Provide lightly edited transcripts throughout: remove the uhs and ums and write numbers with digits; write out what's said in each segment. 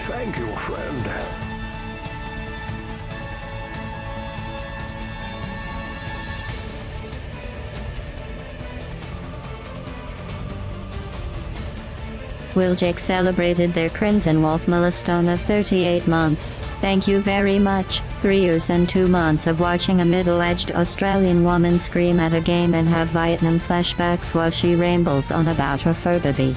Thank you, friend. Wheeljack celebrated their KrimZen Wolf milestone of 38 months. Thank you very much. 3 years and 2 months of watching a middle-aged Australian woman scream at a game and have Vietnam flashbacks while she rambles on about her fur baby.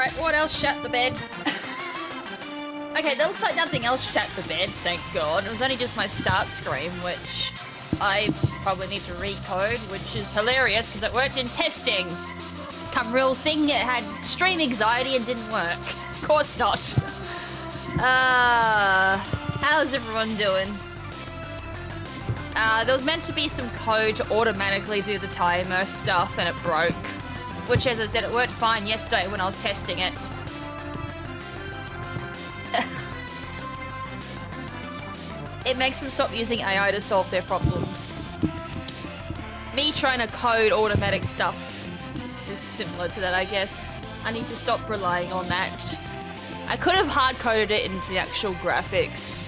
Alright, what else shat the bed? Okay, that looks like nothing else shat the bed, thank God. It was only just my start screen, which I probably need to recode, which is hilarious because it worked in testing. Come real thing, it had stream anxiety and didn't work. Of course not. How's everyone doing? There was meant to be some code to automatically do the timer stuff and it broke. Which, as I said, it worked fine yesterday when I was testing it. It makes them stop using AI to solve their problems. Me trying to code automatic stuff is similar to that, I guess. I need to stop relying on that. I could have hard-coded it into the actual graphics,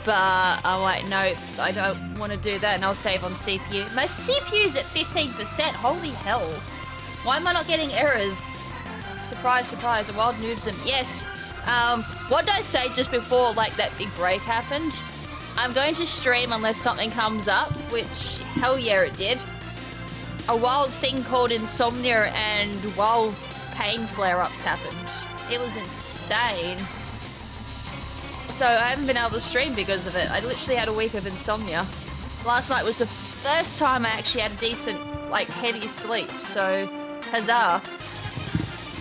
but I'm like, no, I don't want to do that, and I'll save on CPU. My CPU's at 15%, holy hell. Why am I not getting errors? Surprise, surprise, a wild noobs and yes. What did I say just before like that big break happened? I'm going to stream unless something comes up, which hell yeah it did. A wild thing called insomnia and wild pain flare-ups happened. It was insane. So I haven't been able to stream because of it. I literally had a week of insomnia. Last night was the first time I actually had a decent, like, heavy sleep, so huzzah.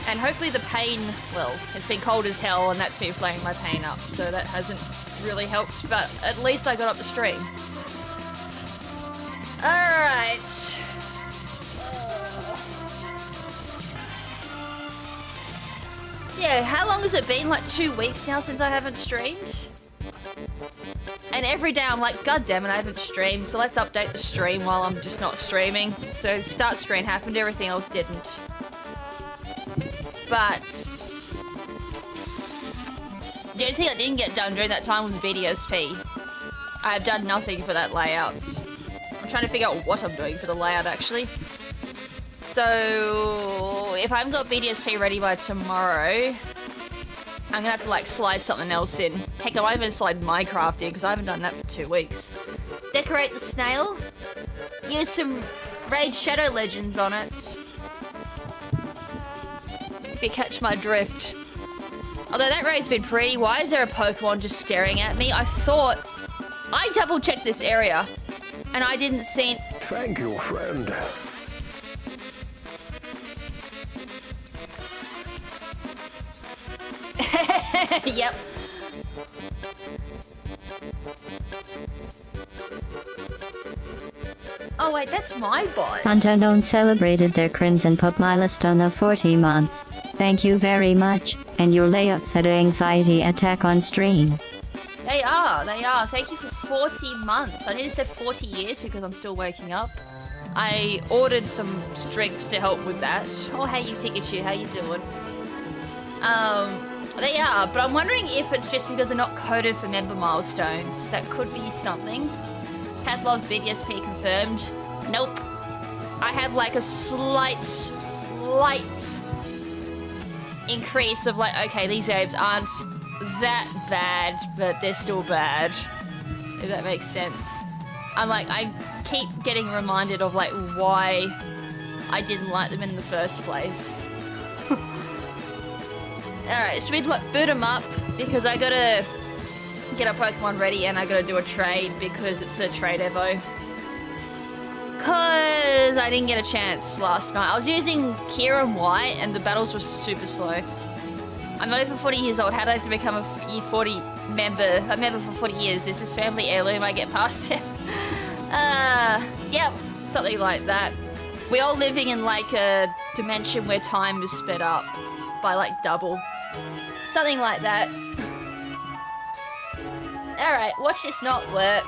And hopefully the pain, well, it's been cold as hell and that's been flaring my pain up, so that hasn't really helped, but at least I got up the stream. Alright. Yeah, how long has it been? Like 2 weeks now since I haven't streamed? And every day I'm like, god damn it, I haven't streamed, so let's update the stream while I'm just not streaming. So start screen happened, everything else didn't. But the only thing that didn't get done during that time was BDSP. I have done nothing for that layout. I'm trying to figure out what I'm doing for the layout actually. So if I haven't got BDSP ready by tomorrow, I'm gonna have to like slide something else in. Heck, I might even slide Minecraft in because I haven't done that for 2 weeks. Decorate the snail. Use some Raid Shadow Legends on it. If you catch my drift. Although that raid's been pretty. Why is there a Pokemon just staring at me? I thought... I double-checked this area. And I didn't see... Thank you, friend. Yep. Oh wait, that's my bot. Unknown celebrated their KrimZen pop milestone of 40 months. Thank you very much, and your layouts had an anxiety attack on stream. They are. Thank you for 40 months. I need to say 40 years because I'm still waking up. I ordered some drinks to help with that. Oh, hey you Pikachu, how you doing? They are, but I'm wondering if it's just because they're not coded for member milestones. That could be something. Cat loves BDSP confirmed. Nope. I have like a slight increase of like, okay, these apes aren't that bad, but they're still bad. If that makes sense. I'm like, I keep getting reminded of like why I didn't like them in the first place. Alright, should we boot them up? Because I gotta get a Pokemon ready and I gotta do a trade because it's a trade evo. Cause I didn't get a chance last night. I was using Kieran White and the battles were super slow. I'm not even 40 years old. How did I have to become a year 40 member? A member for 40 years. Is this family heirloom? I get past it. Yep, something like that. We're all living in like a dimension where time is sped up by like double. Something like that. Alright, watch this not work.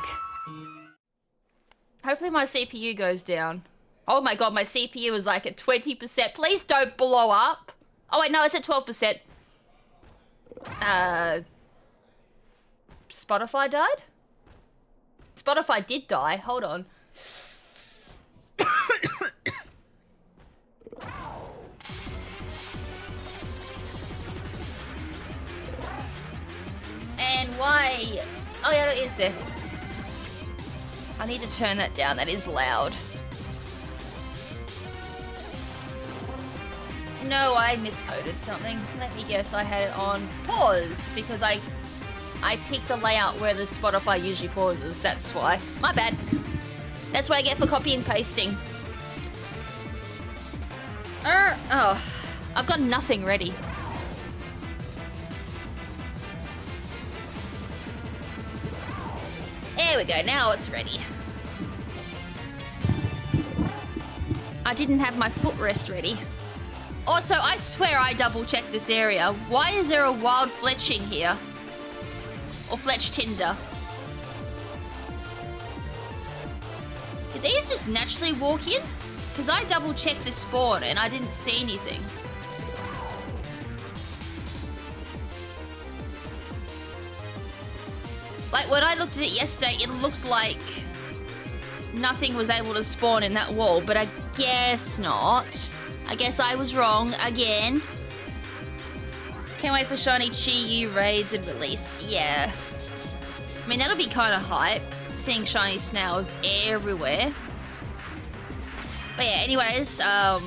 Hopefully my CPU goes down. Oh my god, my CPU is like at 20%. Please don't blow up. Oh wait, no, it's at 12%. Spotify died? Spotify did die. Hold on. And why? Oh yeah, it is there. I need to turn that down. That is loud. No, I miscoded something. Let me guess, I had it on pause because I picked the layout where the Spotify usually pauses. That's why. My bad. That's what I get for copy and pasting. Oh, I've got nothing ready. There we go, now it's ready. I didn't have my footrest ready. Also, I swear I double-checked this area. Why is there a wild fletching here? Or fletch tinder? Did these just naturally walk in? Because I double-checked this spawn and I didn't see anything. Like, when I looked at it yesterday, it looked like nothing was able to spawn in that wall, but I guess not. I guess I was wrong again. Can't wait for shiny Chi-Yu raids and release. Yeah. I mean, that'll be kind of hype, seeing shiny snails everywhere. But yeah, anyways, I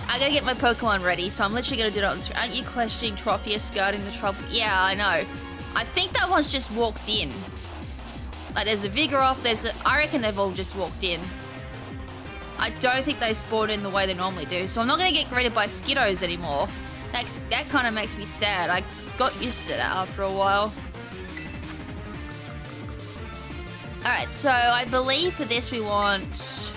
gotta get my Pokemon ready, so I'm literally gonna do it on the screen. Aren't you questioning Tropius guarding the trouble? Yeah, I know. I think that one's just walked in. Like, there's a Vigoroth, I reckon they've all just walked in. I don't think they spawn in the way they normally do, so I'm not gonna get greeted by Skiddos anymore. That kind of makes me sad. I got used to that after a while. Alright, so I believe for this we want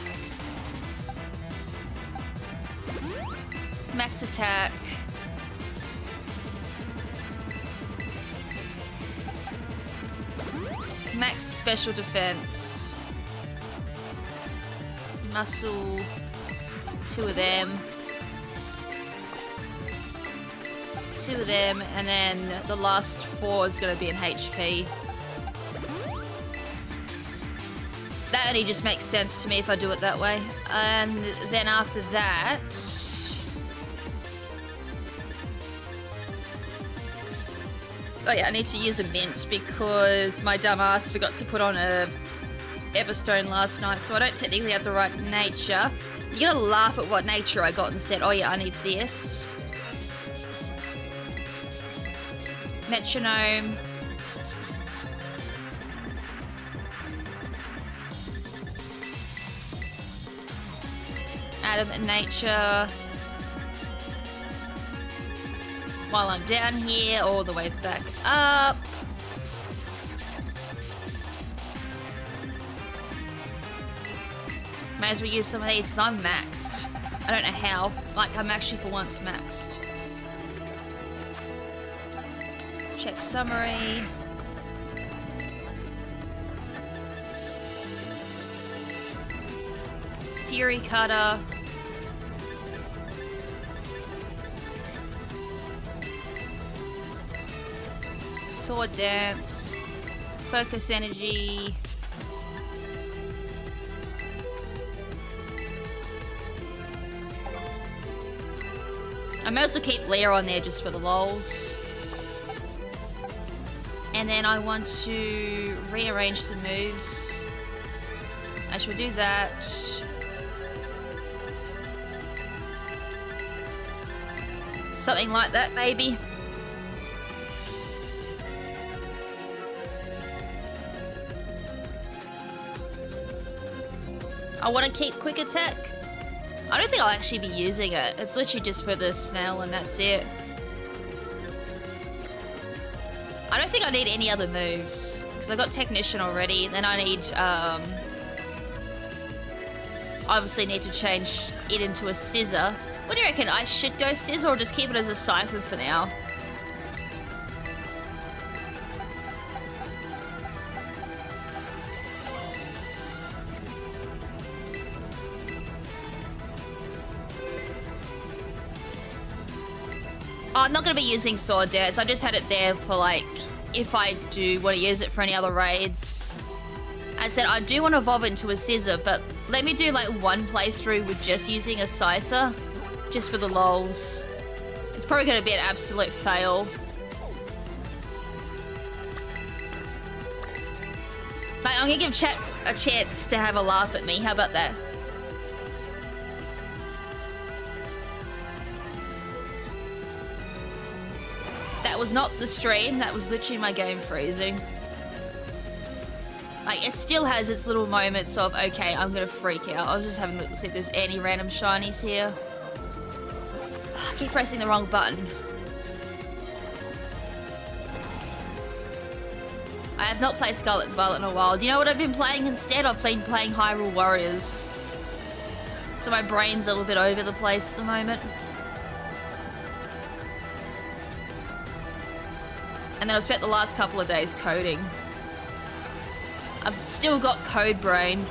max attack. Max special defense. Muscle. 2 of them. 2 of them, and then the last 4 is going to be an HP. That only just makes sense to me if I do it that way. And then after that... Oh yeah, I need to use a mint because my dumb ass forgot to put on a Everstone last night, so I don't technically have the right nature. You're gonna laugh at what nature I got and said, oh yeah, I need this. Metronome. Adamant nature. While I'm down here, all the way back up. May as well use some of these because I'm maxed. I don't know how. Like, I'm actually for once maxed. Check summary. Fury Cutter. Sword Dance. Focus Energy. I might as well keep Leah on there just for the lols. And then I want to rearrange some moves. I shall do that. Something like that, maybe. I want to keep quick attack. I don't think I'll actually be using it. It's literally just for the snail and that's it. I don't think I need any other moves because I got Technician already. Then I need, obviously need to change it into a Scissor. What do you reckon? I should go Scissor or just keep it as a Scyther for now? Oh, I'm not going to be using Sword Dance. I just had it there for, like, if I do want to use it for any other raids. As I said, I do want to evolve it into a Scissor, but let me do, like, one playthrough with just using a Scyther. Just for the lols. It's probably going to be an absolute fail. Like, I'm going to give chat a chance to have a laugh at me. How about that? That was not the stream, that was literally my game freezing. Like, it still has its little moments of, okay, I'm gonna freak out. I was just having a look to see if there's any random shinies here. I keep pressing the wrong button. I have not played Scarlet and Violet in a while. Do you know what I've been playing instead? I've been playing Hyrule Warriors. So my brain's a little bit over the place at the moment. And then I've spent the last couple of days coding. I've still got code brain.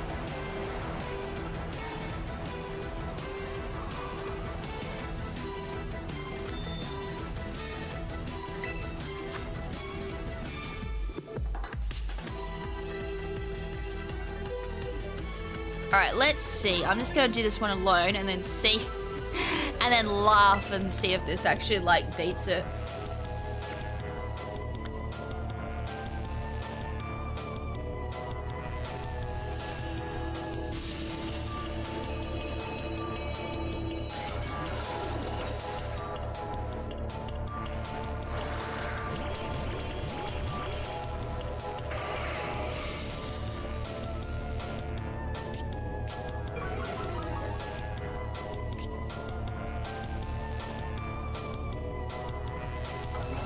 Alright, let's see. I'm just gonna do this one alone and then see and then laugh and see if this actually like beats it.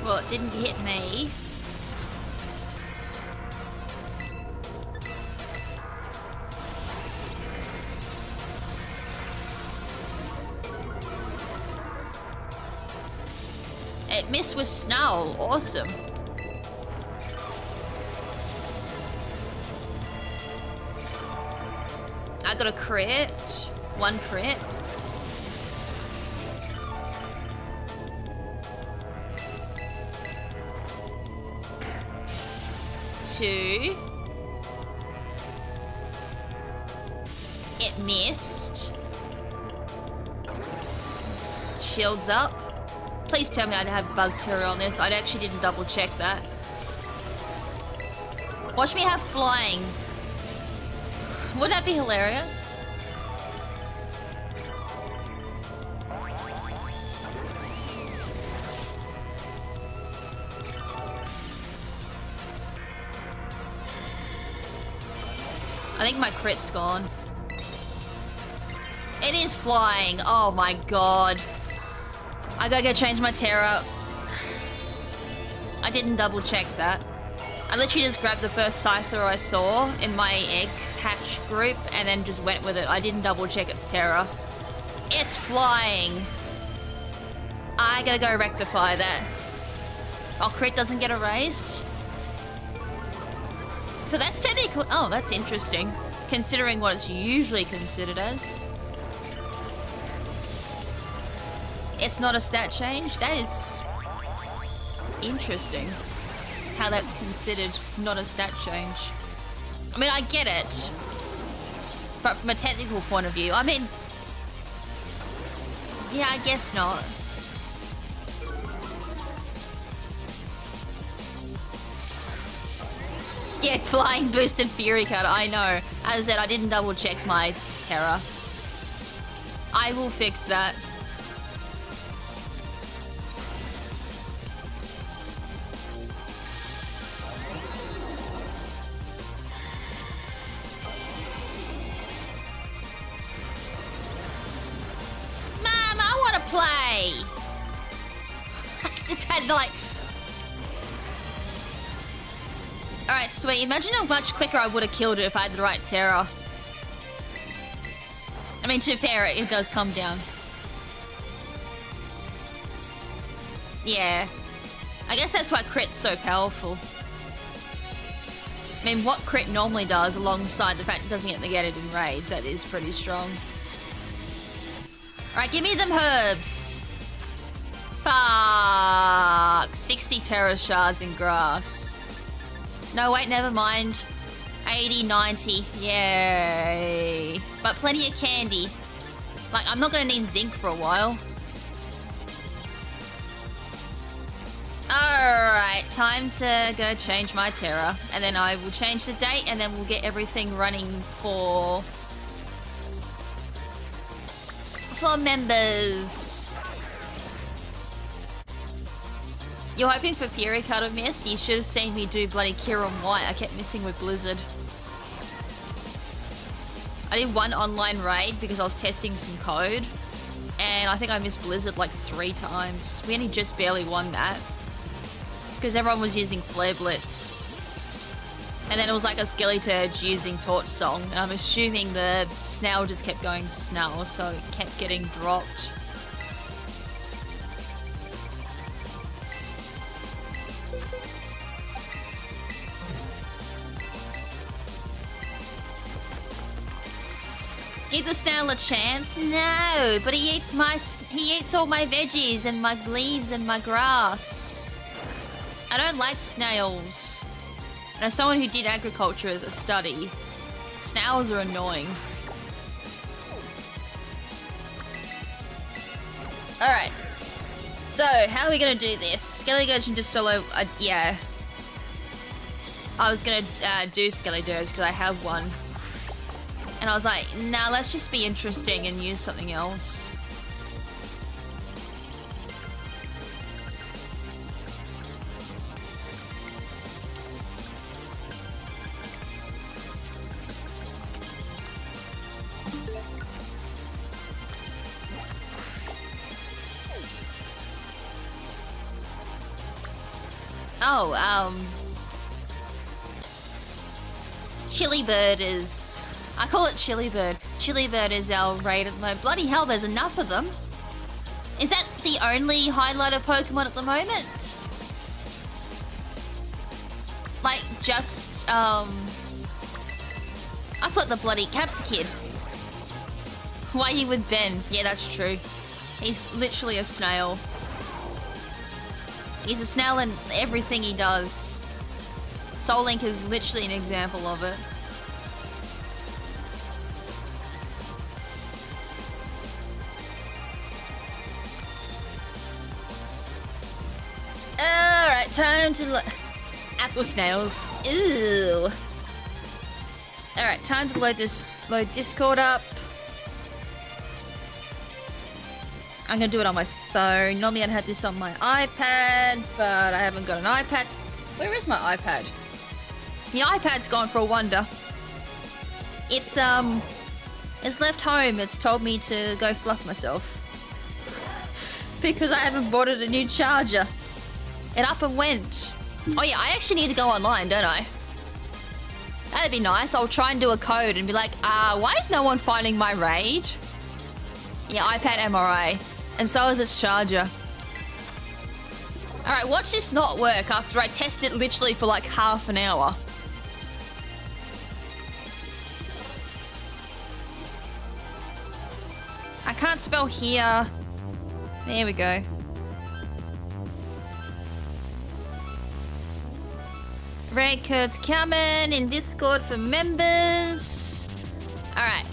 Well, it didn't hit me. It missed with Snow. Awesome. I got a crit. One crit. Two. It missed. Shields up. Please tell me I have bug terror on this. I actually didn't double check that. Watch me have flying. Wouldn't that be hilarious? I think my crit's gone. It is flying. Oh my god. I gotta go change my Terra. I didn't double check that. I literally just grabbed the first Scyther I saw in my egg hatch group and then just went with it. I didn't double check its Terra. It's flying. I gotta go rectify that. Oh, crit doesn't get erased? So that's technically... Oh, that's interesting. Considering what it's usually considered as. It's not a stat change? That is... interesting. How that's considered not a stat change. I mean, I get it. But from a technical point of view, I mean... yeah, I guess not. Yeah, flying boosted Fury card, I know. As I said, I didn't double check my Terra. I will fix that. Mom, I want to play! I just had like... Alright, sweet. Imagine how much quicker I would have killed it if I had the right Terra. I mean, to be fair, it does come down. Yeah. I guess that's why crit's so powerful. I mean, what crit normally does alongside the fact it doesn't get negated in raids, that is pretty strong. Alright, give me them herbs. Fuck. 60 Terra shards in grass. No, wait, never mind. 80, 90. Yay. But plenty of candy. Like, I'm not going to need zinc for a while. Alright, time to go change my Terra. And then I will change the date, and then we'll get everything running for members. You're hoping for Fury Cutter Miss? You should have seen me do bloody Kieran White. I kept missing with Blizzard. I did one online raid because I was testing some code. And I think I missed Blizzard like 3 times. We only just barely won that. Because everyone was using Flare Blitz. And then it was like a Skeleturge using Torch Song. And I'm assuming the snail just kept going snail, so it kept getting dropped. Give the snail a chance? No, but he eats all my veggies and my leaves and my grass. I don't like snails. And as someone who did agriculture as a study, snails are annoying. Alright. So, how are we gonna do this? Skeleturge and just solo... yeah. I was gonna do Skeleturge because I have one. And I was like, nah, let's just be interesting and use something else. Oh, Chilibird is... I call it Chilibird. Chilibird is our raid at the moment. Bloody hell, there's enough of them. Is that the only highlighter Pokemon at the moment? Like, just, I thought the bloody Capsakid. Why are you with Ben? Yeah, that's true. He's literally a snail. He's a snail in everything he does. Soul Link is literally an example of it. Alright, time to apple snails. Ew. Alright, time to load Discord up. I'm gonna do it on my phone. Normally I'd have this on my iPad, but I haven't got an iPad. Where is my iPad? My iPad's gone for a wander. It's left home. It's told me to go fluff myself. Because I haven't bought it a new charger. It up and went. Oh yeah, I actually need to go online, don't I? That'd be nice. I'll try and do a code and be like, why is no one finding my raid? Yeah, iPad MRI. And so is its charger. Alright, watch this not work after I test it literally for like half an hour. I can't spell here. There we go. Red code's coming in Discord for members. Alright.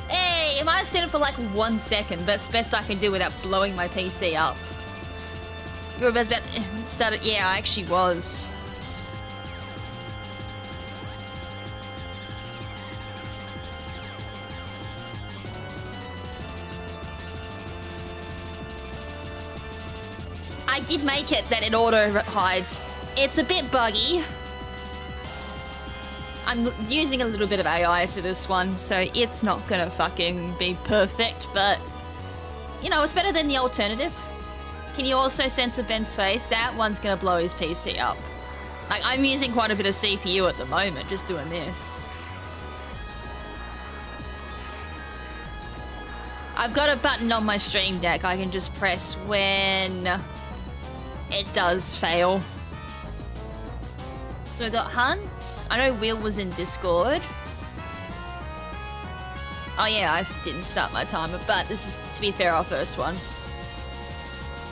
Hey, I might have seen it for like 1 second. That's the best I can do without blowing my PC up. You were about started. Yeah, I actually was. I did make it that it auto hides. It's a bit buggy. I'm using a little bit of AI for this one, so it's not gonna fucking be perfect, but you know, it's better than the alternative. Can you also censor Ben's face? That one's gonna blow his PC up. Like, I'm using quite a bit of CPU at the moment, just doing this. I've got a button on my stream deck I can just press when it does fail. So we got Hunt. I know Will was in Discord. Oh yeah, I didn't start my timer, but this is, to be fair, our first one.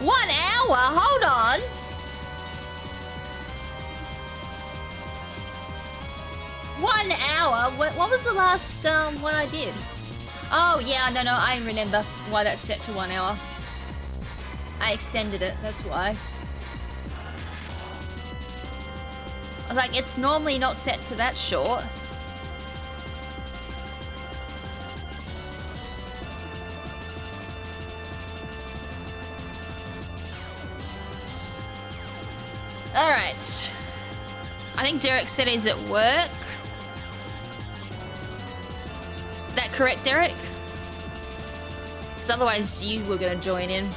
1 hour? Hold on. One hour? What was the last one I did? Oh yeah, no, I remember why that's set to 1 hour. I extended it, that's why. I was like, it's normally not set to that short. Alright. I think Derek said he's at work. That correct, Derek? Because otherwise you were going to join in.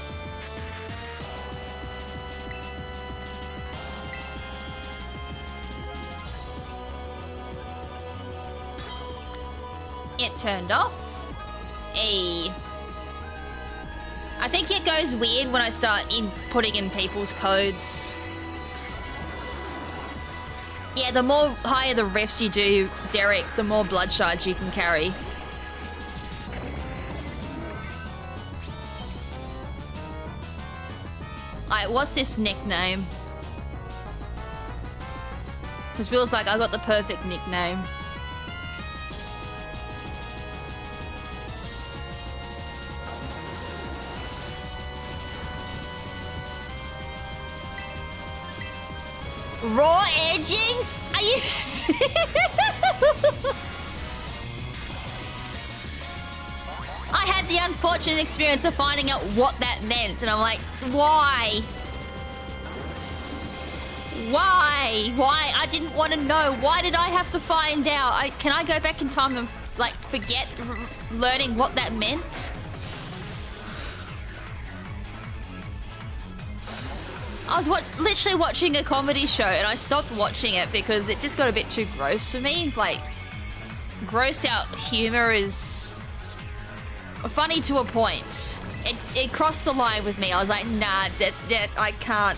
It turned off. Hey. I think it goes weird when I start putting in people's codes. Yeah, the more higher the refs you do, Derek, the more blood shards you can carry. Alright, what's this nickname? Because Will's like, I got the perfect nickname. Raw edging? Are you... I had the unfortunate experience of finding out what that meant, and I'm like, why? Why? Why? I didn't want to know. Why did I have to find out? Can I go back in time and, like, forget learning what that meant? I was literally watching a comedy show and I stopped watching it because it just got a bit too gross for me. Like, gross out humor is funny to a point. It crossed the line with me. I was like, nah, that I can't.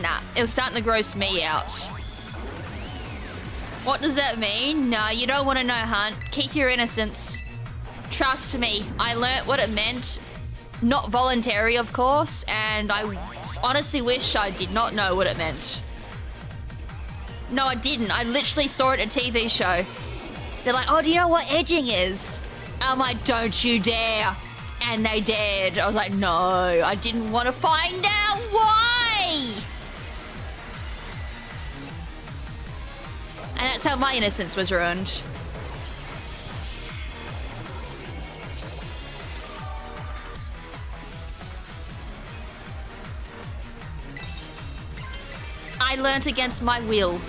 Nah, it was starting to gross me out. What does that mean? Nah, you don't want to know, Hunt. Keep your innocence. Trust me, I learnt what it meant. Not voluntary, of course, and I honestly wish I did not know what it meant. No, I didn't. I literally saw it in a TV show. They're like, oh, do you know what edging is? I'm like, don't you dare. And they dared. I was like, no, I didn't want to find out why. And that's how my innocence was ruined. I learnt against my will.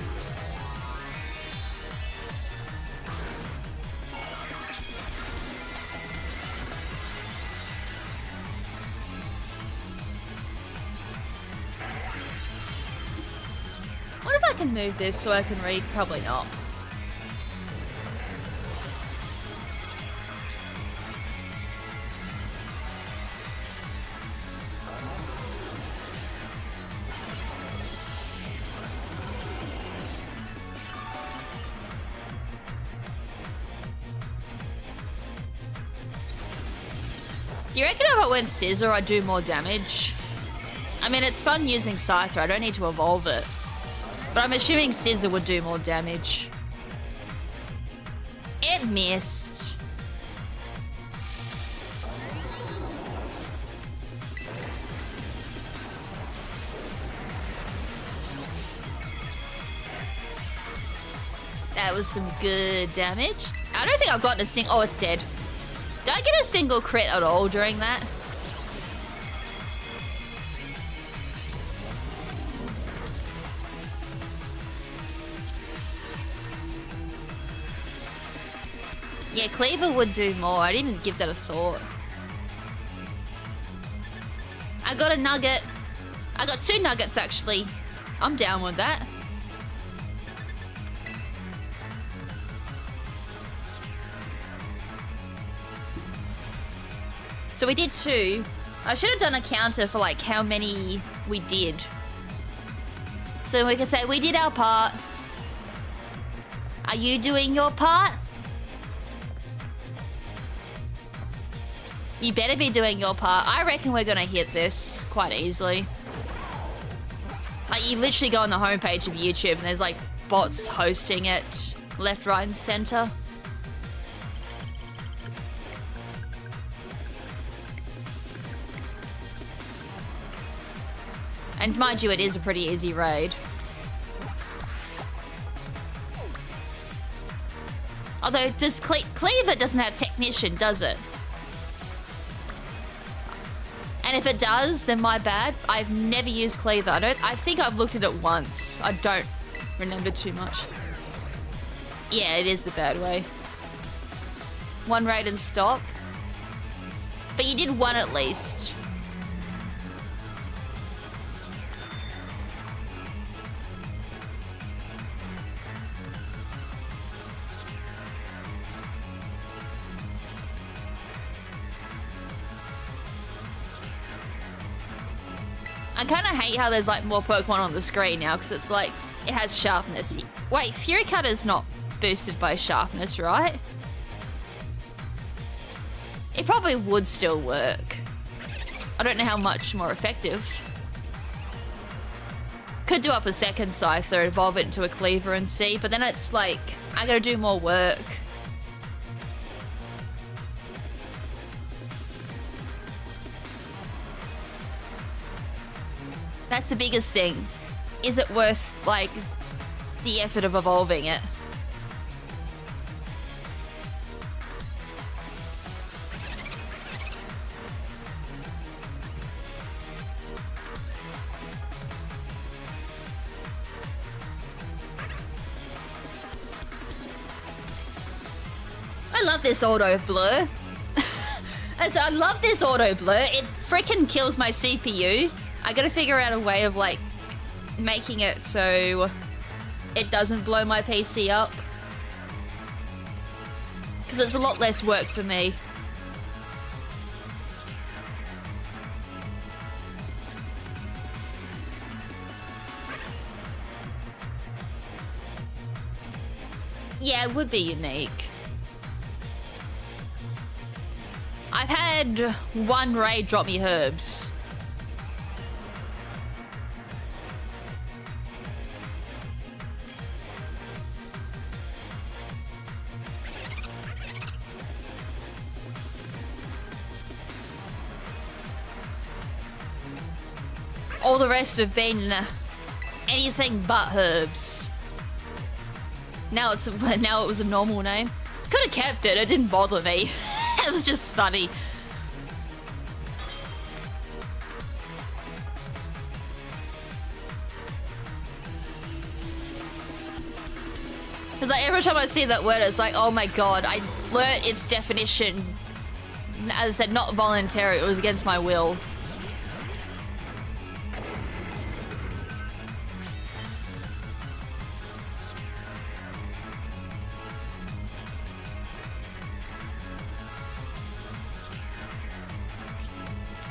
What if I can move this so I can read? Probably not. Do you reckon if I went Scissor, I'd do more damage? I mean, it's fun using Scyther. I don't need to evolve it. But I'm assuming Scissor would do more damage. It missed. That was some good damage. I don't think I've gotten a single... Oh, it's dead. Did I get a single crit at all during that? Yeah, Cleaver would do more. I didn't give that a thought. I got a nugget. I got 2 nuggets, actually. I'm down with that. So we did 2. I should have done a counter for like how many we did. So we can say we did our part. Are you doing your part? You better be doing your part. I reckon we're gonna hit this quite easily. Like, you literally go on the homepage of YouTube and there's like bots hosting it left, right, and center. And mind you, it is a pretty easy raid. Although, does Cleaver doesn't have Technician, does it? And if it does, then my bad. I've never used Cleaver. I think I've looked at it once. I don't remember too much. Yeah, it is the bad way. One raid and stop. But you did one at least. I kind of hate how there's like more Pokemon on the screen now because it's like it has sharpness. Wait, Fury Cutter's not boosted by sharpness, right? It probably would still work. I don't know how much more effective. Could do up a second Scyther, evolve it into a Cleaver and see, but then it's like, I gotta do more work. That's the biggest thing. Is it worth, like, the effort of evolving it? I love this auto blur. I love this auto blur. It freaking kills my CPU. I gotta figure out a way of like making it so it doesn't blow my PC up. Because it's a lot less work for me. Yeah, it would be unique. I've had one raid drop me herbs. All the rest have been anything but herbs. Now it was a normal name. Could have kept it. It didn't bother me. It was just funny. Because like every time I see that word, it's like, oh my god, I learnt its definition. As I said, not voluntary. It was against my will.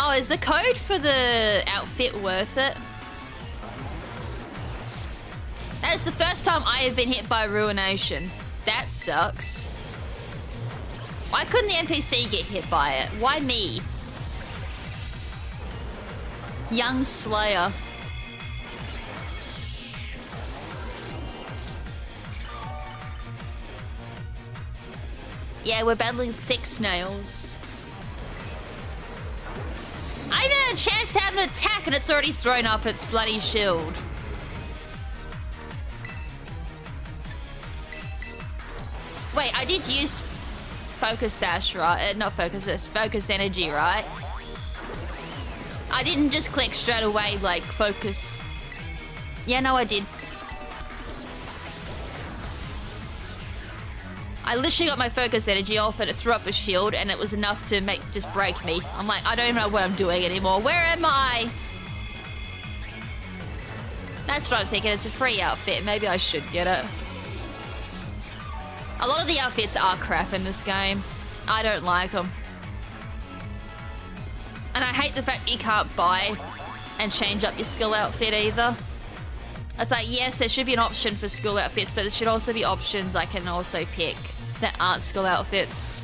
Oh, is the code for the outfit worth it? That is the first time I have been hit by Ruination. That sucks. Why couldn't the NPC get hit by it? Why me? Young Slayer. Yeah, we're battling thick snails. I even had a chance to have an attack and it's already thrown up its bloody shield. Wait, I did use Focus Sash, right? Not Focus Sash, Focus Energy, right? I didn't just click straight away, like, Focus. Yeah, no, I did. I literally got my Focus Energy off and it threw up a shield and it was enough to just break me. I'm like, I don't even know what I'm doing anymore. Where am I? That's what I'm thinking. It's a free outfit. Maybe I should get it. A lot of the outfits are crap in this game. I don't like them. And I hate the fact you can't buy and change up your skill outfit either. It's like, yes, there should be an option for school outfits, but there should also be options I can also pick that aren't school outfits.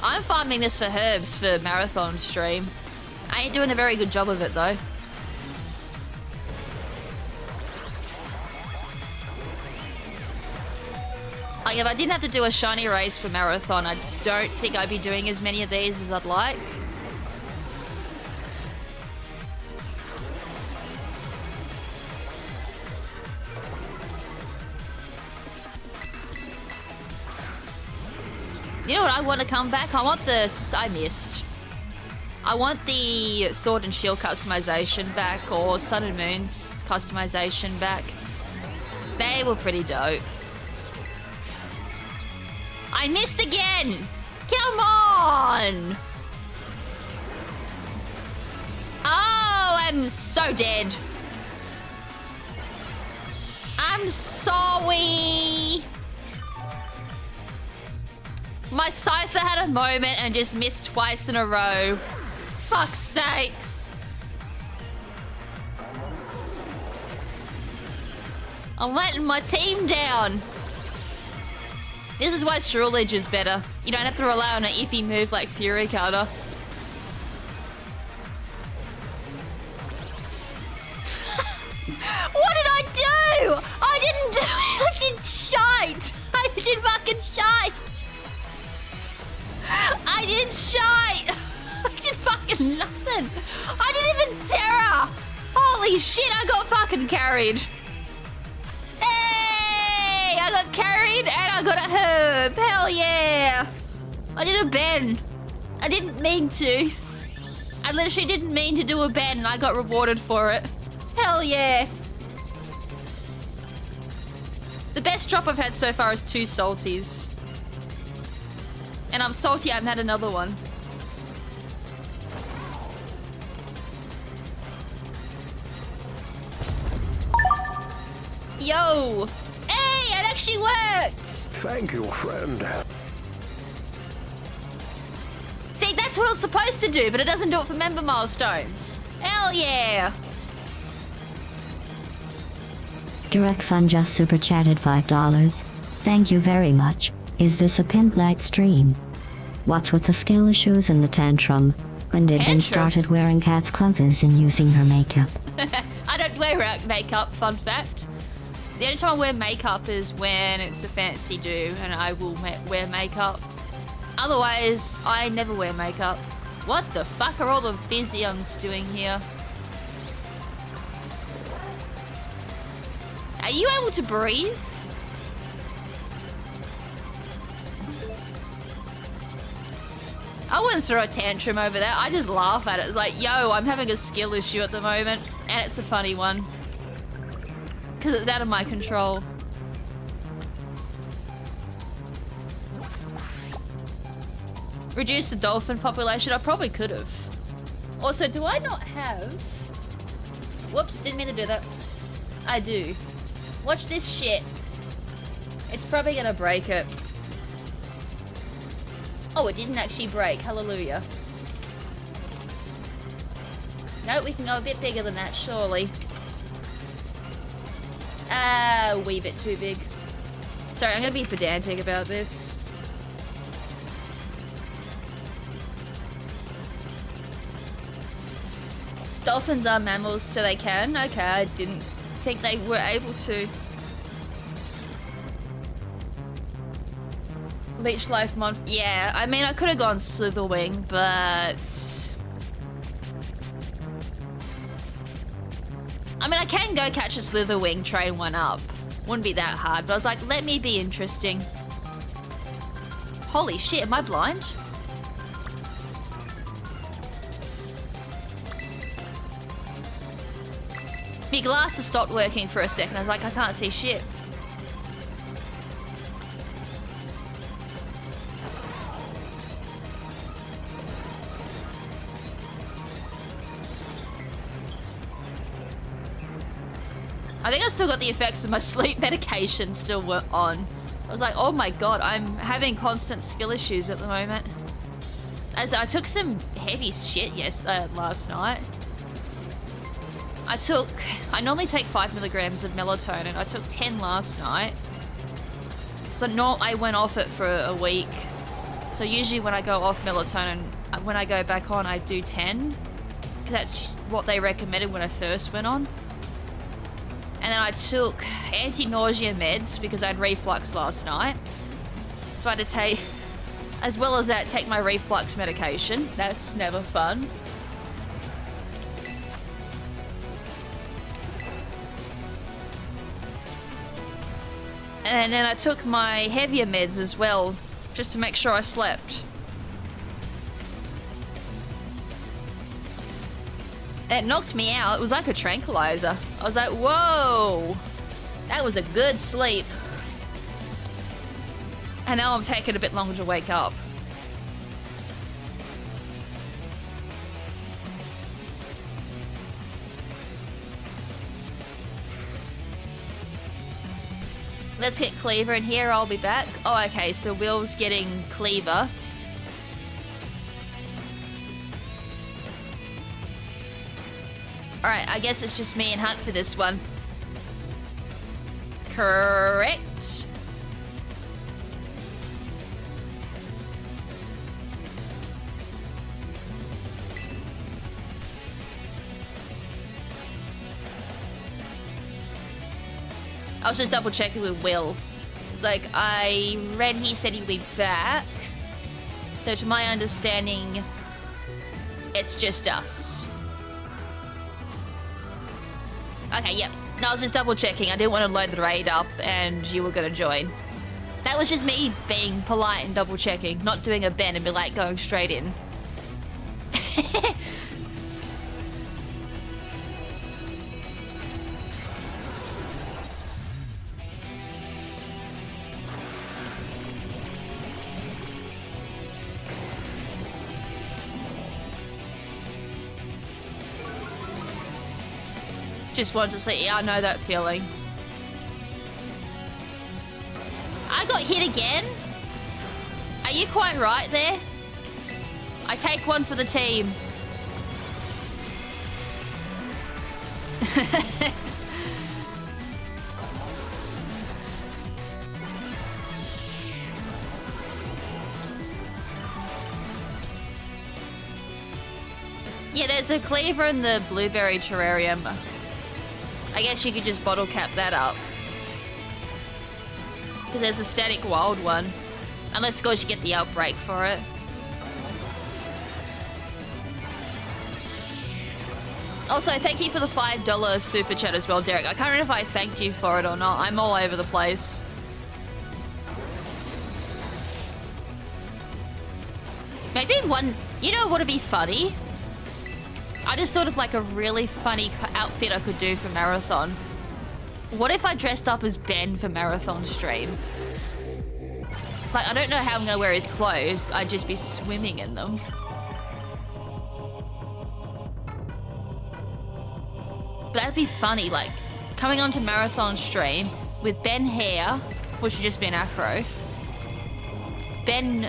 I'm farming this for herbs for marathon stream. I ain't doing a very good job of it though. Like, if I didn't have to do a shiny race for marathon, I don't think I'd be doing as many of these as I'd like. You know what I want to come back? I want this. I missed. I want the Sword and Shield customization back, or Sun and Moon's customization back. They were pretty dope. I missed again! Come on! Oh, I'm so dead. I'm sorry. My Scyther had a moment and just missed twice in a row. Fuck's sakes. I'm letting my team down. This is why Strulage is better. You don't have to rely on an iffy move like Fury Cutter. What did I do? I didn't do it. I did shite. I did fucking shite. I did shite. I did fucking nothing. I didn't even terror. Holy shit, I got fucking carried. Hey, I got carried and I got a herb. Hell yeah. I did a bend. I didn't mean to. I literally didn't mean to do a bend and I got rewarded for it. Hell yeah. The best drop I've had so far is 2 salties. And I'm salty I haven't had another one. Yo! Hey, it actually worked! Thank you, friend. See, that's what I was supposed to do, but it doesn't do it for member milestones. Hell yeah! Direct Fun just super chatted $5. Thank you very much. Is this a pimp night stream? What's with the skill issues and the tantrum? When did Ben started wearing cat's clothes and using her makeup? I don't wear makeup, fun fact. The only time I wear makeup is when it's a fancy do and I will wear makeup. Otherwise, I never wear makeup. What the fuck are all the Physions doing here? Are you able to breathe? I wouldn't throw a tantrum over that. I just laugh at it. It's like, yo, I'm having a skill issue at the moment. And it's a funny one. Because it's out of my control. Reduce the dolphin population? I probably could have. Also, do I not have... Whoops, didn't mean to do that. I do. Watch this shit. It's probably gonna break it. Oh, it didn't actually break. Hallelujah. No, we can go a bit bigger than that, surely. A wee bit too big. Sorry, I'm gonna be pedantic about this. Dolphins are mammals, so they can. Okay, I didn't think they were able to. Leech life mod. Yeah, I mean, I could have gone Slitherwing, but... I mean, I can go catch a Slitherwing, train one up. Wouldn't be that hard, but I was like, let me be interesting. Holy shit, am I blind? My glasses stopped working for a second. I was like, I can't see shit. I think I still got the effects of my sleep medication still on. I was like, oh my god, I'm having constant skill issues at the moment. As I took some heavy shit last night. I normally take 5 milligrams of melatonin. I took 10 last night. So I went off it for a week. So usually when I go off melatonin, when I go back on, I do 10. Because that's what they recommended when I first went on. And then I took anti-nausea meds because I had reflux last night. So I had to take, as well as that, take my reflux medication. That's never fun. And then I took my heavier meds as well just to make sure I slept. It knocked me out. It was like a tranquilizer. I was like, whoa, that was a good sleep. And now I'm taking a bit longer to wake up. Let's get Cleaver in here, I'll be back. Oh, okay, so Will's getting Cleaver. Alright, I guess it's just me and Hunt for this one. Correct. I was just double checking with Will. It's like, I read he said he'd be back. So to my understanding, it's just us. Okay, yep. No, I was just double checking. I didn't want to load the raid up and you were going to join. That was just me being polite and double checking, not doing a Ben and be like going straight in. Just wanted to say, yeah, I know that feeling. I got hit again? Are you quite right there? I take one for the team. Yeah, there's a Cleaver in the blueberry terrarium. I guess you could just bottle cap that up. Because there's a static wild one. Unless, of course, you get the outbreak for it. Also, thank you for the $5 super chat as well, Derek. I can't remember if I thanked you for it or not. I'm all over the place. Maybe one... You know what would be funny? I just thought of like a really funny outfit I could do for Marathon. What if I dressed up as Ben for Marathon stream? Like, I don't know how I'm gonna wear his clothes. I'd just be swimming in them. But that'd be funny, like, coming onto Marathon stream with Ben hair, which should just be an afro. Ben,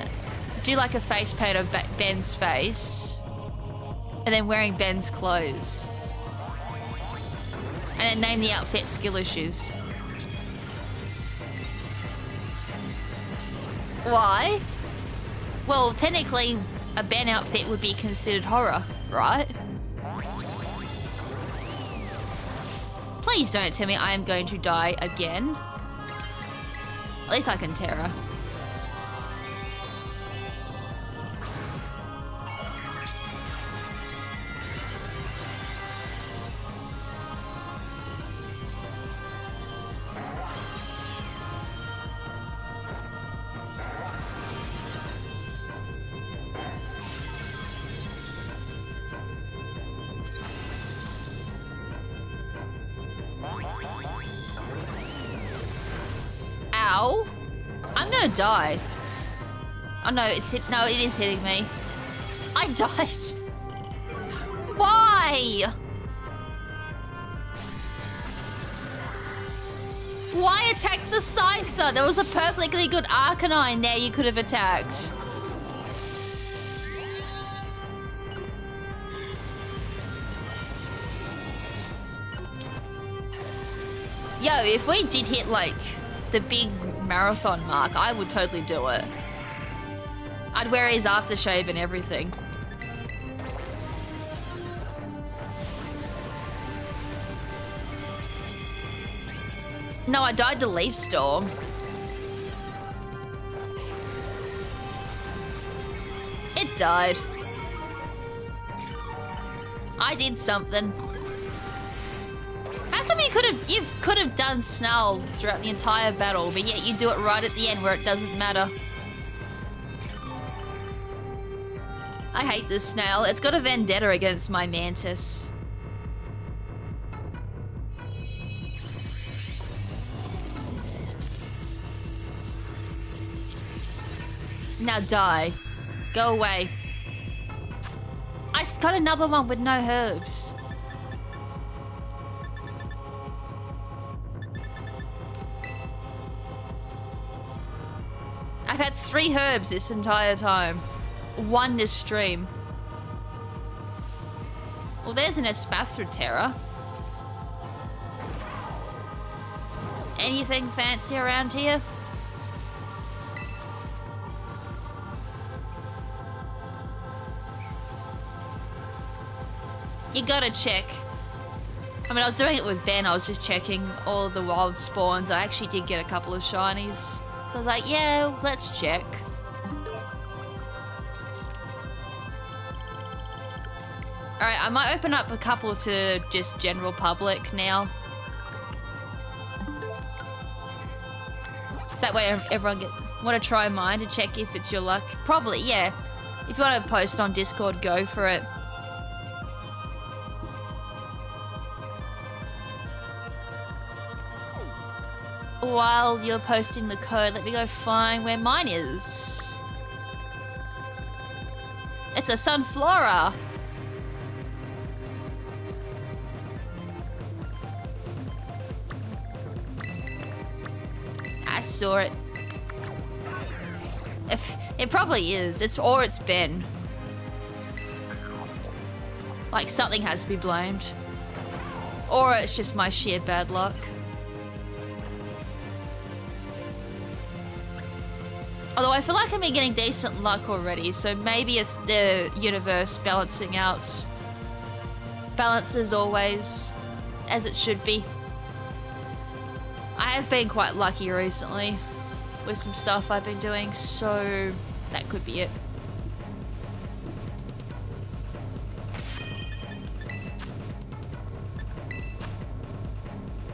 do like a face paint of Ben's face. And then wearing Ben's clothes. And then name the outfit Skill Issues. Why? Well, technically, a Ben outfit would be considered horror, right? Please don't tell me I am going to die again. At least I can Terra. Ow. I'm gonna die. Oh no, it is hitting me. I died. Why? Why attack the Scyther? There was a perfectly good Arcanine there you could have attacked. Yo, if we did hit like the big marathon mark, I would totally do it. I'd wear his aftershave and everything. No, I died to Leaf Storm. It died. I did something. How come you could have done Snarl throughout the entire battle, but yet you do it right at the end where it doesn't matter? I hate this snail. It's got a vendetta against my mantis. Now die. Go away. I got another one with no herbs. I've had 3 herbs this entire time. 1 this stream. Well, there's an Espathra. Anything fancy around here? You gotta check. I mean, I was doing it with Ben. I was just checking all of the wild spawns. I actually did get a couple of shinies. So I was like, yeah, let's check. Alright, I might open up a couple to just general public now. That way everyone want to try mine to check if it's your luck. Probably, yeah. If you want to post on Discord, go for it. While you're posting the code, let me go find where mine is. It's a Sunflora. I saw it. It probably is. It's been. Like something has to be blamed. Or it's just my sheer bad luck. Although I feel like I'm getting decent luck already, so maybe it's the universe balancing out. Balances always, as it should be. I have been quite lucky recently with some stuff I've been doing, so that could be it.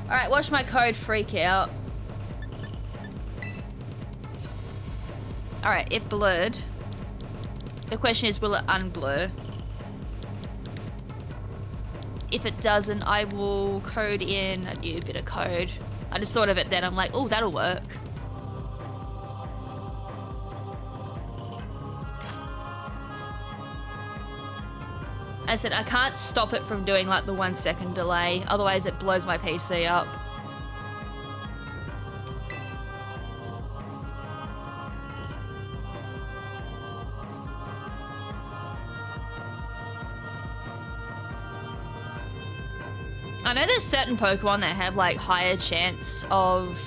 Alright, watch my code freak out. Alright, it blurred. The question is, will it unblur? If it doesn't, I will code in a new bit of code. I just thought of it then, I'm like, oh, that'll work. I said, I can't stop it from doing like the 1 second delay, otherwise it blows my PC up. I know there's certain Pokemon that have like higher chance of...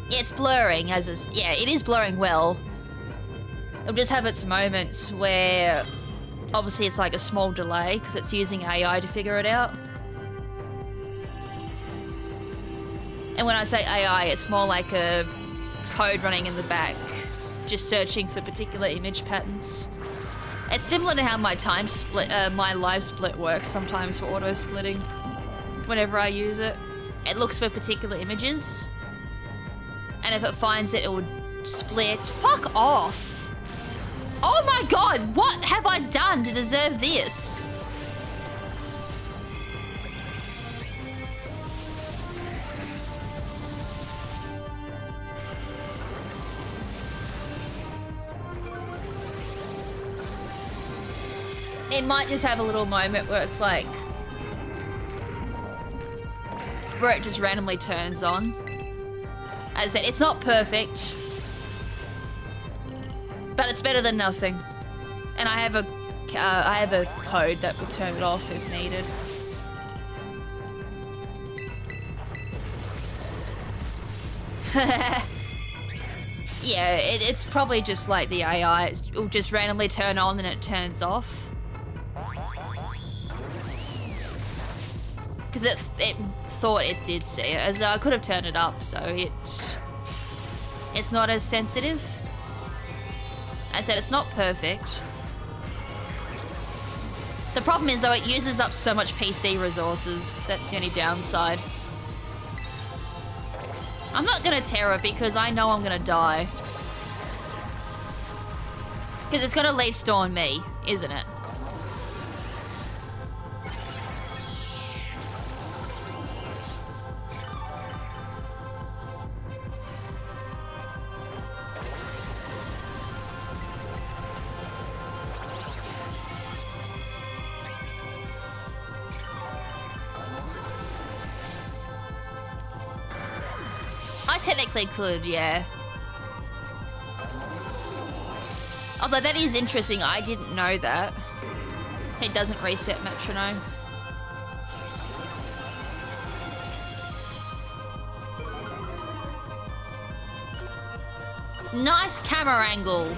Yeah, it's blurring as is... Yeah, it is blurring well. It'll just have its moments where obviously it's like a small delay because it's using AI to figure it out. And when I say AI, it's more like a code running in the back, just searching for particular image patterns. It's similar to how my my live split works sometimes for auto splitting. Whenever I use it, it looks for particular images, and if it finds it, it would split. Fuck off! Oh my god, what have I done to deserve this? It might just have a little moment where it's like... where it just randomly turns on. As I said, it's not perfect. But it's better than nothing. And I have a code that will turn it off if needed. Yeah, it's probably just like the AI. It'll just randomly turn on and it turns off. Because it thought it did see it, as I could have turned it up, so it's not as sensitive. I said it's not perfect. The problem is though, it uses up so much PC resources. That's the only downside. I'm not gonna Terra because I know I'm gonna die. Because it's gonna leave store on me, isn't it? I technically could, yeah. Although that is interesting, I didn't know that. It doesn't reset metronome. Nice camera angle.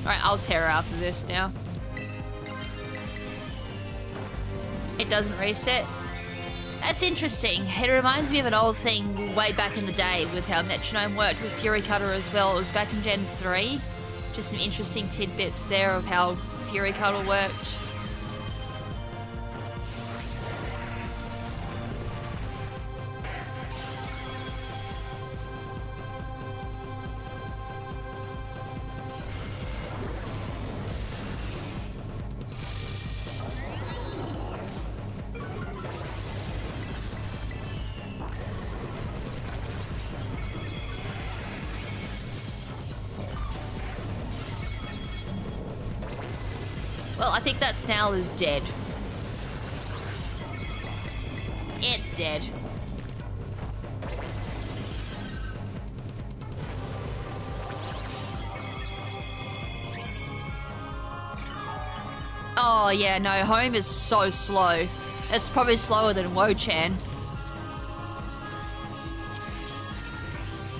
Alright, I'll tear her after this now. It doesn't reset. That's interesting. It reminds me of an old thing way back in the day with how metronome worked with Fury Cutter as well. It was back in Gen 3. Just some interesting tidbits there of how Fury Cutter worked. Well, I think that snail is dead. It's dead. Oh yeah, no, home is so slow. It's probably slower than Wo-Chien.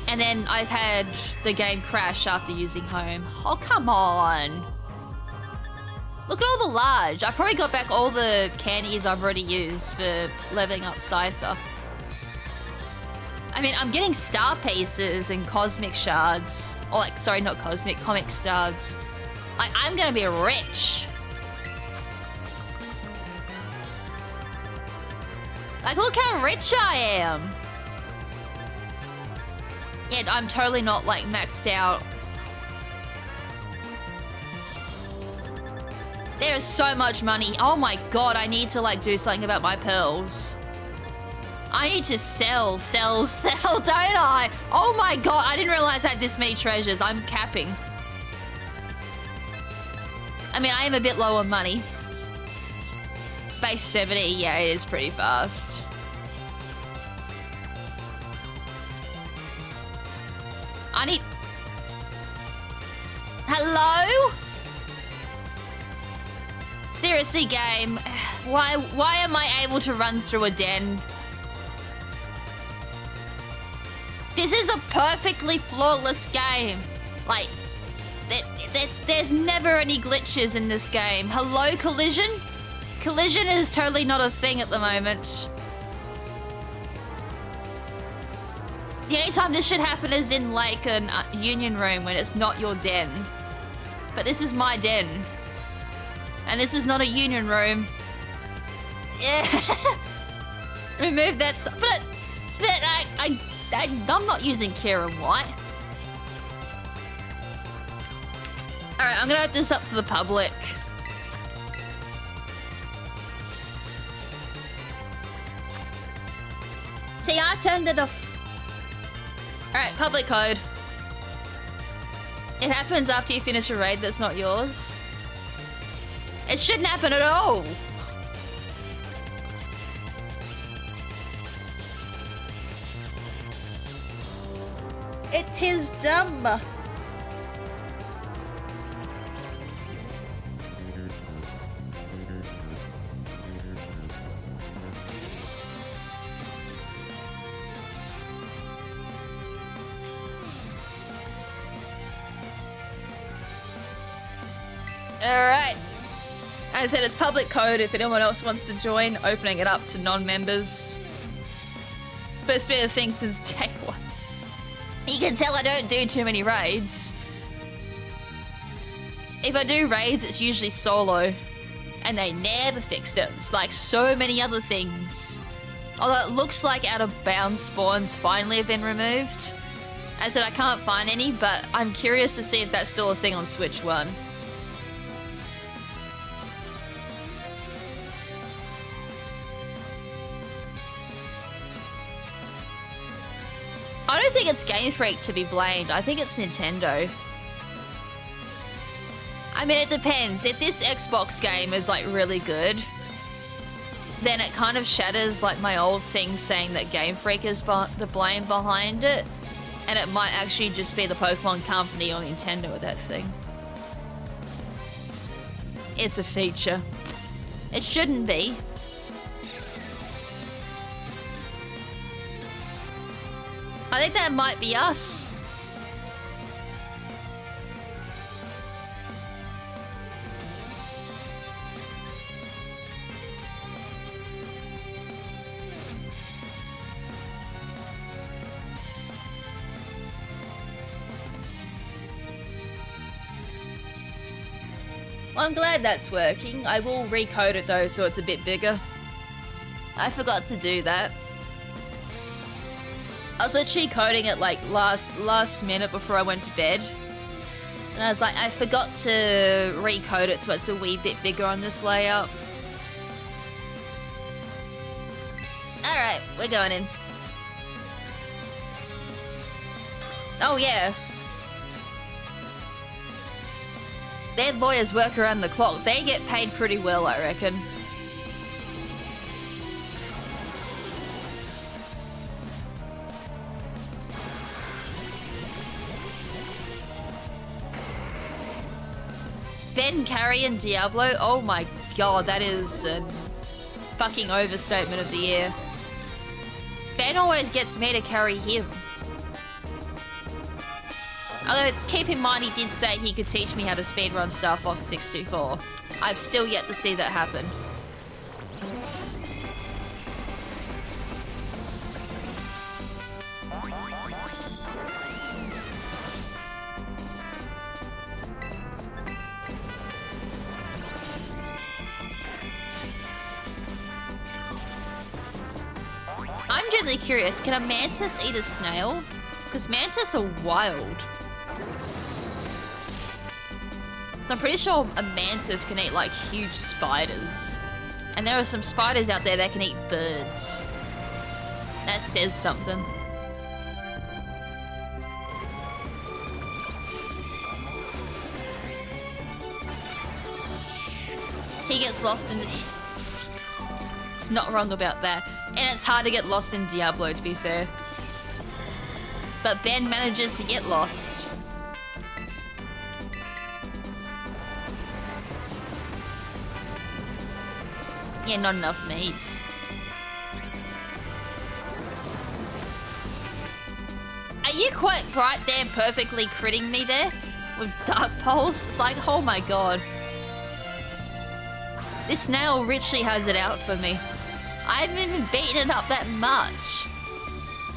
And then I've had the game crash after using home. Oh, come on. Look at all the large. I probably got back all the candies I've already used for leveling up Scyther. I mean, I'm getting star pieces and cosmic shards. Or like, sorry, not cosmic, comic shards. Like, I'm gonna be rich. Like, look how rich I am. Yeah, I'm totally not like maxed out. There is so much money. Oh my god, I need to like do something about my pearls. I need to sell, don't I? Oh my god, I didn't realize I had this many treasures. I'm capping. I mean, I am a bit low on money. Base 70, yeah, it is pretty fast. I need... Hello? Seriously, game, why am I able to run through a den? This is a perfectly flawless game. Like, there's never any glitches in this game. Hello, collision? Collision is totally not a thing at the moment. The only time this should happen is in like an union room when it's not your den. But this is my den. And this is not a union room. Yeah. Remove that. But I'm not using Kieran White. All right, I'm gonna open this up to the public. See, I turned it off. All right, public code. It happens after you finish a raid that's not yours. It shouldn't happen at all. It is dumb. Alright. As I said, it's public code if anyone else wants to join, opening it up to non-members. But it's been a thing since day one. You can tell I don't do too many raids. If I do raids, it's usually solo. And they never fixed it. It's like so many other things. Although it looks like out of bounds spawns finally have been removed. As I said, I can't find any, but I'm curious to see if that's still a thing on Switch 1. I don't think it's Game Freak to be blamed. I think it's Nintendo. I mean, it depends. If this Xbox game is like really good, then it kind of shatters like my old thing saying that Game Freak is the blame behind it. And it might actually just be the Pokemon Company or Nintendo with that thing. It's a feature. It shouldn't be. I think that might be us. Well, I'm glad that's working. I will recode it though so it's a bit bigger. I forgot to do that. I was literally coding it like last minute before I went to bed. And I was like, I forgot to recode it so it's a wee bit bigger on this layout. Alright, we're going in. Oh yeah. Their lawyers work around the clock. They get paid pretty well, I reckon. Ben, Carrie, and Diablo. Oh my god, that is a fucking overstatement of the year. Ben always gets me to carry him. Although, keep in mind he did say he could teach me how to speedrun Star Fox 624. I've still yet to see that happen. I'm genuinely curious, can a mantis eat a snail? Because mantis are wild. So I'm pretty sure a mantis can eat like huge spiders. And there are some spiders out there that can eat birds. That says something. He gets lost in... Not wrong about that. And it's hard to get lost in Diablo, to be fair. But Ben manages to get lost. Yeah, not enough meat. Are you quite right there perfectly critting me there? With Dark Pulse? It's like, oh my god. This snail richly has it out for me. I haven't even beaten it up that much.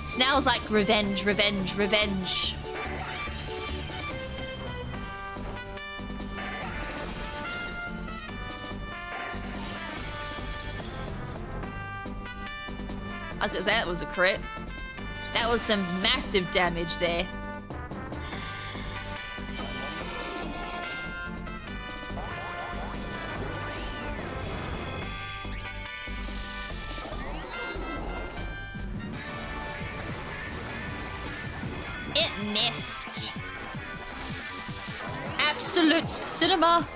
Snail's like revenge, revenge, revenge. I was gonna say that was a crit. That was some massive damage there. It missed. Absolute cinema.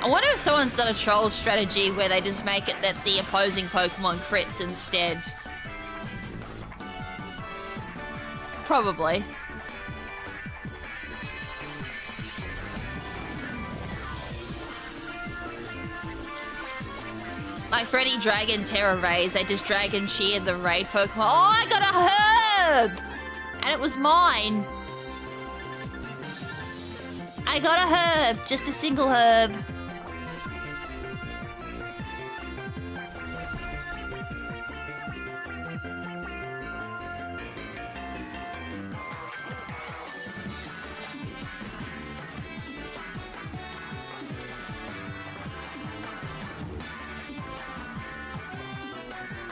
I wonder if someone's done a troll strategy where they just make it that the opposing Pokemon crits instead. Probably. Like Freddy Dragon Terra Rays, they just Dragon Cheer the raid Pokemon. Oh, I got a herb! And it was mine. I I got a herb, just a single herb.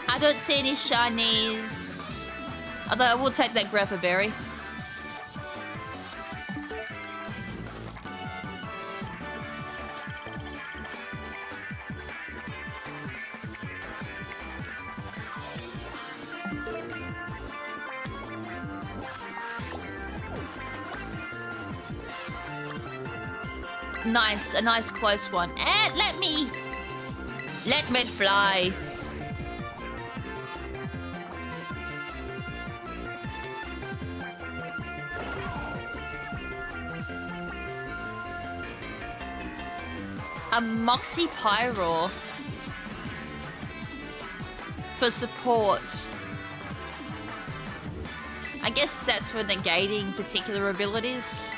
I don't see any shinies. Although I will take that grappa berry. Nice, a nice close one. And let me fly. A Moxie Pyro for support. I guess that's for negating particular abilities.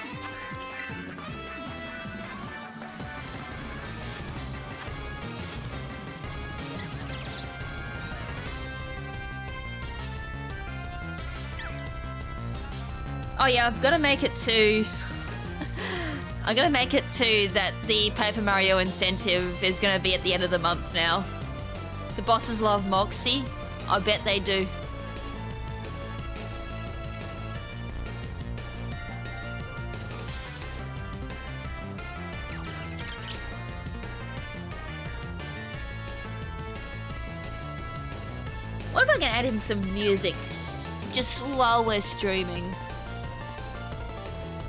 Oh yeah, I've got to make it to... I'm going to make it to that the Paper Mario incentive is going to be at the end of the month now. The bosses love Moxie. I bet they do. What if I can add in some music just while we're streaming?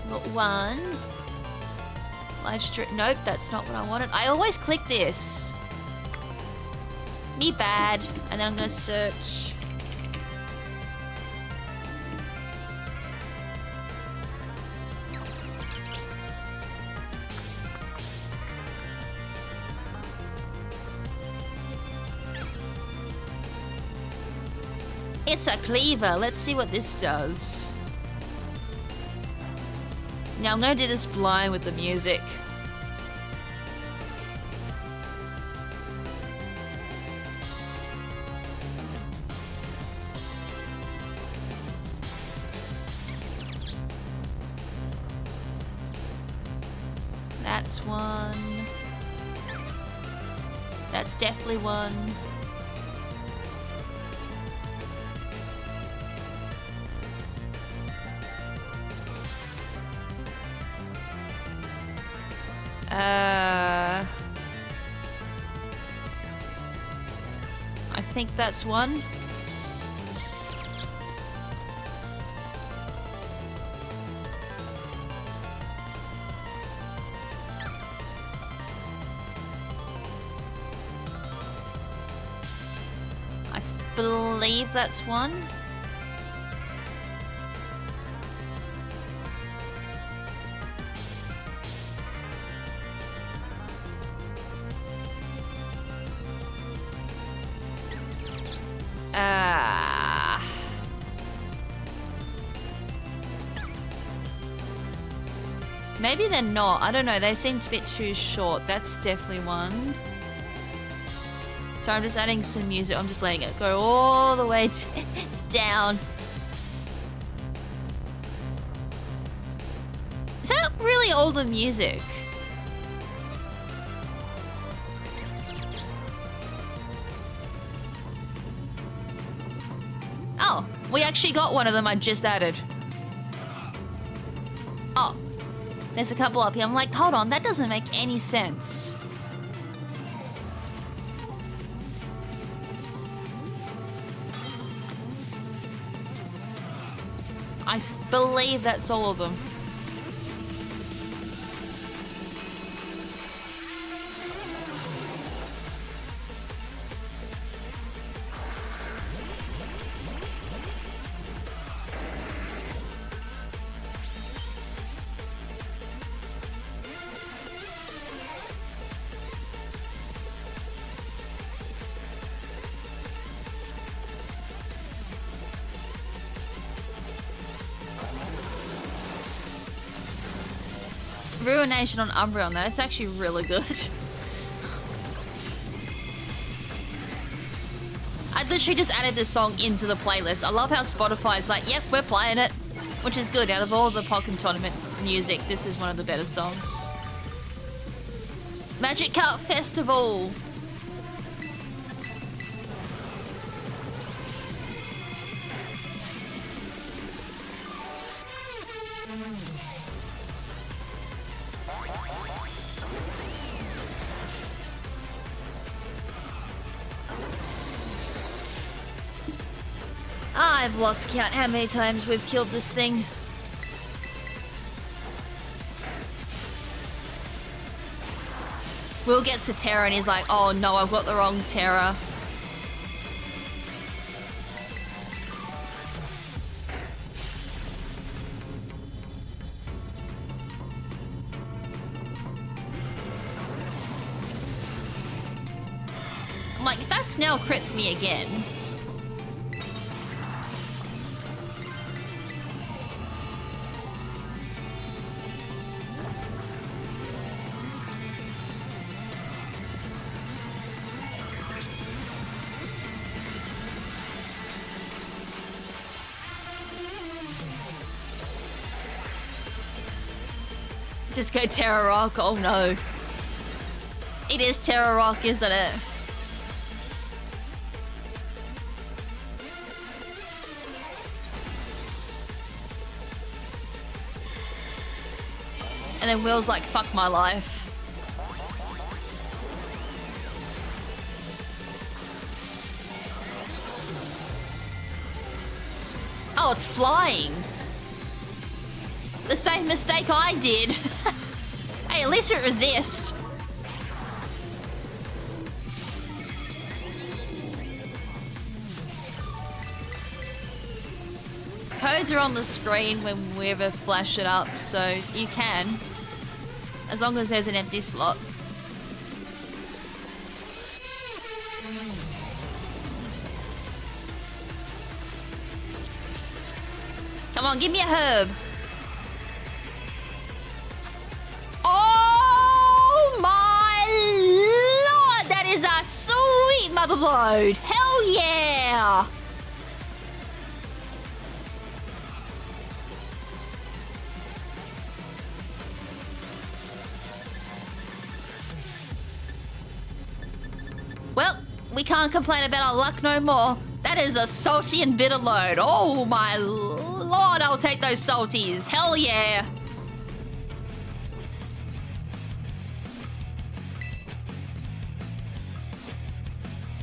Got one. Live stream. Nope, that's not what I wanted. I always click this. Me bad. And then I'm gonna search. It's a cleaver. Let's see what this does. Now I'm gonna do this blind with the music. That's one. That's definitely one. I think that's one. I believe that's one. Maybe they're not. I don't know. They seemed a bit too short. That's definitely one. So I'm just adding some music. I'm just letting it go all the way down. Is that really all the music? Oh, we actually got one of them I just added. Oh. There's a couple up here. I'm like, hold on, that doesn't make any sense. I believe that's all of them. Ruination on Umbreon. That's actually really good. I literally just added this song into the playlist. I love how Spotify's like, yep, we're playing it. Which is good. Out of all the Pokken Tournament's music, this is one of the better songs. Magic Carp Festival. I've lost count how many times we've killed this thing. Will gets to Terra and he's like, oh no, I've got the wrong Terra. I'm like, if that snail crits me again... Just go Terra Rock, oh no. It is Terra Rock, isn't it? And then Will's like, fuck my life. Oh, it's flying. The same mistake I did. Hey, at least it resists. Codes are on the screen when we ever flash it up, so you can. As long as there's an empty slot. Come on, give me a herb. Oh my lord, that is a sweet mother load. Hell yeah. Well, we can't complain about our luck no more. That is a salty and bitter load. Oh my lord, I'll take those salties. Hell yeah.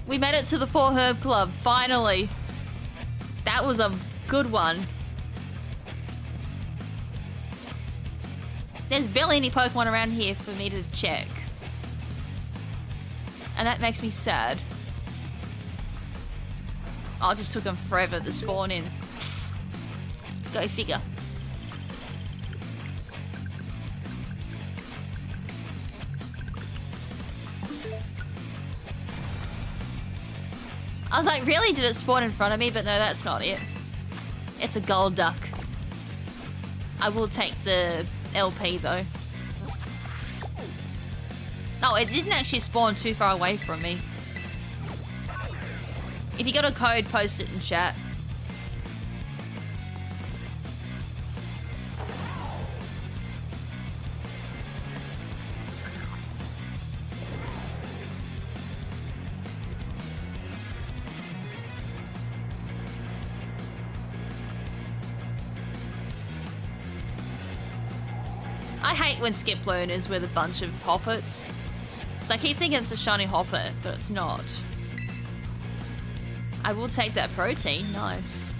We made it to the 4 Herb Club, finally. That was a good one. There's barely any Pokemon around here for me to check. And that makes me sad. Oh, it just took them forever to spawn in. Go figure. I was like, really? Did it spawn in front of me? But no, that's not it. It's a gold duck. I will take the LP though. No, it didn't actually spawn too far away from me. If you got a code, post it in chat. I hate when skip learners with a bunch of hoppets. So I keep thinking it's a shiny hoppet, but it's not. I will take that protein, nice.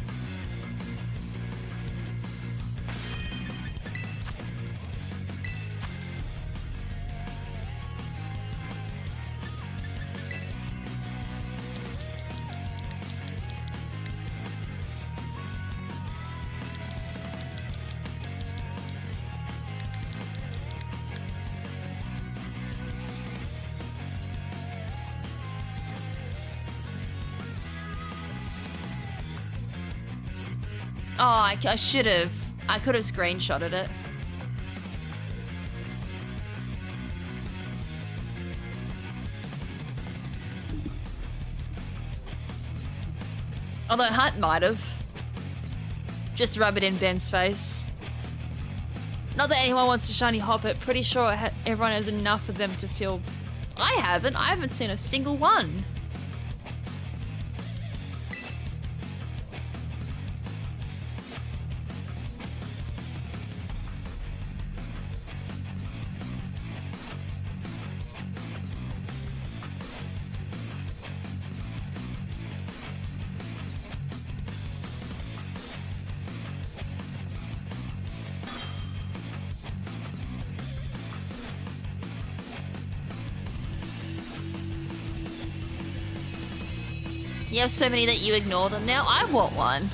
Oh, I should have. I could have screenshotted it. Although Hunt might have. Just to rub it in Ben's face. Not that anyone wants to shiny hop it. Pretty sure everyone has enough of them to feel... I haven't seen a single one. You have so many that you ignore them. Now I want one.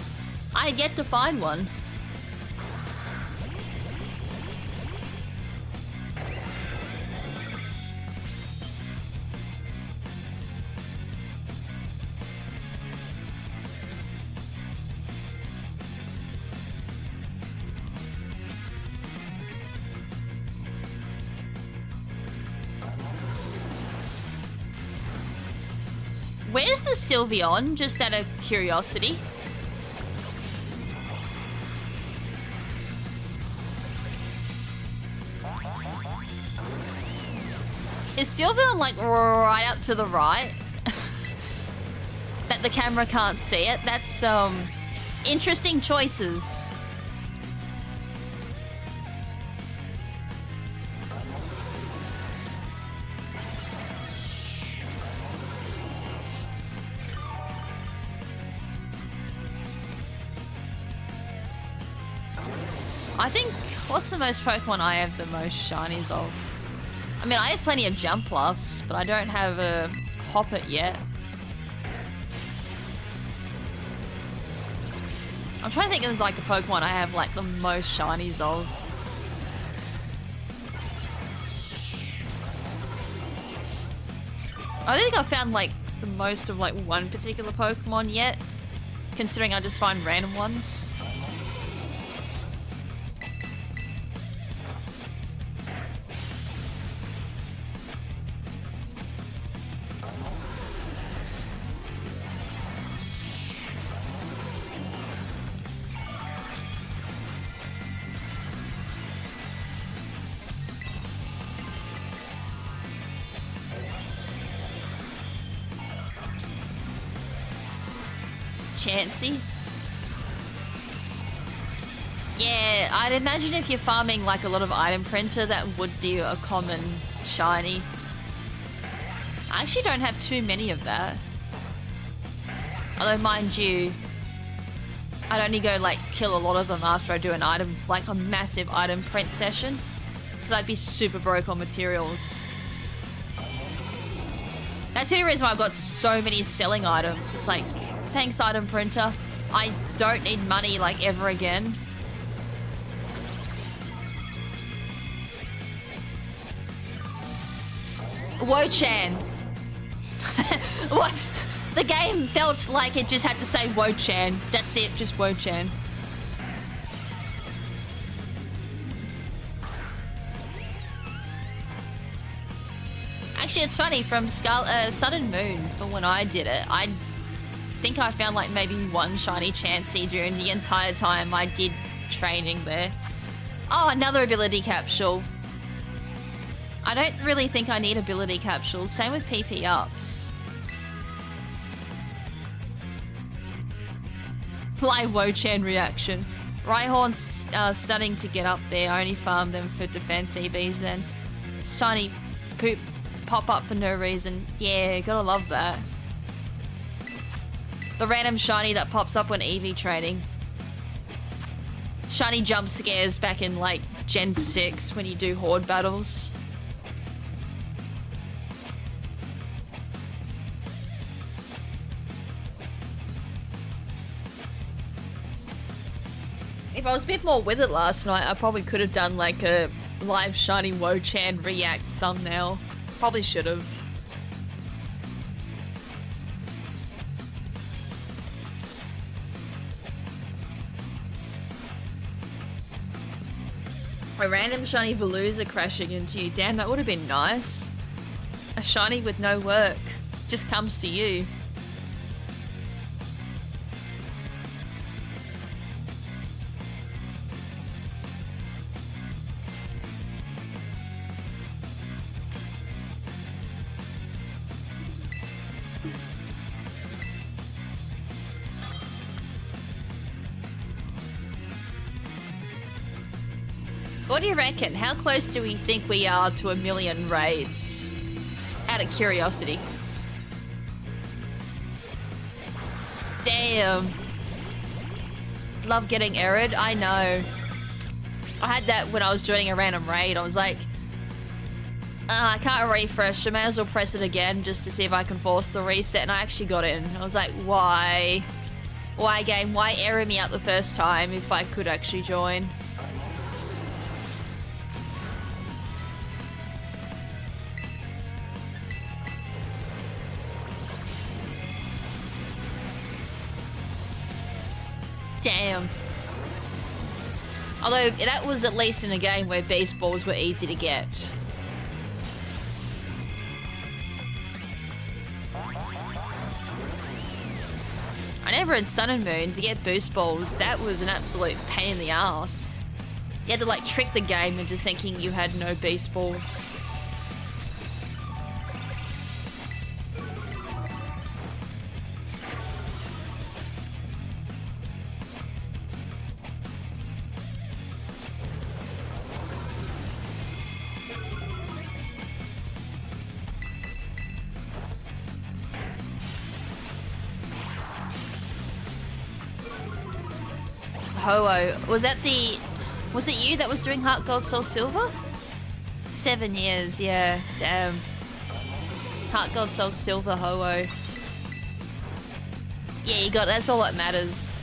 I yet to find one. Where's the Sylveon? Just out of curiosity. Is Sylveon like right out to the right? That the camera can't see it? That's interesting choices. I think, what's the most Pokemon I have the most shinies of? I mean, I have plenty of Jumpluffs, but I don't have a Hoppet yet. I'm trying to think of like a Pokemon I have like the most shinies of. I don't think I've found like the most of like one particular Pokemon yet, considering I just find random ones. Chansey. Yeah, I'd imagine if you're farming like a lot of item printer, that would be a common shiny. I actually don't have too many of that. Although, mind you, I'd only go like kill a lot of them after I do an item, like a massive item print session. Because I'd be super broke on materials. That's the only reason why I've got so many selling items. It's like, thanks, item printer. I don't need money like ever again. Wo-Chien. What? The game felt like it just had to say Wo-Chien. That's it, just Wo-Chien. Actually, it's funny, from Sun and Moon, for when I did it, I think I found like maybe one shiny Chansey during the entire time I did training there. Oh, another ability capsule. I don't really think I need ability capsules. Same with PP ups. Live Wo-Chien reaction. Rhyhorn's starting to get up there. I only farm them for defense EVs then. Shiny poop pop up for no reason. Yeah, gotta love that. The random shiny that pops up when EV training. Shiny jump scares back in like Gen 6 when you do horde battles. If I was a bit more with it last night, I probably could have done like a live shiny Wo-Chien react thumbnail. Probably should have. A random shiny Veluza crashing into you. Damn, that would have been nice. A shiny with no work. Just comes to you. What do you reckon? How close do we think we are to 1 million raids? Out of curiosity. Damn. Love getting errored. I know. I had that when I was joining a random raid. I was like, I can't refresh. I may as well press it again just to see if I can force the reset. And I actually got in. I was like, why? Why game? Why error me out the first time if I could actually join? Damn. Although, that was at least in a game where beast balls were easy to get. I never in Sun and Moon to get boost balls. That was an absolute pain in the ass. You had to like trick the game into thinking you had no beast balls. Ho-Oh. Was it you that was doing Heart Gold Soul Silver? 7 years, yeah. Damn. Heart Gold Soul Silver Ho-Oh. Yeah, you got it. That's all that matters.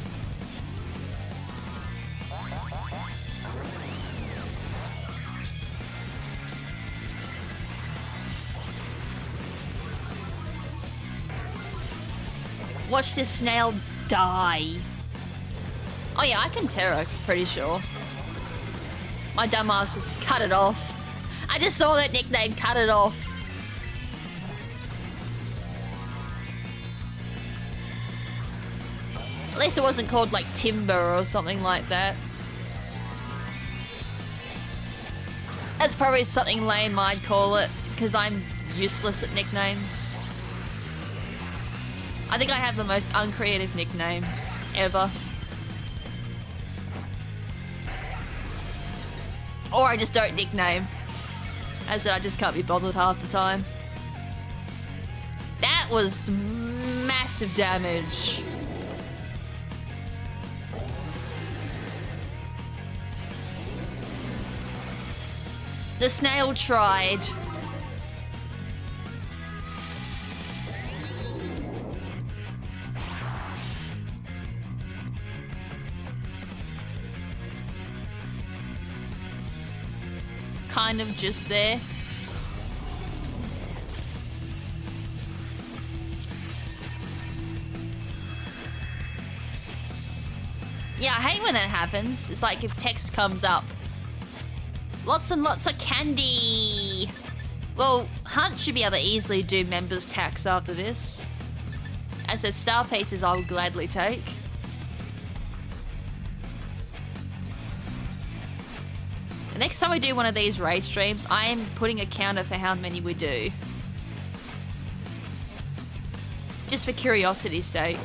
Watch this snail die. Oh yeah, I can Terra, pretty sure. My dumbass just cut it off. I just saw that nickname, cut it off. At least it wasn't called like Timber or something like that. That's probably something lame I'd call it, because I'm useless at nicknames. I think I have the most uncreative nicknames ever. Or I just don't nickname. As I said, I just can't be bothered half the time. That was massive damage. The snail tried. Kind of just there. Yeah, I hate when that happens. It's like if text comes up. Lots and lots of candy. Well, Hunt should be able to easily do members tax after this. As I said, star pieces I will gladly take. The next time we do one of these raid streams, I am putting a counter for how many we do. Just for curiosity's sake.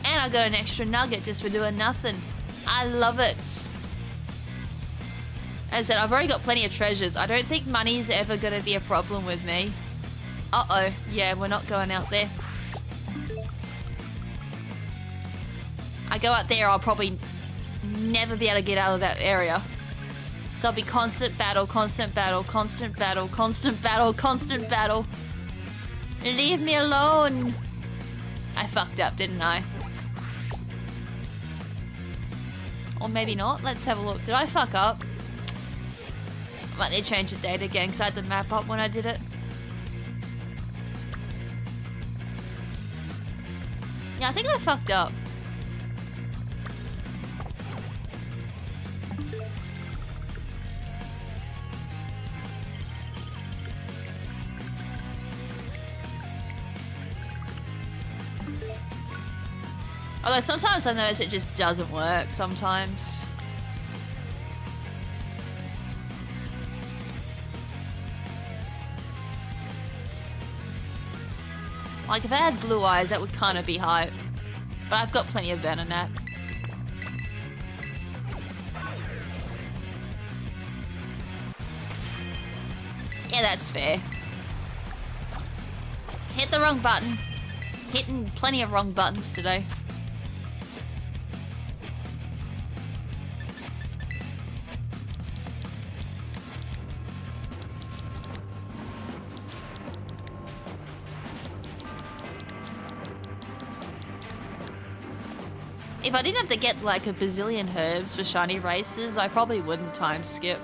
And I got an extra nugget just for doing nothing. I love it. As I said, I've already got plenty of treasures. I don't think money's ever going to be a problem with me. Uh-oh. Yeah, we're not going out there. I go out there, I'll probably never be able to get out of that area. So I'll be constant battle, constant battle, constant battle, constant battle, constant battle. Leave me alone. I fucked up, didn't I? Or maybe not. Let's have a look. Did I fuck up? I might need to change the date again because I had the map up when I did it. Yeah, I think I fucked up. Although sometimes I notice it just doesn't work sometimes. Like if I had blue eyes, that would kind of be hype. But But I've got plenty of Venonat. Yeah, that's fair. Hit the wrong button. Hitting plenty of wrong buttons today. If I didn't have to get like a bazillion herbs for shiny races, I probably wouldn't time skip.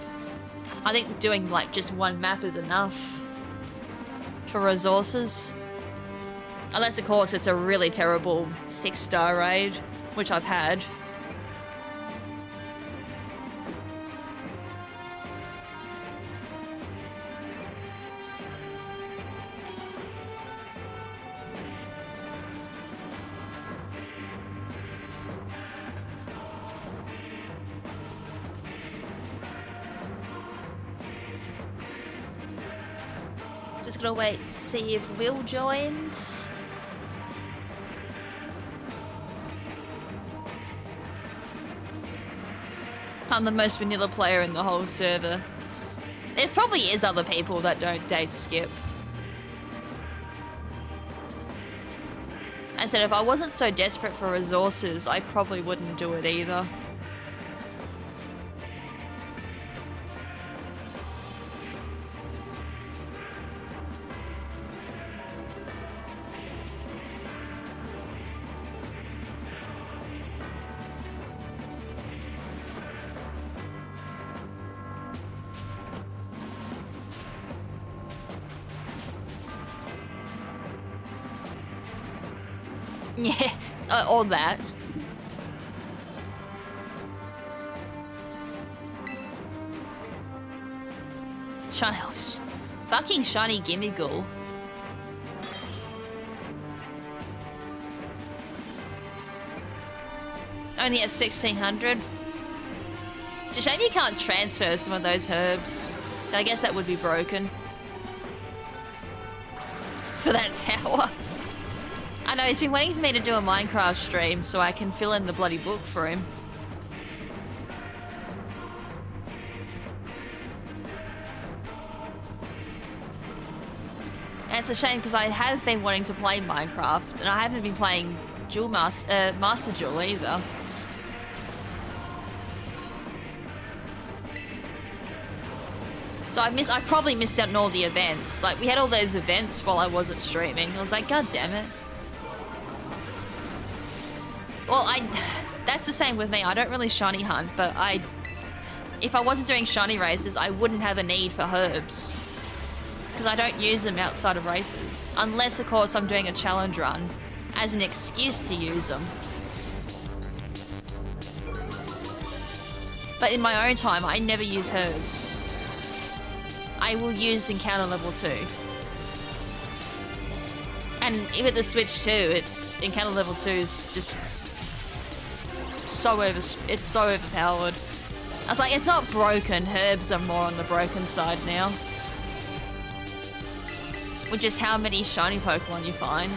I think doing like just one map is enough for resources. Unless of course it's a really terrible 6-star raid, which I've had. Just gonna wait to see if Will joins. I'm the most vanilla player in the whole server. There probably is other people that don't date skip. I said if I wasn't so desperate for resources, I probably wouldn't do it either. Yeah, all that. Shiny, fucking shiny gimme ghoul. Only at 1600. It's a shame you can't transfer some of those herbs. I guess that would be broken. For that tower. I know, he's been waiting for me to do a Minecraft stream so I can fill in the bloody book for him. And it's a shame because I have been wanting to play Minecraft and I haven't been playing Master Duel either. So I probably missed out on all the events. Like, we had all those events while I wasn't streaming. I was like, God damn it. Well, that's the same with me. I don't really shiny hunt, but if I wasn't doing shiny races, I wouldn't have a need for herbs. Because I don't use them outside of races. Unless, of course, I'm doing a challenge run as an excuse to use them. But in my own time, I never use herbs. I will use encounter level 2. And with the Switch too, it's encounter level 2 is just it's so overpowered. I was like, it's not broken. Herbs are more on the broken side now. With just how many shiny Pokemon you find.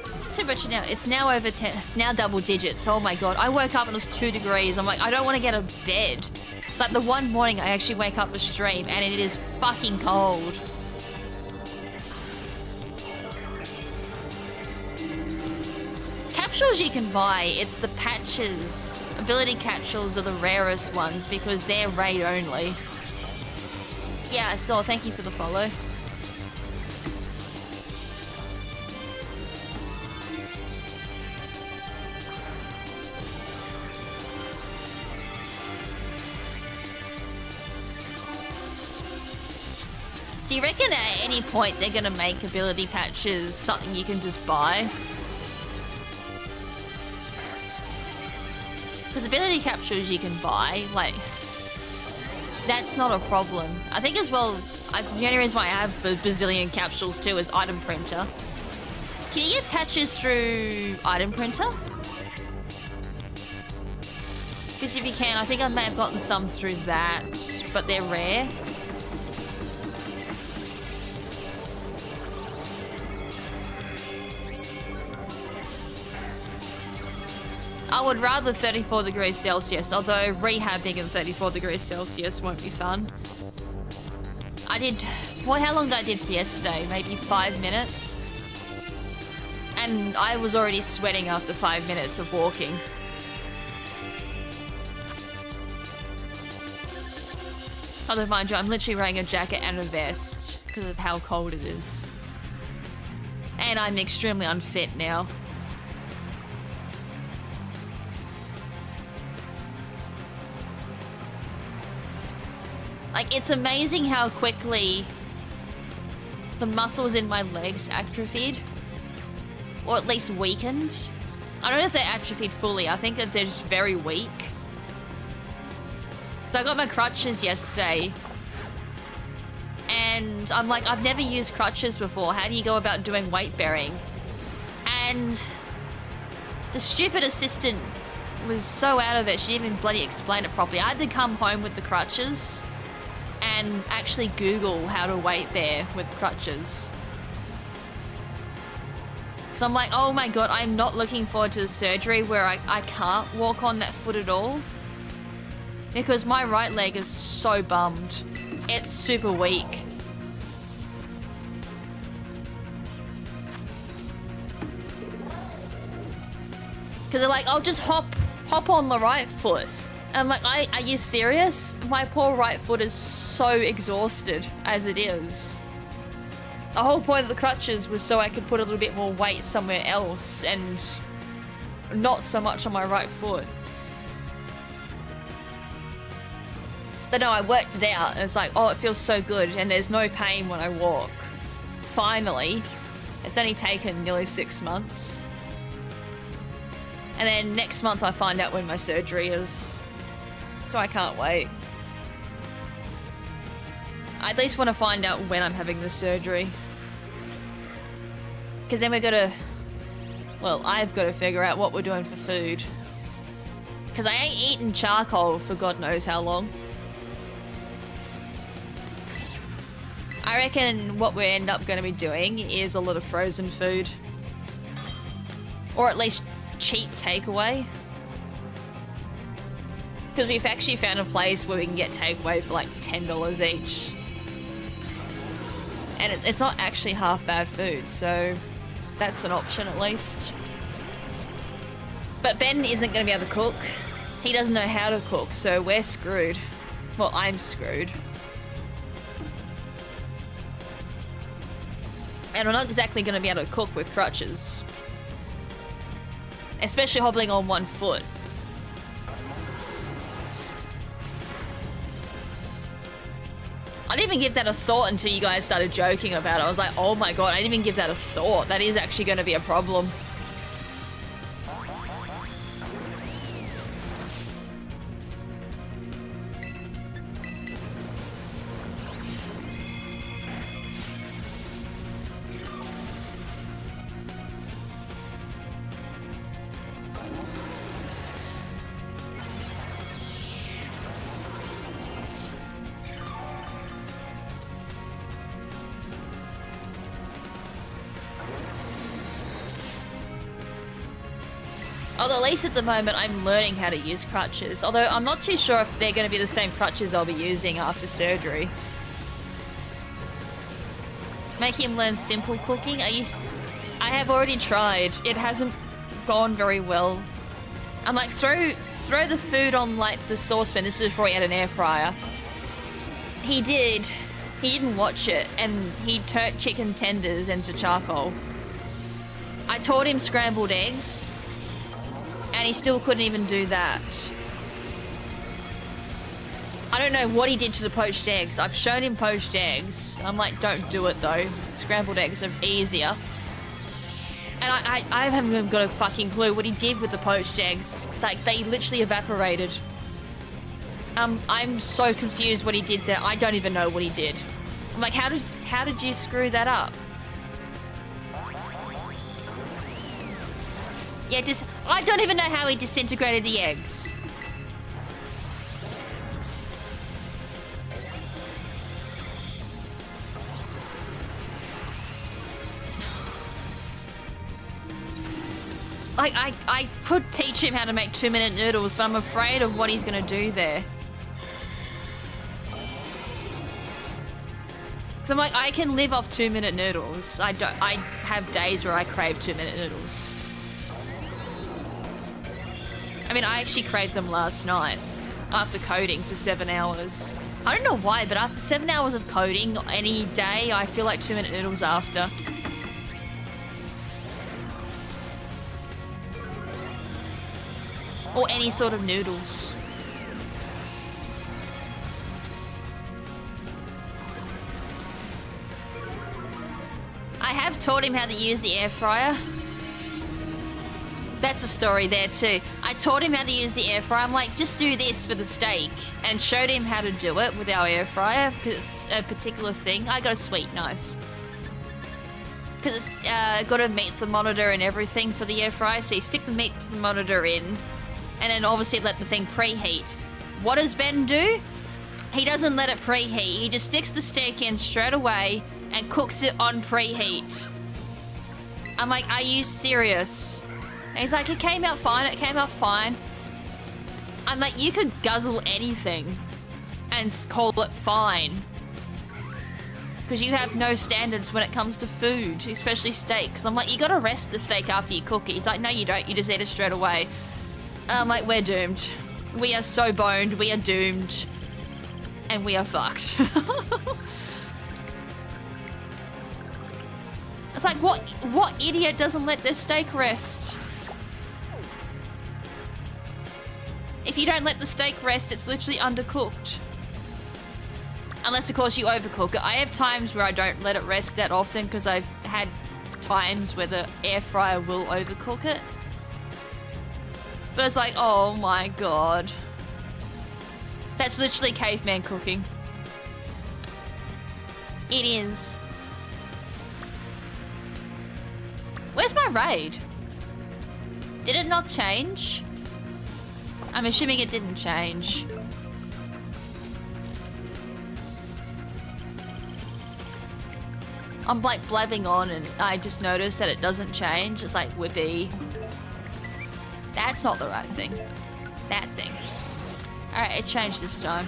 What's the temperature now? It's now over 10. It's now double digits. Oh my god. I woke up and it was 2 degrees. I'm like, I don't want to get out of bed. It's like the one morning I actually wake up for stream and it is fucking cold. Capsules you can buy, it's the patches. Ability capsules are the rarest ones because they're raid only. Yeah, I saw. Thank you for the follow. Do you reckon at any point they're gonna make ability patches something you can just buy? Because ability capsules you can buy, like, that's not a problem. I think as well, the only reason why I have a bazillion capsules too is item printer. Can you get patches through item printer? Because if you can, I think I may have gotten some through that, but they're rare. I would rather 34 degrees Celsius, although rehabbing in 34 degrees Celsius won't be fun. I did... Well, how long did I did for yesterday? Maybe 5 minutes? And I was already sweating after 5 minutes of walking. Although, mind you, I'm literally wearing a jacket and a vest because of how cold it is. And I'm extremely unfit now. Like, it's amazing how quickly the muscles in my legs atrophied. Or at least weakened. I don't know if they're atrophied fully. I think that they're just very weak. So I got my crutches yesterday. And I'm like, I've never used crutches before. How do you go about doing weight bearing? And the stupid assistant was so out of it, she didn't even bloody explain it properly. I had to come home with the crutches and actually Google how to weight bear with crutches. So I'm like, oh my god, I'm not looking forward to the surgery where I can't walk on that foot at all. Because my right leg is so bummed. It's super weak. Because they're like, I'll just hop on the right foot. And I'm like, are you serious? My poor right foot is so exhausted as it is. The whole point of the crutches was so I could put a little bit more weight somewhere else and not so much on my right foot. But no, I worked it out and it's like, oh, it feels so good and there's no pain when I walk. Finally. It's only taken nearly 6 months. And then next month I find out when my surgery is. So I can't wait. I at least want to find out when I'm having the surgery. Because then we're gonna... Well, I've got to figure out what we're doing for food. Because I ain't eaten charcoal for God knows how long. I reckon what we end up going to be doing is a lot of frozen food. Or at least cheap takeaway. Because we've actually found a place where we can get takeaway for like $10 each. And it's not actually half bad food, so that's an option at least. But Ben isn't going to be able to cook. He doesn't know how to cook, so we're screwed. Well, I'm screwed. And we're not exactly going to be able to cook with crutches. Especially hobbling on one foot. I didn't even give that a thought until you guys started joking about it. I was like, oh my god, I didn't even give that a thought. That is actually going to be a problem. Although at least at the moment I'm learning how to use crutches. Although I'm not too sure if they're going to be the same crutches I'll be using after surgery. Make him learn simple cooking. I have already tried. It hasn't gone very well. I'm like, throw the food on like the saucepan. This is before he had an air fryer. He didn't watch it and he turned chicken tenders into charcoal. I taught him scrambled eggs. And he still couldn't even do that. I don't know what he did to the poached eggs. I've shown him poached eggs. I'm like, don't do it though. Scrambled eggs are easier. And I haven't even got a fucking clue what he did with the poached eggs. Like, they literally evaporated. I'm so confused what he did there. I don't even know what he did. I'm like, how did you screw that up? Yeah, I don't even know how he disintegrated the eggs. Like, I could teach him how to make 2-minute noodles, but I'm afraid of what he's gonna do there. So I'm like, I can live off 2-minute noodles. I have days where I crave 2-minute noodles. I mean, I actually craved them last night after coding for 7 hours. I don't know why, but after 7 hours of coding any day, I feel like 2-minute noodles after. Or any sort of noodles. I have taught him how to use the air fryer. That's a story there too. I taught him how to use the air fryer. I'm like, just do this for the steak, and showed him how to do it with our air fryer because it's a particular thing. I got a sweet nice because it's got a meat thermometer and everything for the air fryer. So you stick the meat thermometer in, and then obviously let the thing preheat. What does Ben do? He doesn't let it preheat. He just sticks the steak in straight away and cooks it on preheat. I'm like, are you serious? And he's like, it came out fine, it came out fine. I'm like, you could guzzle anything and call it fine. Because you have no standards when it comes to food, especially steak. Because I'm like, you gotta rest the steak after you cook it. He's like, no you don't, you just eat it straight away. I'm like, we're doomed. We are so boned, we are doomed. And we are fucked. It's like, what idiot doesn't let this steak rest? If you don't let the steak rest, it's literally undercooked. Unless, of course, you overcook it. I have times where I don't let it rest that often because I've had times where the air fryer will overcook it. But it's like, oh my god. That's literally caveman cooking. It is. Where's my raid? Did it not change? I'm assuming it didn't change. I'm like blabbing on and I just noticed that it doesn't change. It's like whippy. That's not the right thing. That thing. Alright, it changed this time.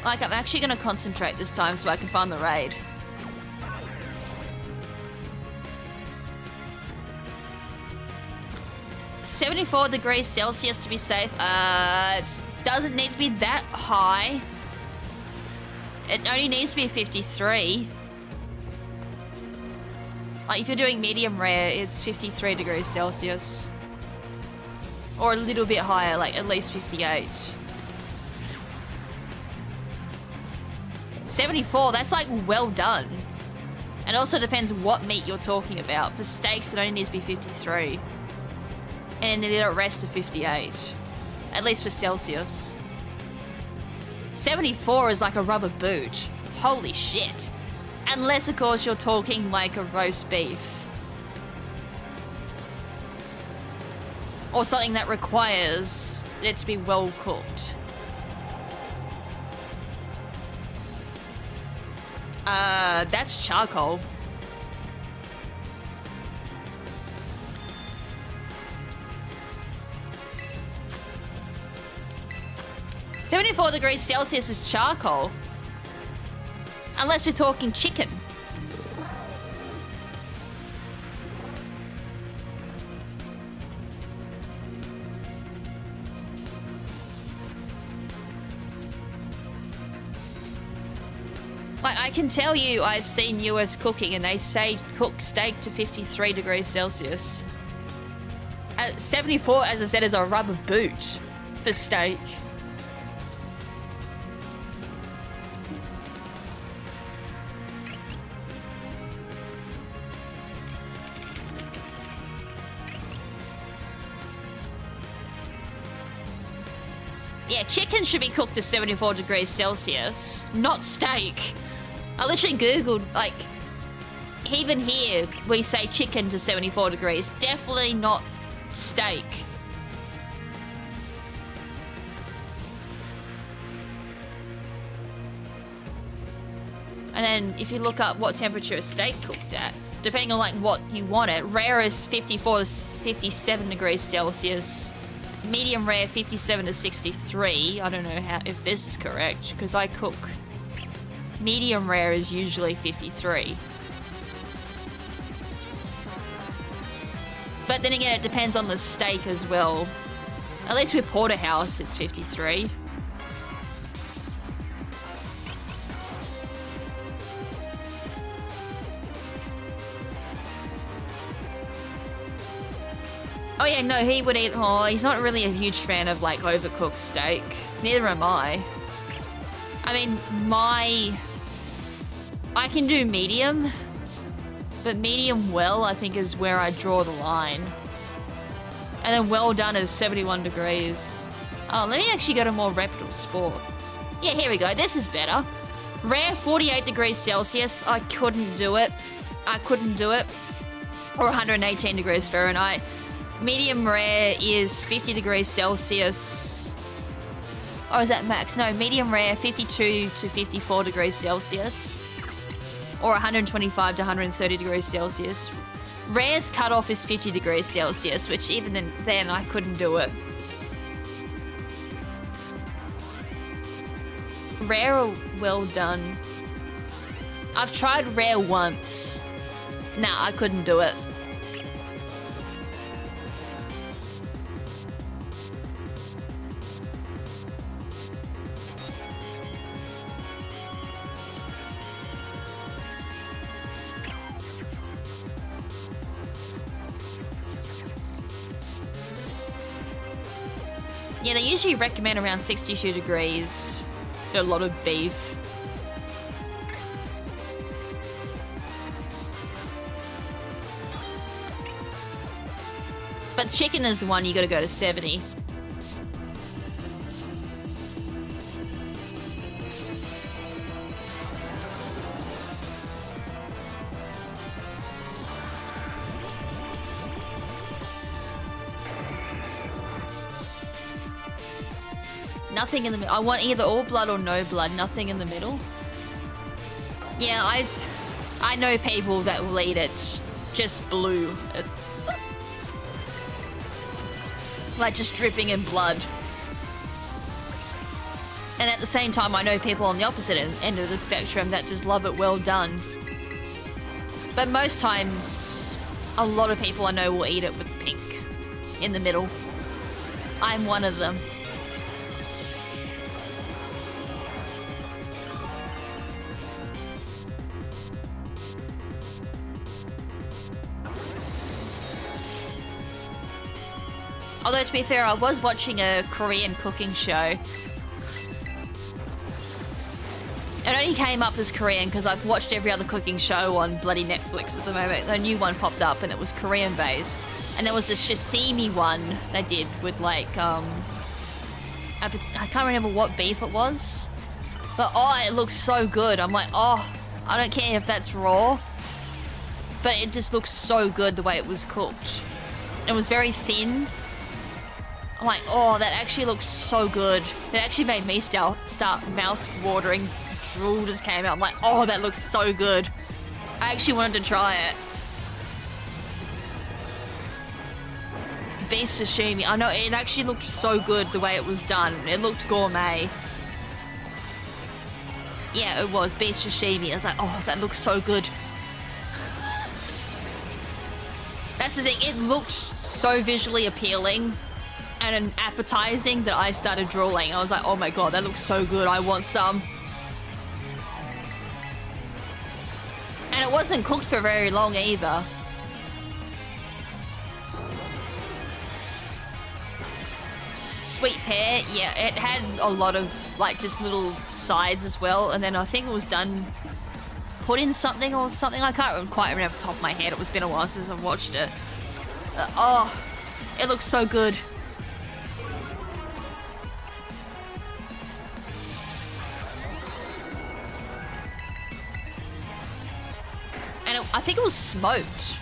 Like, I'm actually gonna concentrate this time so I can find the raid. $74 degrees Celsius to be safe. It doesn't need to be that high. It only needs to be 53. Like, if you're doing medium rare, it's 53 degrees Celsius. Or a little bit higher, like at least 58. 74, that's like well done. And it also depends what meat you're talking about. For steaks, it only needs to be 53. And then let it rest to 58. At least for Celsius. 74 is like a rubber boot. Holy shit. Unless, of course, you're talking like a roast beef. Or something that requires it to be well cooked. That's charcoal. $74 degrees Celsius is charcoal. Unless you're talking chicken. Like, I can tell you I've seen US cooking and they say cook steak to 53 degrees Celsius. 74, as I said, is a rubber boot for steak. Yeah, chicken should be cooked to 74 degrees Celsius, not steak. I literally googled, like, even here we say chicken to 74 degrees, definitely not steak. And then if you look up what temperature a steak cooked at, depending on like what you want it, rare is 54 to 57 degrees Celsius. Medium rare 57 to 63. I don't know if this is correct because I cook. Medium rare is usually 53. But then again, it depends on the steak as well. At least with porterhouse, it's 53. Oh yeah, no, he would eat. Oh, he's not really a huge fan of like overcooked steak. Neither am I. I mean, I can do medium, but medium well, I think, is where I draw the line. And then well done is 71 degrees. Oh, let me actually go to more reputable sport. Yeah, here we go. This is better. Rare 48 degrees Celsius. I couldn't do it. I couldn't do it. Or 118 degrees Fahrenheit. Medium rare is 50 degrees Celsius. Or is that max? No, medium rare 52 to 54 degrees Celsius. Or 125 to 130 degrees Celsius. Rare's cutoff is 50 degrees Celsius, which even then I couldn't do it. Rare or well done? I've tried rare once. Nah, I couldn't do it. Yeah, they usually recommend around 62 degrees for a lot of beef. But chicken is the one you gotta go to 70. Nothing in the middle. I want either all blood or no blood. Nothing in the middle. Yeah, I know people that will eat it just blue. It's like just dripping in blood. And at the same time, I know people on the opposite end of the spectrum that just love it well done. But most times, a lot of people I know will eat it with pink in the middle. I'm one of them. Although, to be fair, I was watching a Korean cooking show. It only came up as Korean because I've watched every other cooking show on bloody Netflix at the moment. A new one popped up and it was Korean based. And there was a sashimi one they did with like, I can't remember what beef it was. But oh, it looked so good. I'm like, oh, I don't care if that's raw. But it just looks so good the way it was cooked. It was very thin. I'm like, oh, that actually looks so good. It actually made me start mouth-watering. Drool just came out. I'm like, oh, that looks so good. I actually wanted to try it. Beef sashimi. I know, it actually looked so good the way it was done. It looked gourmet. Yeah, it was beef sashimi. I was like, oh, that looks so good. That's the thing. It looked so visually appealing and appetizing that I started drooling. I was like, oh my god, that looks so good. I want some. And it wasn't cooked for very long either. Sweet pear, yeah, it had a lot of like just little sides as well. And then I think it was done, put in something or something. I can't quite remember off the top of my head. It's been a while since I've watched it. Oh, it looks so good. And I think it was smoked.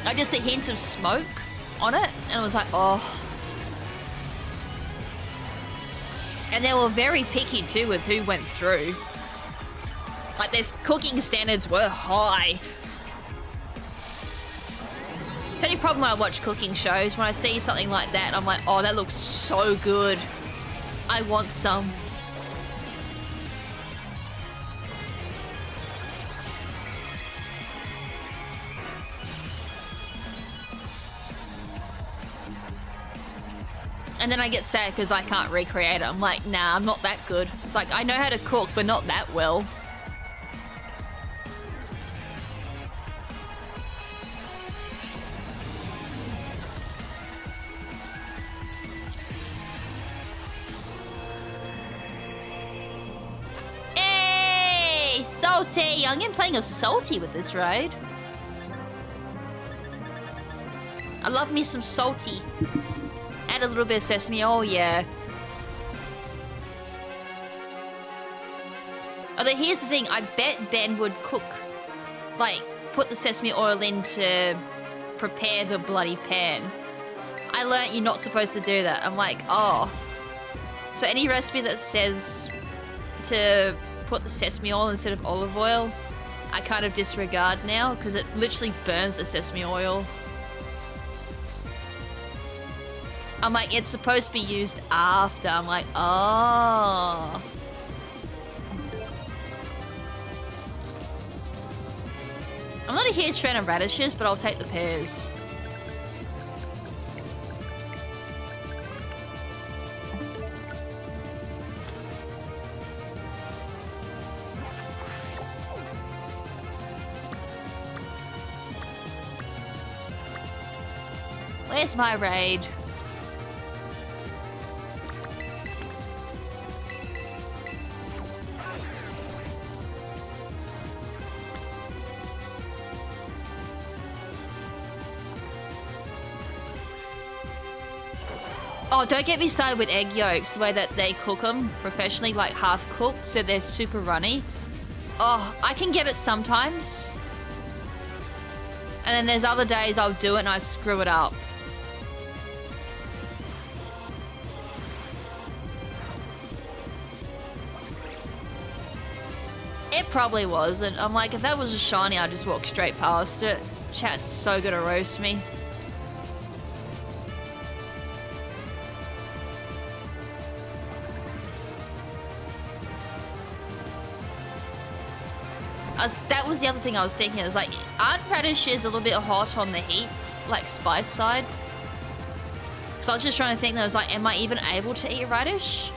Like just a hint of smoke on it. And it was like, oh. And they were very picky too with who went through. Like their cooking standards were high. It's the only problem when I watch cooking shows, when I see something like that, I'm like, oh, that looks so good. I want some. And then I get sad because I can't recreate it. I'm like, nah, I'm not that good. It's like, I know how to cook, but not that well. Hey, salty! I'm getting playing a salty with this raid. I love me some salty. Add a little bit of sesame, oh yeah. Although here's the thing, I bet Ben would cook, like, put the sesame oil in to prepare the bloody pan. I learnt you're not supposed to do that. I'm like, oh. So any recipe that says to put the sesame oil instead of olive oil, I kind of disregard now, because it literally burns the sesame oil. I'm like, it's supposed to be used after. I'm like, oh. I'm not a huge fan of radishes, but I'll take the pears. Where's my raid? Oh, don't get me started with egg yolks, the way that they cook them professionally, like half cooked, so they're super runny. Oh, I can get it sometimes. And then there's other days I'll do it and I screw it up. It probably was, and I'm like, if that was a shiny, I'd just walk straight past it. Chat's so gonna roast me. That was the other thing I was thinking. I was like, aren't radishes a little bit hot on the heat, like spice side? So I was just trying to think that I was like, am I even able to eat radish?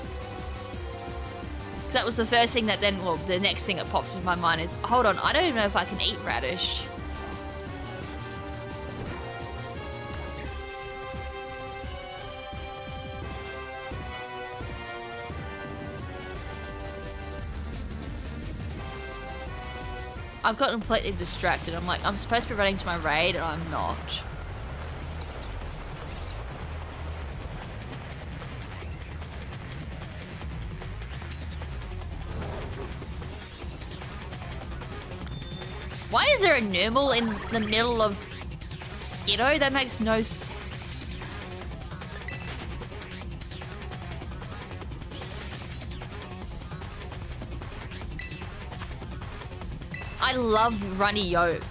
Because that was the first thing that then, well, the next thing that pops into my mind is, hold on, I don't even know if I can eat radish. I've got completely distracted. I'm like, I'm supposed to be running to my raid and I'm not. Why is there a normal in the middle of Skiddo? That makes no sense. I love runny yolk.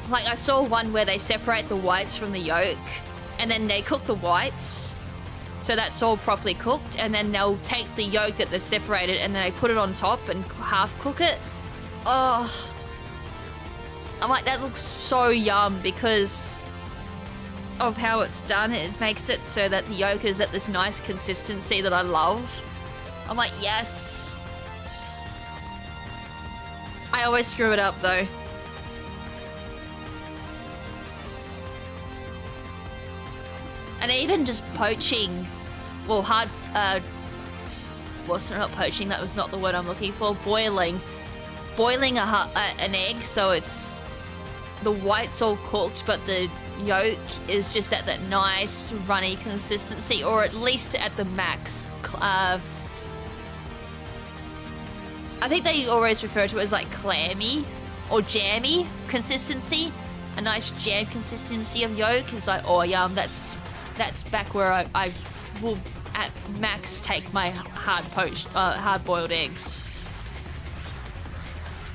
Like, I saw one where they separate the whites from the yolk, and then they cook the whites, so that's all properly cooked, and then they'll take the yolk that they've separated and then they put it on top and half cook it. Oh. I'm like, that looks so yum because of how it's done. It makes it so that the yolk is at this nice consistency that I love. I'm like, yes. I always screw it up though. And even just poaching, well, well, sorry, not poaching, that was not the word I'm looking for, boiling an egg so it's, the white's all cooked but the yolk is just at that nice runny consistency, or at least at the max. I think they always refer to it as like clammy or jammy consistency. a nice jam consistency of yolk is like, oh yum, that's back where I will at max take my hard-boiled eggs.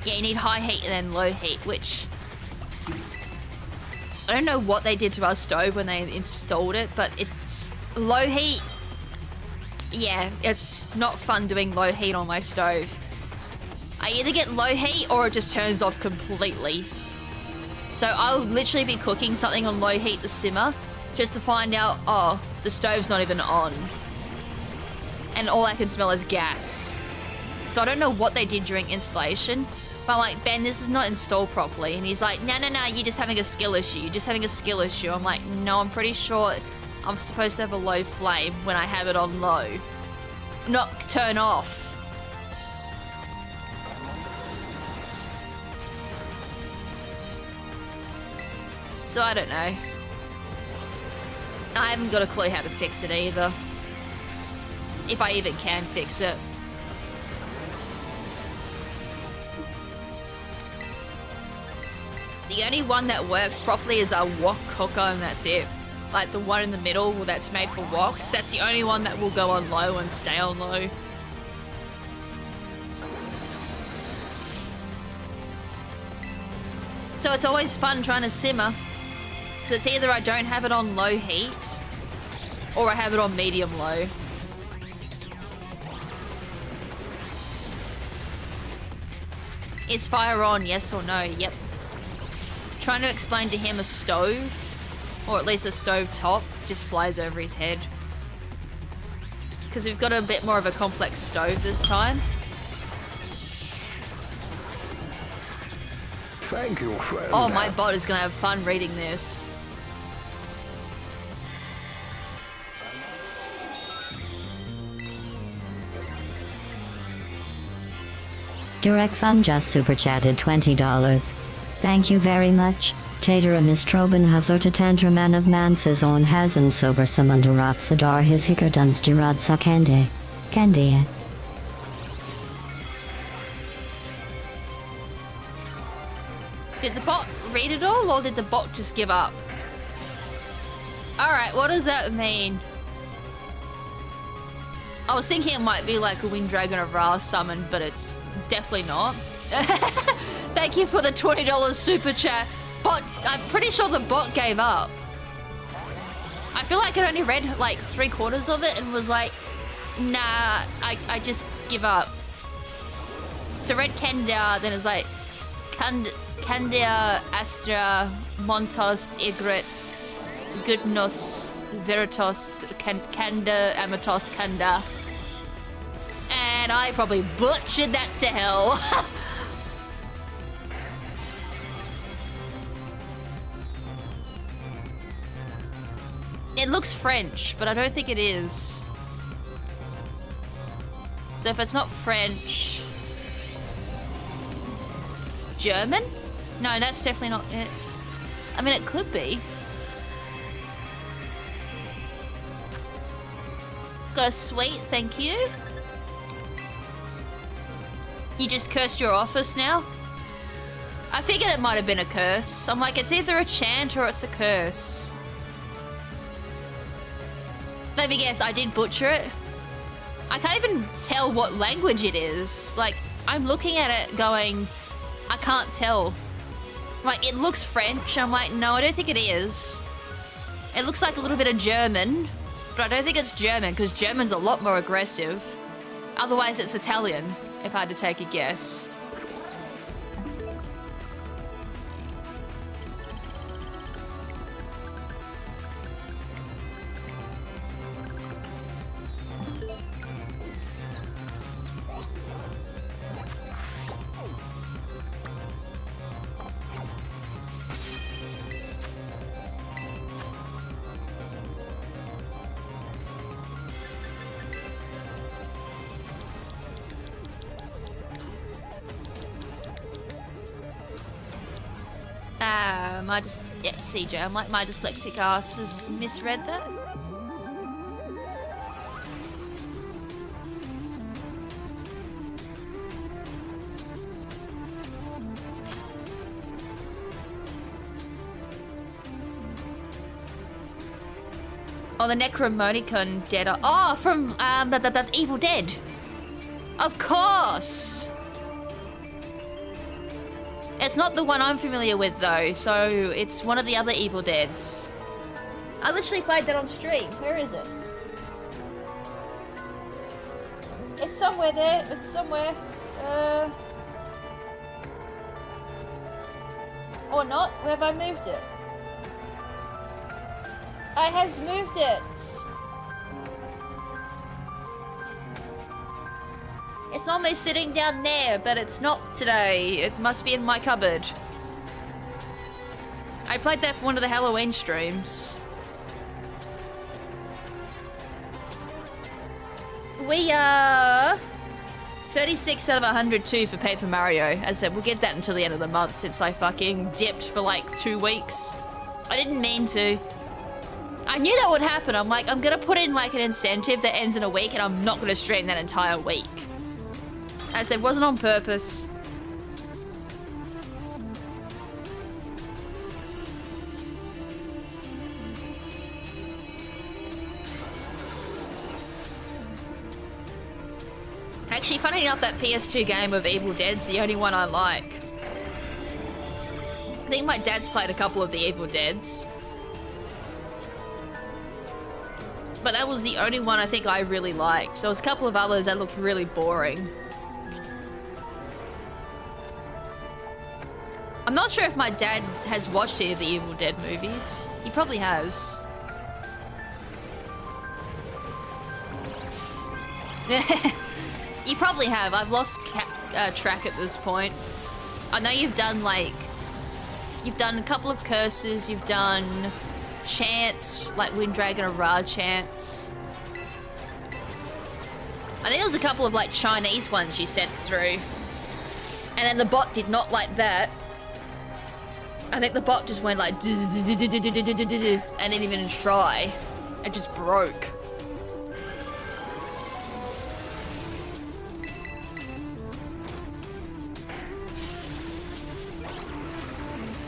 Yeah, you need high heat and then low heat, which I don't know what they did to our stove when they installed it, but it's low heat. Yeah, it's not fun doing low heat on my stove. I either get low heat or it just turns off completely. So I'll literally be cooking something on low heat to simmer just to find out, oh, the stove's not even on. And all I can smell is gas. So I don't know what they did during installation, but I'm like, Ben, this is not installed properly. And he's like, no, you're just having a skill issue. You're just having a skill issue. I'm like, no, I'm pretty sure I'm supposed to have a low flame when I have it on low. Not turn off. So I don't know. I haven't got a clue how to fix it either. If I even can fix it. The only one that works properly is our wok cooker, and that's it. Like the one in the middle that's made for woks. That's the only one that will go on low and stay on low. So it's always fun trying to simmer. So it's either I don't have it on low heat or I have it on medium low. Is fire on, yes or no? Yep. Trying to explain to him a stove, or at least a stove top, just flies over his head. Because we've got a bit more of a complex stove this time. Thank you, friend. Oh, my bot is going to have fun reading this. Direct Fun just super chatted $20. Thank you very much. Caterer Mistroben hazort tantruman of manses on hazen sober samundurap sadar his hickerduns dirad sakende. Kende. Did the bot read it all, or did the bot just give up? Alright, what does that mean? I was thinking it might be like a Wind Dragon of Ra summon, but it's definitely not. Thank you for the $20 super chat. Bot, I'm pretty sure the bot gave up. I feel like it only read like 3/4 of it and was like, nah, I just give up. So read Kenda, then it's like, Candia, Astra, Montos, Igrits, Goodnos, Veritas, Kanda, Amatos, Kanda. And I probably butchered that to hell. It looks French, but I don't think it is. So if it's not French... German? No, that's definitely not it. I mean, it could be. Got a sweet, thank you. You just cursed your office now? I figured it might have been a curse. I'm like, it's either a chant or it's a curse. Let me guess, I did butcher it. I can't even tell what language it is. Like, I'm looking at it going, I can't tell. Like, it looks French. I'm like, no, I don't think it is. It looks like a little bit of German, but I don't think it's German, because German's a lot more aggressive. Otherwise, it's Italian, if I had to take a guess. Yeah, CJ, I'm like, my dyslexic ass has misread that. Oh, the Necromonicon Dead. Oh, from the Evil Dead. Of course. It's not the one I'm familiar with though, so it's one of the other Evil Deads. I literally played that on stream. Where is it? It's somewhere there. It's somewhere. Or not. Where have I moved it? I has moved it. It's normally sitting down there, but it's not today. It must be in my cupboard. I played that for one of the Halloween streams. We are 36 out of 102 for Paper Mario. As I said, we'll get that until the end of the month since I fucking dipped for like 2 weeks. I didn't mean to. I knew that would happen. I'm like, I'm gonna put in like an incentive that ends in a week and I'm not gonna stream that entire week. As I said, it wasn't on purpose. Actually, funny enough, that PS2 game of Evil Dead's the only one I like. I think my dad's played a couple of the Evil Deads. But that was the only one I think I really liked. There was a couple of others that looked really boring. I'm not sure if my dad has watched any of the Evil Dead movies. He probably has. You probably have. I've lost track at this point. I know you've done like... You've done a couple of curses. You've done chants, like Wind Dragon or Ra chants. I think there was a couple of like Chinese ones you sent through. And then the bot did not like that. I think the bot just went like... and didn't even try. It just broke.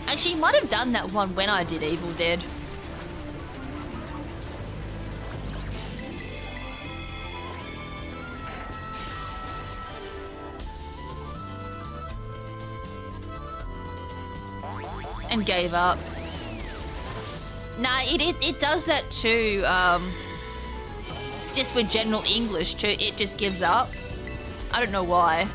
Actually, he might have done that one when I did Evil Dead. And gave up. Nah, it does that too. Just with general English too, it just gives up. I don't know why.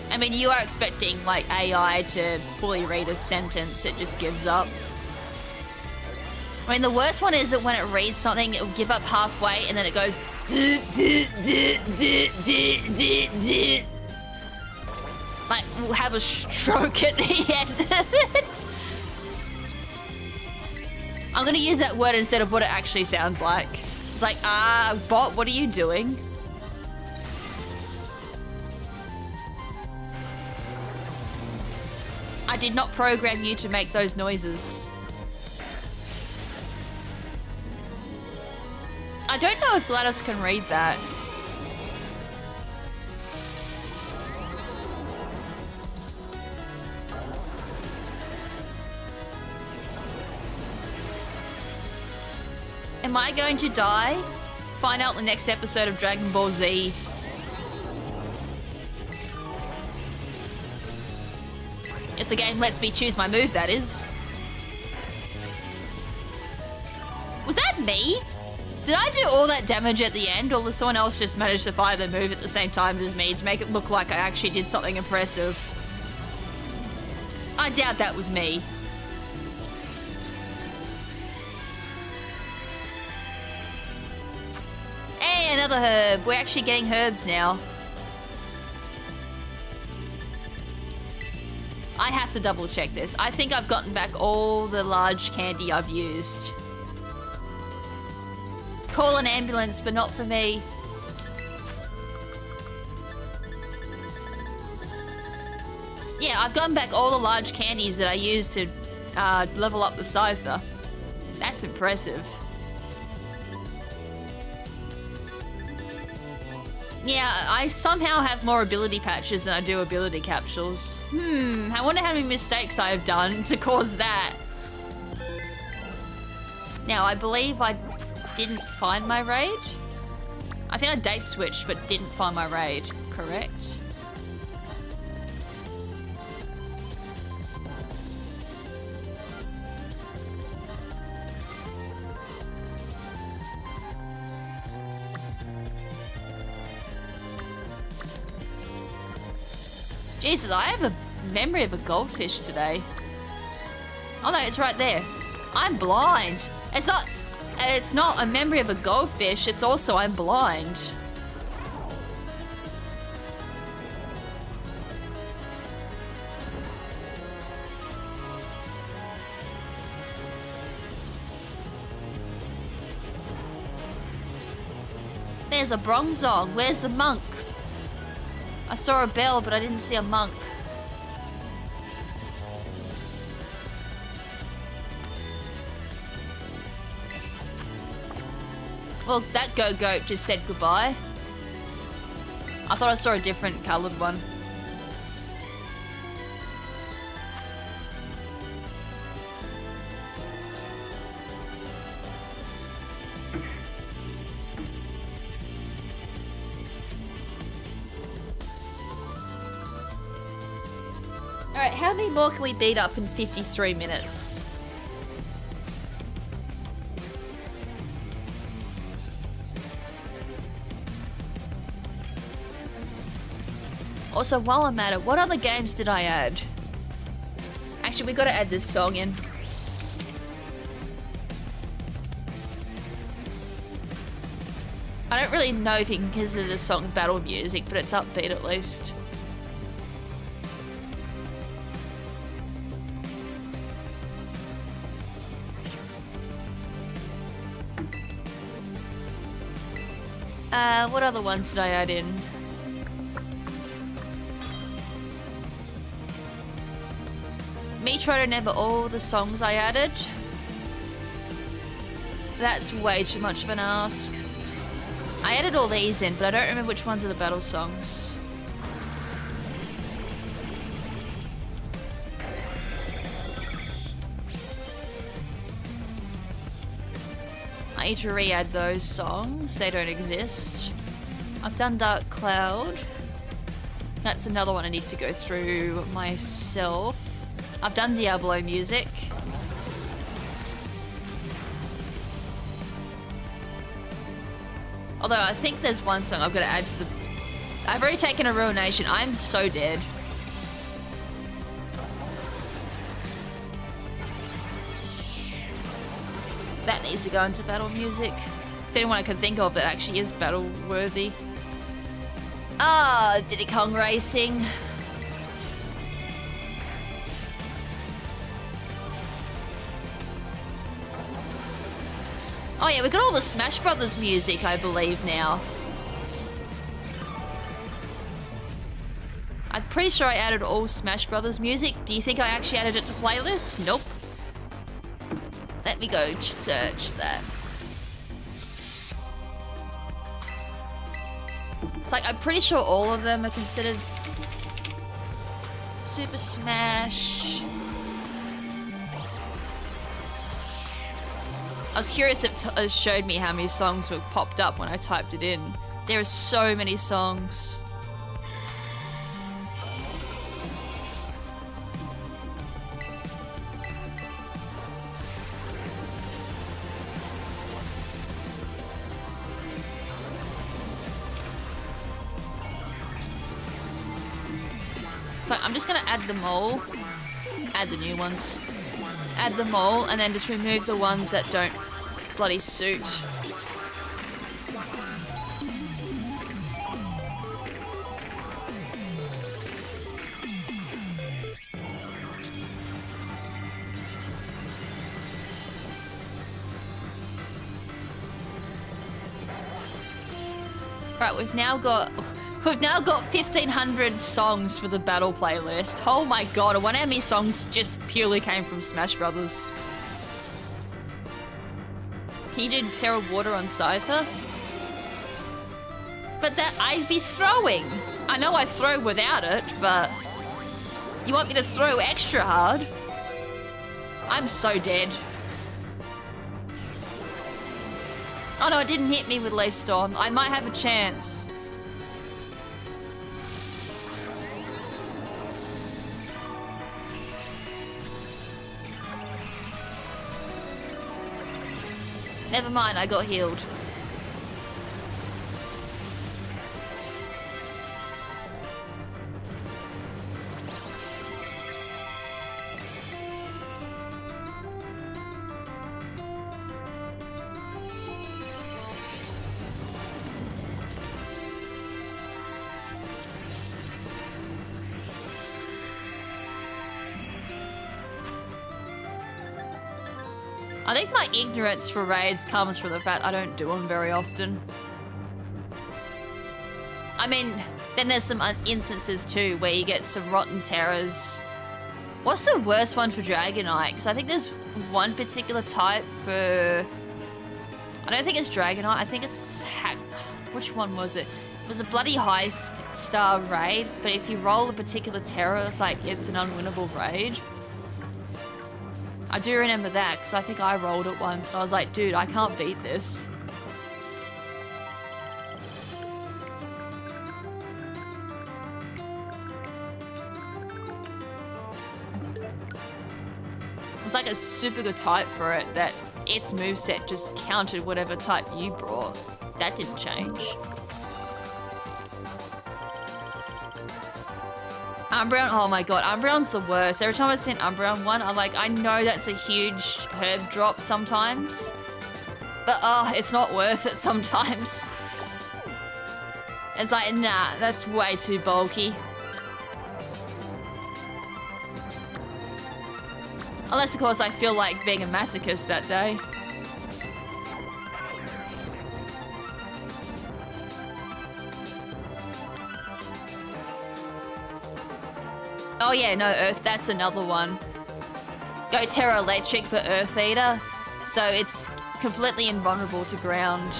I mean, you are expecting like AI to fully read a sentence, it just gives up. I mean, the worst one is that when it reads something, it will give up halfway and then it goes like, we'll have a stroke at the end of it. I'm gonna use that word instead of what it actually sounds like. It's like, bot, what are you doing? I did not program you to make those noises. I don't know if Gladys can read that. Am I going to die? Find out the next episode of Dragon Ball Z. If the game lets me choose my move, that is. Was that me? Did I do all that damage at the end, or did someone else just manage to fire the move at the same time as me to make it look like I actually did something impressive? I doubt that was me. Hey, another herb. We're actually getting herbs now. I have to double check this. I think I've gotten back all the large candy I've used. Call an ambulance, but not for me. Yeah, I've gotten back all the large candies that I used to level up the Scyther. That's impressive. Yeah, I somehow have more ability patches than I do ability capsules. I wonder how many mistakes I have done to cause that. Now, I believe I didn't find my raid. I think I date switched, but didn't find my raid, correct? Jesus, I have a memory of a goldfish today. Oh no, it's right there. I'm blind. It's not a memory of a goldfish, it's also I'm blind. There's a bronzong. Where's the monk? I saw a bell, but I didn't see a monk. Well, that goat just said goodbye. I thought I saw a different coloured one. Alright, how many more can we beat up in 53 minutes? Also, while I'm at it, what other games did I add? Actually, we gotta add this song in. I don't really know if you can consider this song battle music, but it's upbeat at least. What other ones did I add in? Me try to remember all the songs I added. That's way too much of an ask. I added all these in, but I don't remember which ones are the battle songs. I need to re-add those songs. They don't exist. I've done Dark Cloud. That's another one I need to go through myself. I've done Diablo music. Although I think there's one song I've got to add to the... I've already taken a Ruination. I'm so dead. That needs to go into battle music. It's the only one I can think of that actually is battle worthy. Ah, Diddy Kong Racing. Oh yeah, we got all the Smash Brothers music, I believe, now. I'm pretty sure I added all Smash Brothers music. Do you think I actually added it to playlists? Nope. Let me go search that. It's like, I'm pretty sure all of them are considered Super Smash. I was curious if it showed me how many songs were popped up when I typed it in. There are so many songs. So I'm just gonna add them all. Add the new ones. Add them all and then just remove the ones that don't bloody suit. Right, we've now got 1,500 songs for the battle playlist. Oh my god, I wonder how many songs just purely came from Smash Brothers. He did Terra Water on Scyther. But that I'd be throwing. I know I throw without it, but you want me to throw extra hard? I'm so dead. Oh no, it didn't hit me with Leaf Storm. I might have a chance. Never mind, I got healed. I think my ignorance for raids comes from the fact I don't do them very often. I mean, then there's some instances too where you get some rotten terrors. What's the worst one for Dragonite? Because I think there's one particular type for... I don't think it's Dragonite, I think it's Hack... Which one was it? It was a bloody high star raid, but if you roll a particular terror, it's like it's an unwinnable raid. I do remember that, because I think I rolled it once, and I was like, dude, I can't beat this. It was like a super good type for it, that its moveset just countered whatever type you brought. That didn't change. Umbreon, oh my god, Umbreon's the worst. Every time I see an Umbreon one, I'm like, I know that's a huge herb drop sometimes, but oh, it's not worth it sometimes. It's like, nah, that's way too bulky. Unless, of course, I feel like being a masochist that day. Oh yeah, no, Earth, that's another one. Go Terra Electric for Earth Eater, so it's completely invulnerable to ground.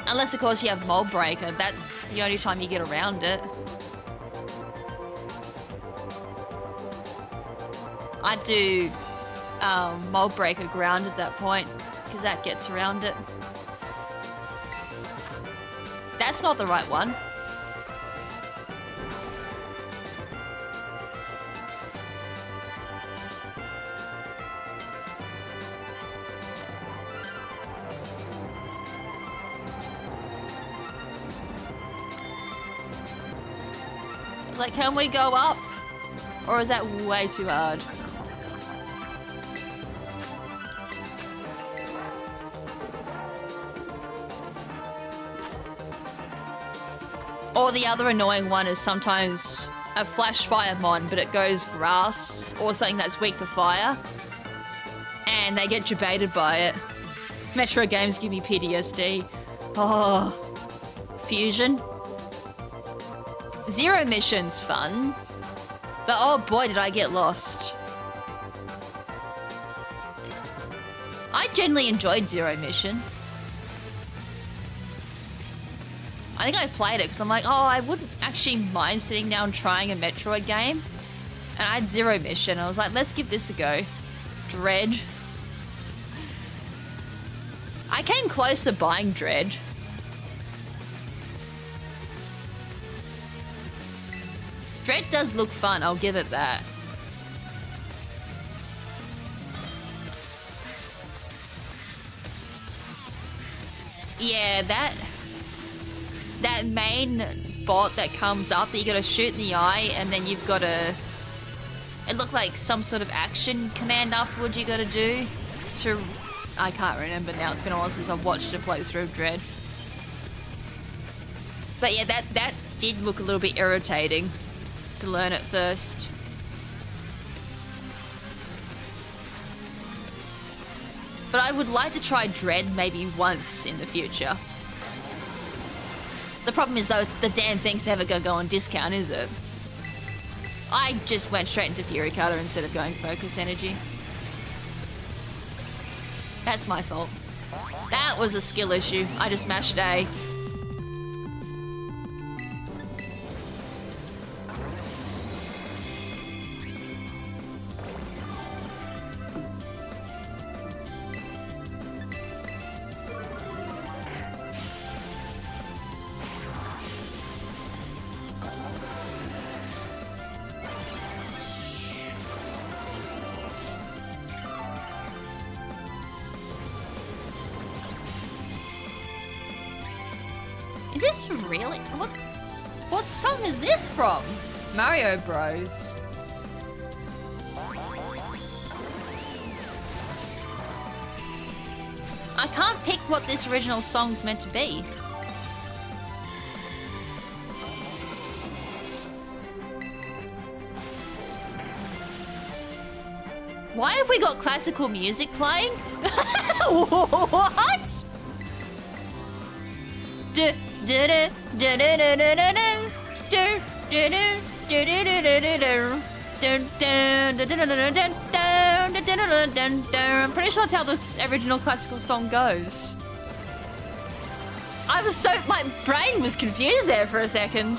Unless, of course, you have Mold Breaker. That's the only time you get around it. I'd do Mold Breaker ground at that point, because that gets around it. That's not the right one. Like, can we go up? Or is that way too hard? Or the other annoying one is sometimes a flash fire mon, but it goes grass or something that's weak to fire, and they get jebaited by it. Metro games give me PTSD. Oh, Fusion. Zero Mission's fun, but oh boy did I get lost. I generally enjoyed Zero Mission. I think I played it because I'm like, oh, I wouldn't actually mind sitting down trying a Metroid game. And I had Zero Mission. I was like, let's give this a go. Dread. I came close to buying Dread. Dread does look fun, I'll give it that. Yeah, that main bot that comes up that you gotta shoot in the eye and then you've gotta... It looked like some sort of action command afterwards you gotta do to... I can't remember now, it's been a while since I've watched a playthrough of Dread. But yeah, that did look a little bit irritating to learn at first. But I would like to try Dread maybe once in the future. The problem is though, the damn thing's never gonna go on discount, is it? I just went straight into Fury Cutter instead of going Focus Energy. That's my fault. That was a skill issue. I just mashed A. Really? What song is this from? Mario Bros. I can't pick what this original song's meant to be. Why have we got classical music playing? What? I'm pretty sure that's how this original classical song goes. My brain was confused there for a second.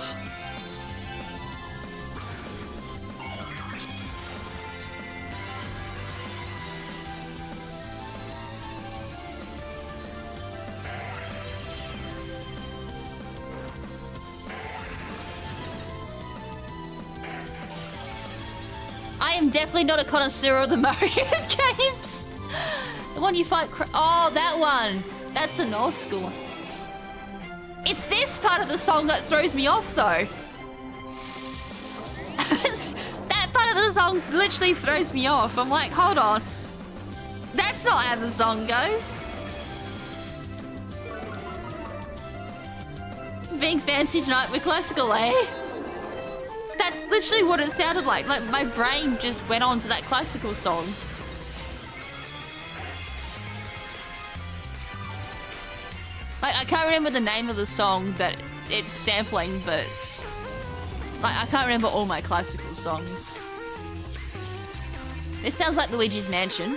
I am definitely not a connoisseur of the Mario games. The one you fight... Oh, that one. That's an old school one. It's this part of the song that throws me off, though. That part of the song literally throws me off. I'm like, hold on. That's not how the song goes. Being fancy tonight with classical, eh? That's literally what it sounded like. Like, my brain just went on to that classical song. I can't remember the name of the song that it's sampling, but... I can't remember all my classical songs. This sounds like Luigi's Mansion.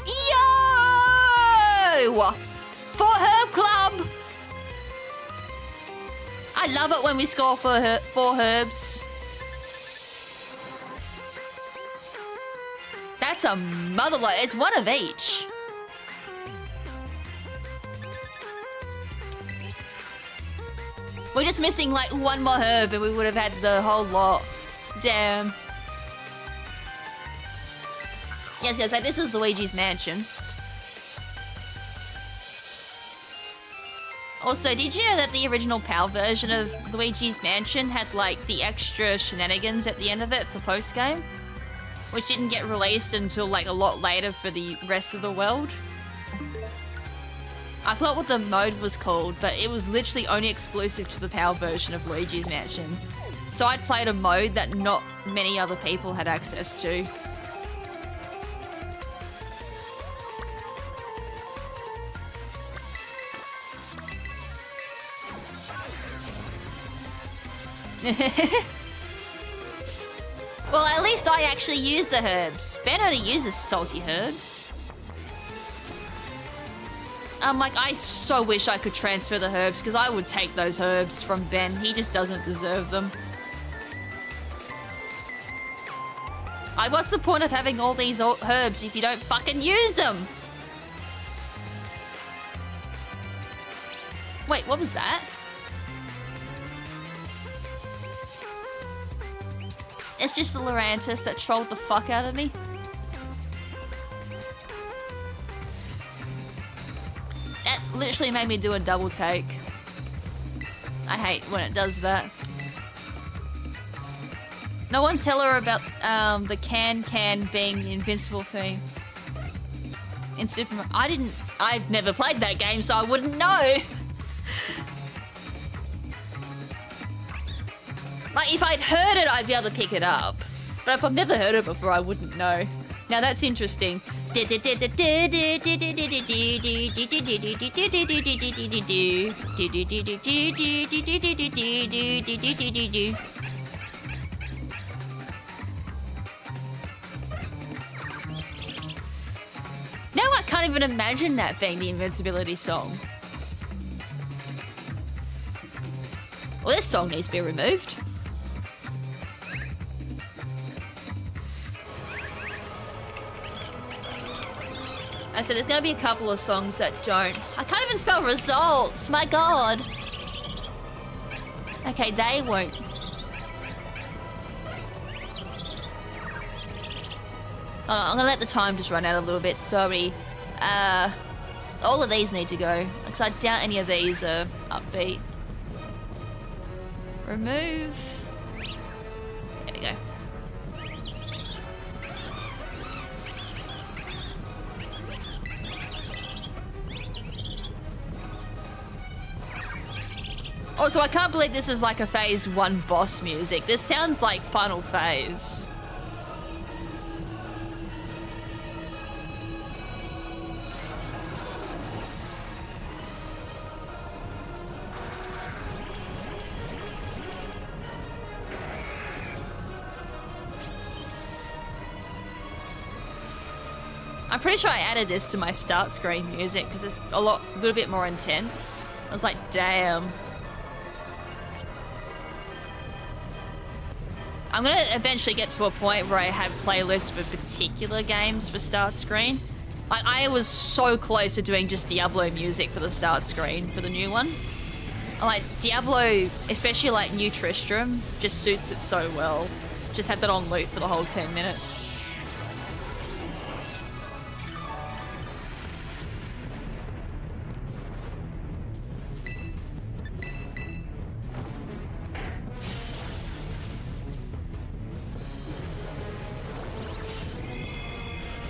Yo! For Herb Club! I love it when we score for herbs. That's a motherload. It's one of each. We're just missing like one more herb and we would have had the whole lot. Damn. Yes, guys, like, this is Luigi's Mansion. Also, did you know that the original PAL version of Luigi's Mansion had, like, the extra shenanigans at the end of it for post-game? Which didn't get released until, like, a lot later for the rest of the world? I forgot what the mode was called, but it was literally only exclusive to the PAL version of Luigi's Mansion. So I'd played a mode that not many other people had access to. Well, at least I actually use the herbs. Ben only uses salty herbs. Like, I so wish I could transfer the herbs, because I would take those herbs from Ben. He just doesn't deserve them. Like, what's the point of having all these herbs if you don't fucking use them? Wait, what was that? It's just the Lurantis that trolled the fuck out of me. That literally made me do a double take. I hate when it does that. No one tell her about the can being the invincible thing in Super Mario. I've never played that game, so I wouldn't know. Like, if I'd heard it, I'd be able to pick it up. But if I've never heard it before, I wouldn't know. Now that's interesting. Now I can't even imagine that being the invincibility song. Well, this song needs to be removed. I said there's going to be a couple of songs that don't. I can't even spell results. My God. Okay, they won't. I'm going to let the time just run out a little bit. Sorry. All of these need to go, because I doubt any of these are upbeat. Remove. There we go. Also, I can't believe this is like a phase 1 boss music. This sounds like final phase. I'm pretty sure I added this to my start screen music because it's a little bit more intense. I was like, damn. I'm gonna eventually get to a point where I have playlists for particular games for start screen. Like, I was so close to doing just Diablo music for the start screen for the new one. Like, Diablo, especially like New Tristram, just suits it so well. Just have that on loop for the whole 10 minutes.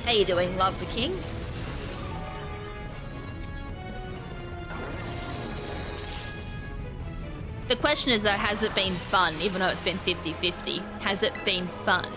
How you doing, Love the King? The question is though, has it been fun, even though it's been 50-50? Has it been fun?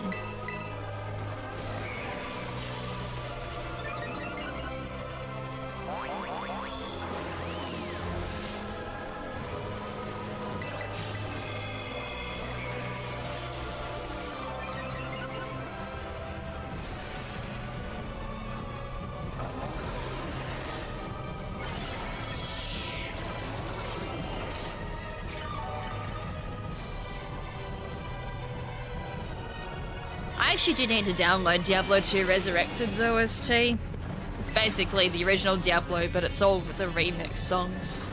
I actually do need to download Diablo 2 Resurrected's OST. It's basically the original Diablo, but it's all the remix songs.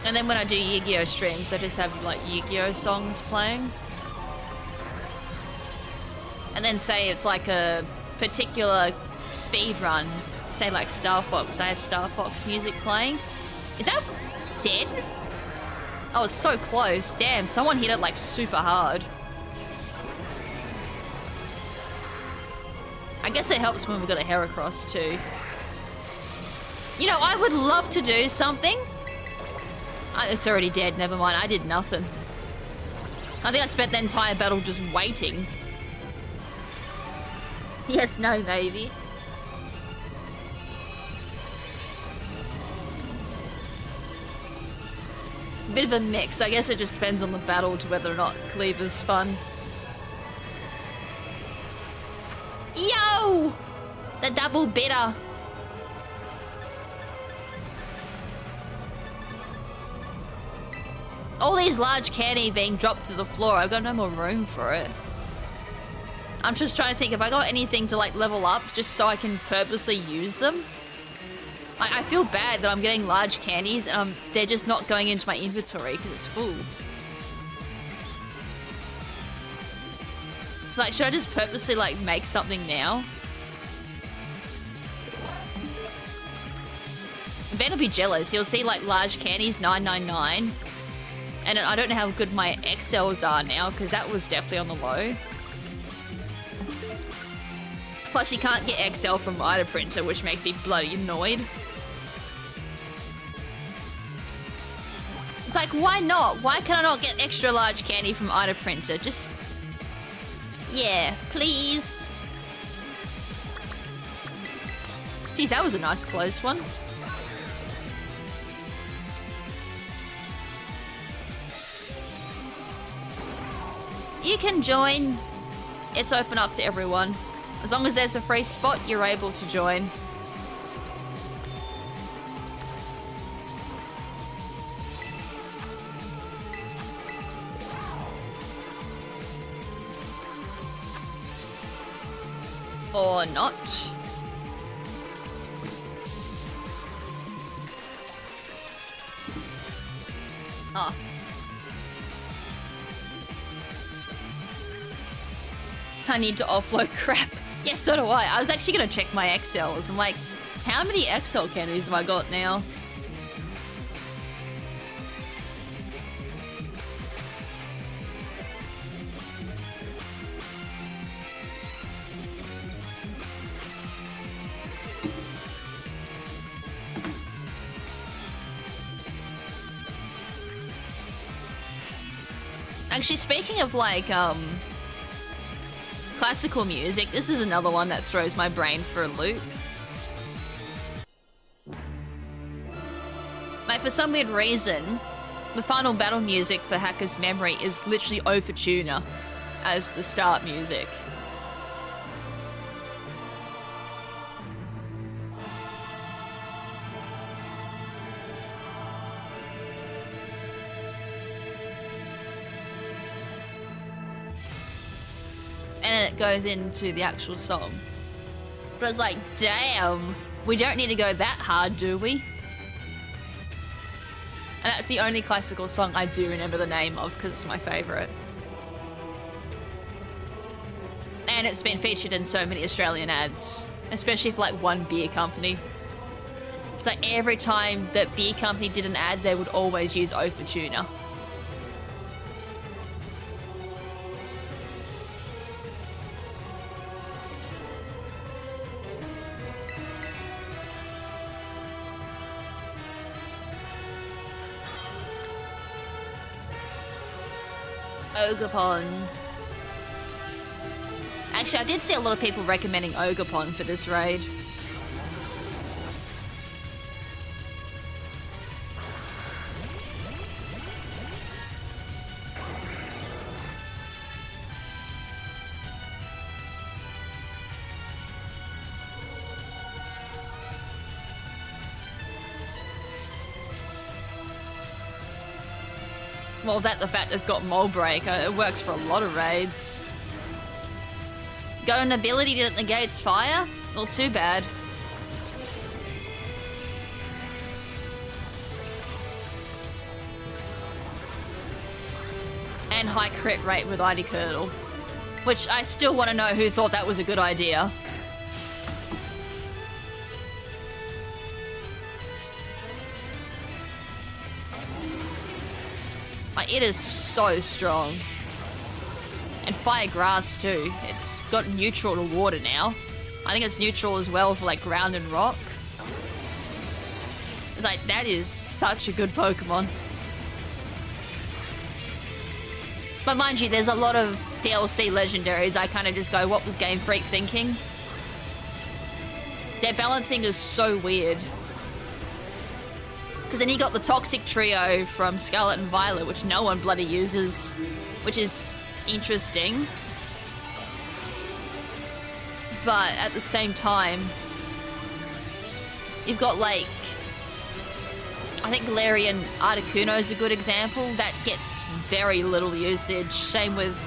And then when I do Yu-Gi-Oh streams, I just have like Yu-Gi-Oh songs playing. And then say it's like a particular speed run, say like Star Fox, I have Star Fox music playing. Is that dead? Oh, it's so close. Damn, someone hit it like super hard. I guess it helps when we've got a Heracross too. You know, I would love to do something. It's already dead, never mind, I did nothing. I think I spent the entire battle just waiting. Yes, no, maybe. Bit of a mix, I guess it just depends on the battle to whether or not Cleaver's fun. Yo! The double bitter. All these large candy being dropped to the floor, I've got no more room for it. I'm just trying to think if I got anything to like level up just so I can purposely use them. I feel bad that I'm getting large candies and they're just not going into my inventory because it's full. Like, should I just purposely like make something now? Ben will be jealous. You'll see like large candies, $9.99. And I don't know how good my XLs are now, because that was definitely on the low. Plus, you can't get XL from Ida Printer, which makes me bloody annoyed. It's like, why not? Why can I not get extra large candy from Ida Printer? Just... yeah, please. Geez, that was a nice close one. You can join. It's open up to everyone. As long as there's a free spot, you're able to join. Or not. Oh. I need to offload crap. Yeah, so do I. I was actually going to check my XLs. I'm like, how many XL candies have I got now? Actually, speaking of like, classical music, this is another one that throws my brain for a loop. Like, for some weird reason, the final battle music for Hacker's Memory is literally Wo-Chien as the start music. And then it goes into the actual song. But it's like, damn, we don't need to go that hard, do we? And that's the only classical song I do remember the name of because it's my favourite. And it's been featured in so many Australian ads, especially for like one beer company. It's like every time that beer company did an ad, they would always use Wo-Chien. Ogapon. Actually, I did see a lot of people recommending Ogapon for this raid. Well, the fact it's got Mole Break, it works for a lot of raids. Got an ability that negates fire? Well, too bad. And high crit rate with ID Curdle. Which I still want to know who thought that was a good idea. It is so strong. And Fire Grass too. It's got neutral to water now. I think it's neutral as well for like ground and rock. It's like, that is such a good Pokemon. But mind you, there's a lot of DLC legendaries I kind of just go, what was Game Freak thinking? Their balancing is so weird. Because then you got the Toxic Trio from Scarlet and Violet, which no one bloody uses, which is interesting. But at the same time, you've got like, I think Galarian Articuno is a good example. That gets very little usage. Same with,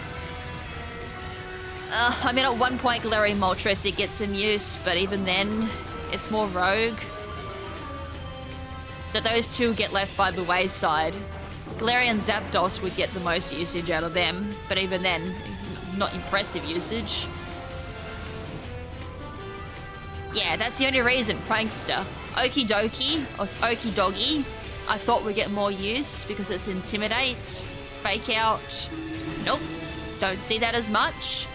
I mean, at one point Galarian Moltres did get some use, but even then, it's more rogue. So those two get left by the wayside. Galarian Zapdos would get the most usage out of them, but even then, not impressive usage. Yeah, that's the only reason, Prankster. Okidoki, or Okidoggy, I thought would get more use because it's Intimidate, Fake Out. Nope, don't see that as much.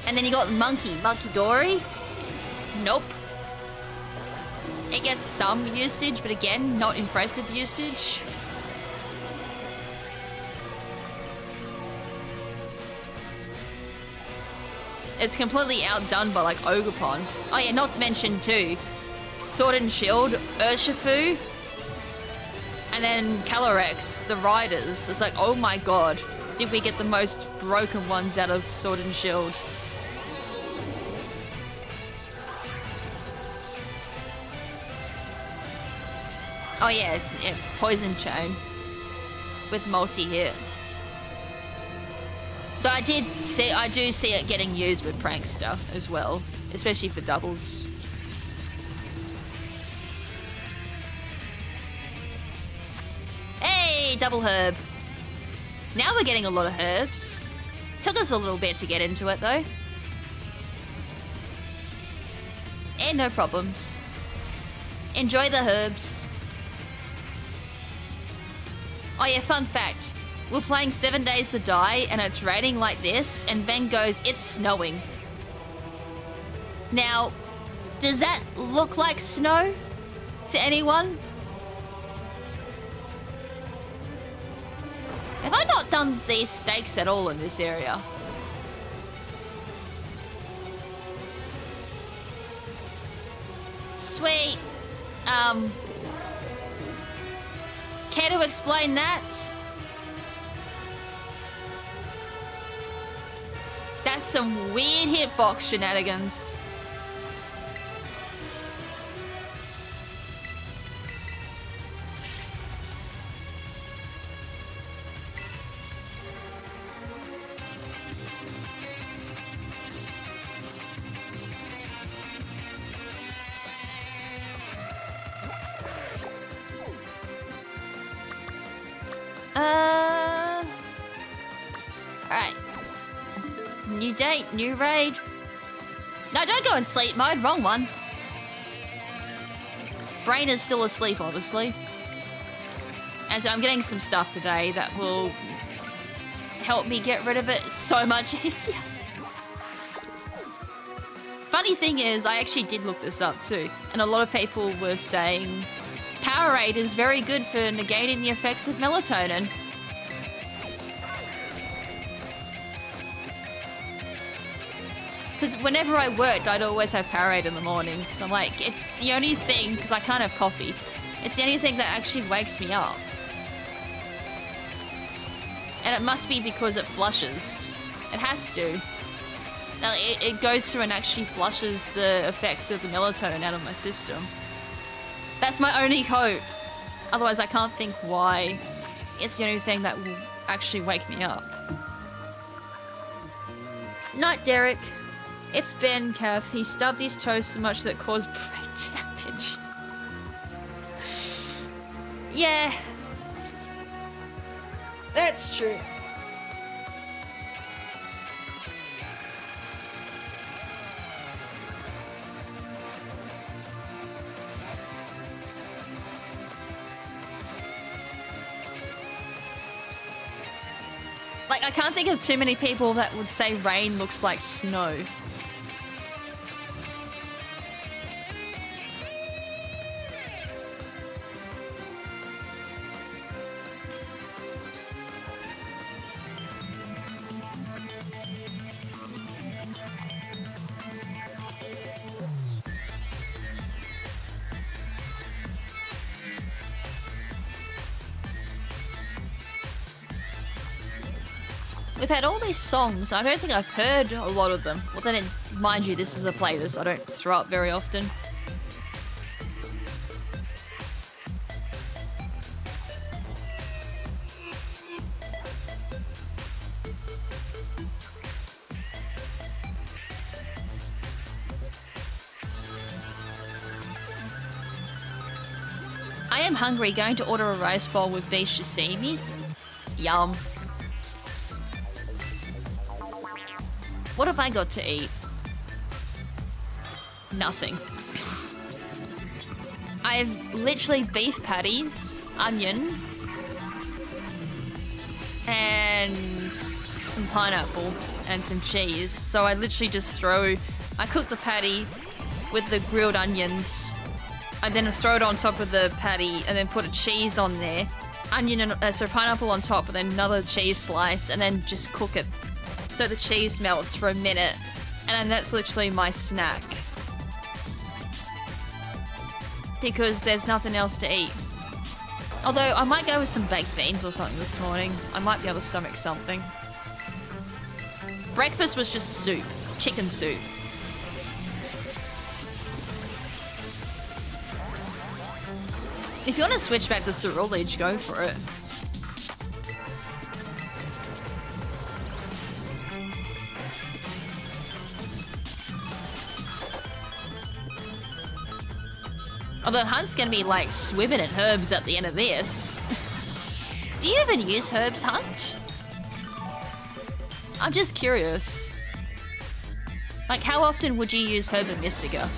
And then you got Monkey Dory. Nope. It gets some usage, but again, not impressive usage. It's completely outdone by like Ogapon. Oh yeah, not to mention too, Sword and Shield, Urshifu, and then Calyrex, the Riders. It's like, oh my god, did we get the most broken ones out of Sword and Shield? Oh yeah, Poison Chain with multi-hit. But I do see it getting used with Prankster as well. especially for doubles. Hey, double herb. Now we're getting a lot of herbs. Took us a little bit to get into it though. And no problems. Enjoy the herbs. Oh yeah, fun fact. We're playing 7 Days to Die and it's raining like this and Ben goes, it's snowing. Now, does that look like snow to anyone? Have I not done these stakes at all in this area? Sweet. Care to explain that? That's some weird hitbox shenanigans. Alright. New date, new raid. No, don't go in sleep mode, wrong one. Brain is still asleep, obviously. And so I'm getting some stuff today that will help me get rid of it so much easier. Funny thing is, I actually did look this up too, and a lot of people were saying Powerade is very good for negating the effects of melatonin. Because whenever I worked, I'd always have Powerade in the morning. So I'm like, it's the only thing, because I can't have coffee, it's the only thing that actually wakes me up. And it must be because it flushes. It has to. Now, it goes through and actually flushes the effects of the melatonin out of my system. That's my only hope. Otherwise, I can't think why it's the only thing that will actually wake me up. Night, Derek. It's Ben, Kath. He stubbed his toe so much that it caused brain damage. Yeah. That's true. Like, I can't think of too many people that would say rain looks like snow. We've had all these songs. I don't think I've heard a lot of them. Well, then, mind you, this is a playlist I don't throw up very often. I am hungry. Going to order a rice bowl with beef sashimi. Yum. What have I got to eat? Nothing. I have literally beef patties, onion, and some pineapple and some cheese. So I literally just I cook the patty with the grilled onions. I then throw it on top of the patty and then put a cheese on there. Onion and so pineapple on top and then another cheese slice and then just cook it. So the cheese melts for a minute, and then that's literally my snack. Because there's nothing else to eat. Although, I might go with some baked beans or something this morning. I might be able to stomach something. Breakfast was just soup. Chicken soup. If you want to switch back to cerealage, go for it. Although Hunt's gonna be like swimming in herbs at the end of this. Do you even use herbs, Hunt? I'm just curious. Like, how often would you use Herba Mystica?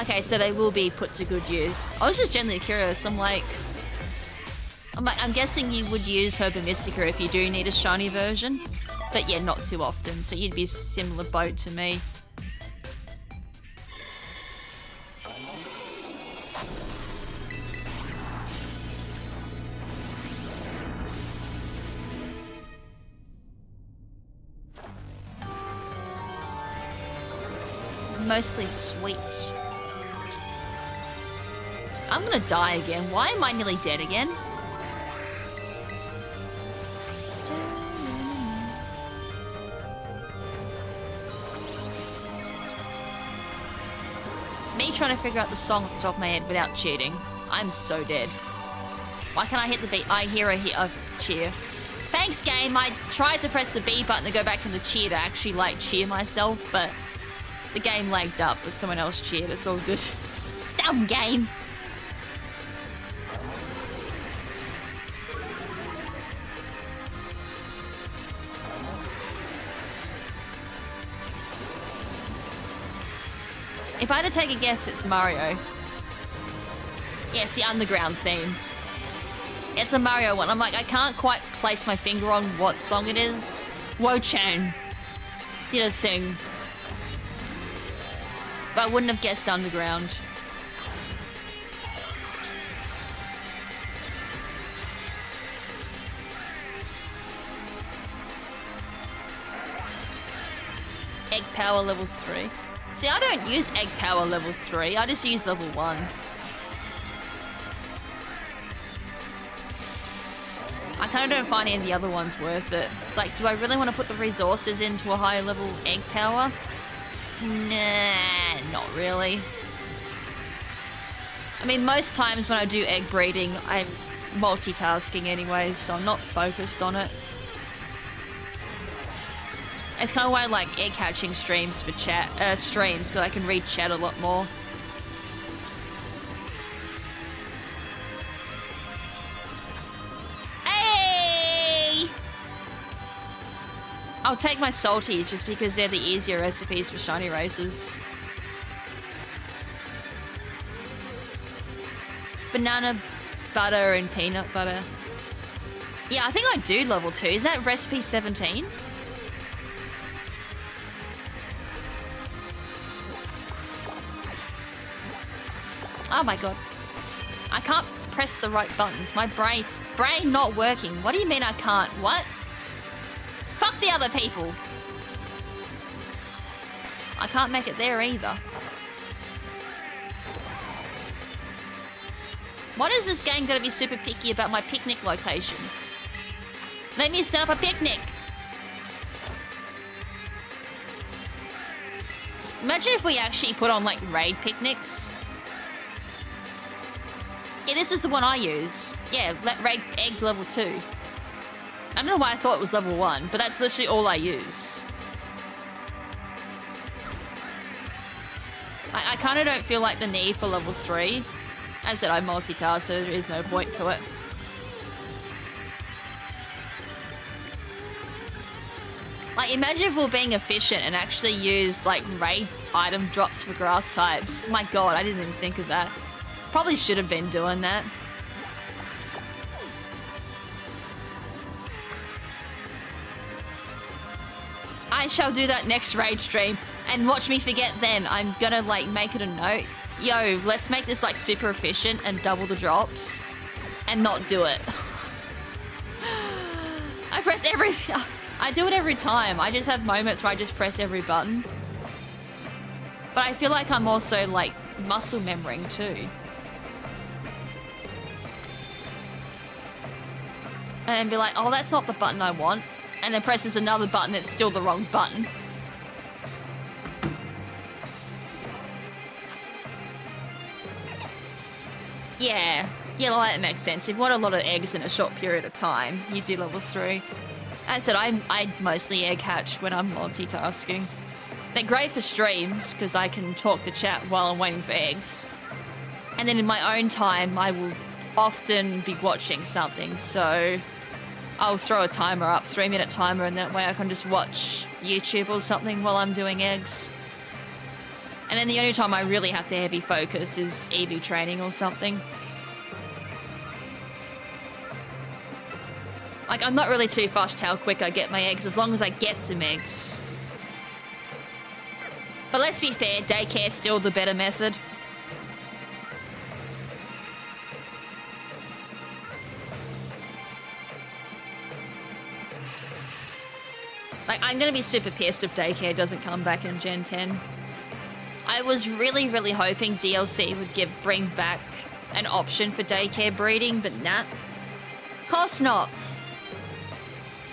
Okay, so they will be put to good use. I was just genuinely curious. I'm guessing you would use Herba Mystica if you do need a shiny version. But yeah, not too often. So you'd be a similar boat to me. Mostly sweet. I'm gonna die again. Why am I nearly dead again? Me trying to figure out the song off the top of my head without cheating. I'm so dead. Why can't I hit the B? I hear a cheer. Thanks, game. I tried to press the B button to go back in the cheer to actually, like, cheer myself, but the game lagged up, but someone else cheered. It's all good. It's dumb game. If I had to take a guess, it's Mario. Yeah, it's the underground theme. It's a Mario one. I'm like, I can't quite place my finger on what song it is. Wo-Chien did a thing. But I wouldn't have guessed underground. Egg power level 3. See, I don't use egg power level 3. I just use level 1. I kind of don't find any of the other ones worth it. It's like, do I really want to put the resources into a higher level egg power? Nah, not really. I mean, most times when I do egg breeding, I'm multitasking anyways, so I'm not focused on it. It's kind of why I like egg hatching streams for chat, because I can read chat a lot more. Hey! I'll take my salties just because they're the easier recipes for shiny races. Banana butter and peanut butter. Yeah, I think I do level 2. Is that recipe 17? Oh my god. I can't press the right buttons. My brain not working. What do you mean I can't? What? Fuck the other people. I can't make it there either. What is this game gonna be super picky about my picnic locations? Let me set up a picnic. Imagine if we actually put on like raid picnics. Yeah, this is the one I use. Yeah, raid egg level 2. I don't know why I thought it was level 1, but that's literally all I use. I kind of don't feel like the need for level 3. As I said, I multitask, so there is no point to it. Like, imagine if we were being efficient and actually used, like, raid item drops for grass types. My god, I didn't even think of that. Probably should have been doing that. I shall do that next raid stream. And watch me forget then. I'm gonna, like, make it a note. Yo, let's make this, like, super efficient and double the drops. And not do it. I press every... I do it every time. I just have moments where I just press every button. But I feel like I'm also, like, muscle memorying too. And be like, oh, that's not the button I want. And then presses another button, it's still the wrong button. Yeah, well, that makes sense. If you want a lot of eggs in a short period of time, you do level 3. As I said, I mostly egg hatch when I'm multitasking. They're great for streams because I can talk to chat while I'm waiting for eggs. And then in my own time, I will often be watching something. So I'll throw a timer up, 3-minute timer, and that way I can just watch YouTube or something while I'm doing eggs. And then the only time I really have to heavy focus is EV training or something. Like, I'm not really too fussed how quick I get my eggs, as long as I get some eggs. But let's be fair, daycare's still the better method. Like, I'm gonna be super pissed if daycare doesn't come back in Gen 10. I was really, really hoping DLC would bring back an option for daycare breeding, but nah. Course not.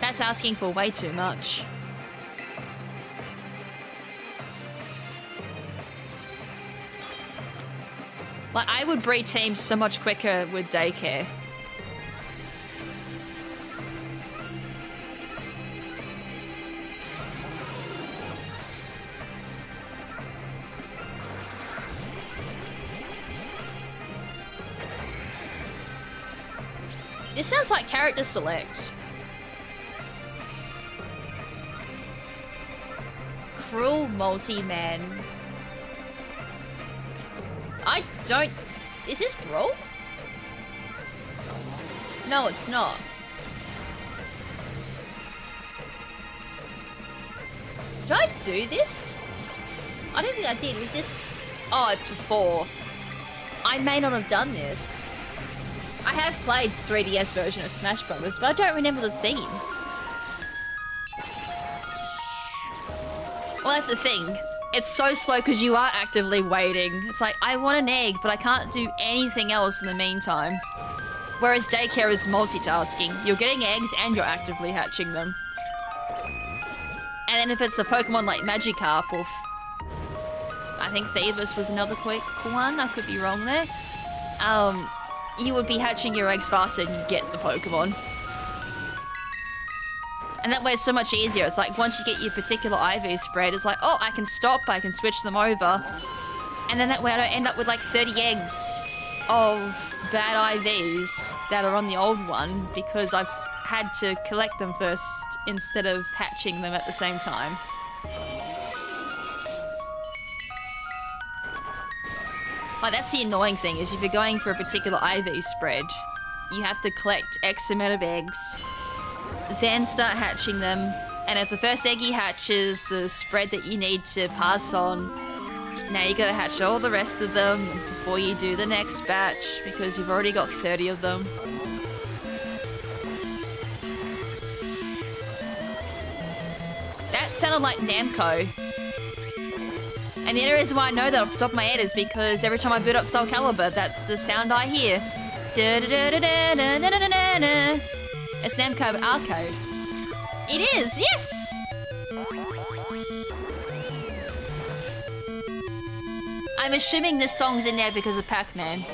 That's asking for way too much. Like, I would breed teams so much quicker with daycare. This sounds like character select. Cruel multi-man. I don't... Is this Brawl? No, it's not. Did I do this? I don't think I did. Was this... Oh, it's for 4. I may not have done this. I have played 3DS version of Smash Brothers, but I don't remember the theme. Well, that's the thing. It's so slow because you are actively waiting. It's like, I want an egg, but I can't do anything else in the meantime. Whereas daycare is multitasking. You're getting eggs and you're actively hatching them. And then if it's a Pokemon like Magikarp or... I think Thievis was another quick one. I could be wrong there. You would be hatching your eggs faster and you'd get the Pokemon. And that way it's so much easier. It's like, once you get your particular IV spread, it's like, oh, I can stop, I can switch them over. And then that way I don't end up with like 30 eggs of bad IVs that are on the old one because I've had to collect them first instead of hatching them at the same time. Like, that's the annoying thing, is if you're going for a particular IV spread, you have to collect X amount of eggs, then start hatching them, and if the first eggy hatches the spread that you need to pass on, now you gotta hatch all the rest of them before you do the next batch, because you've already got 30 of them. That sounded like Namco. And the only reason why I know that off the top of my head is because every time I boot up Soul Calibur, that's the sound I hear. It's Namco Arcade. It is, yes! I'm assuming this song's in there because of Pac-Man.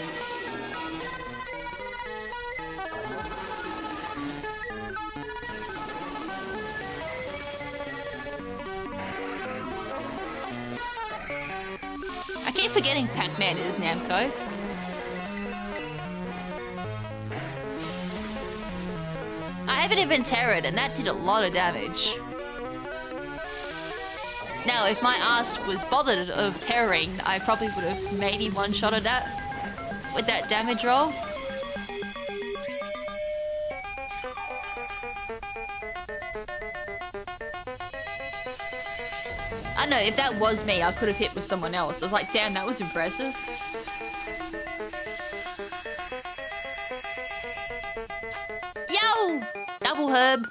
I keep forgetting Pac-Man is Namco. I haven't even terrored, and that did a lot of damage. Now, if my ass was bothered of terroring, I probably would have maybe one-shotted that with that damage roll. I don't know, if that was me, I could have hit with someone else. I was like, damn, that was impressive. Yo! Double herb.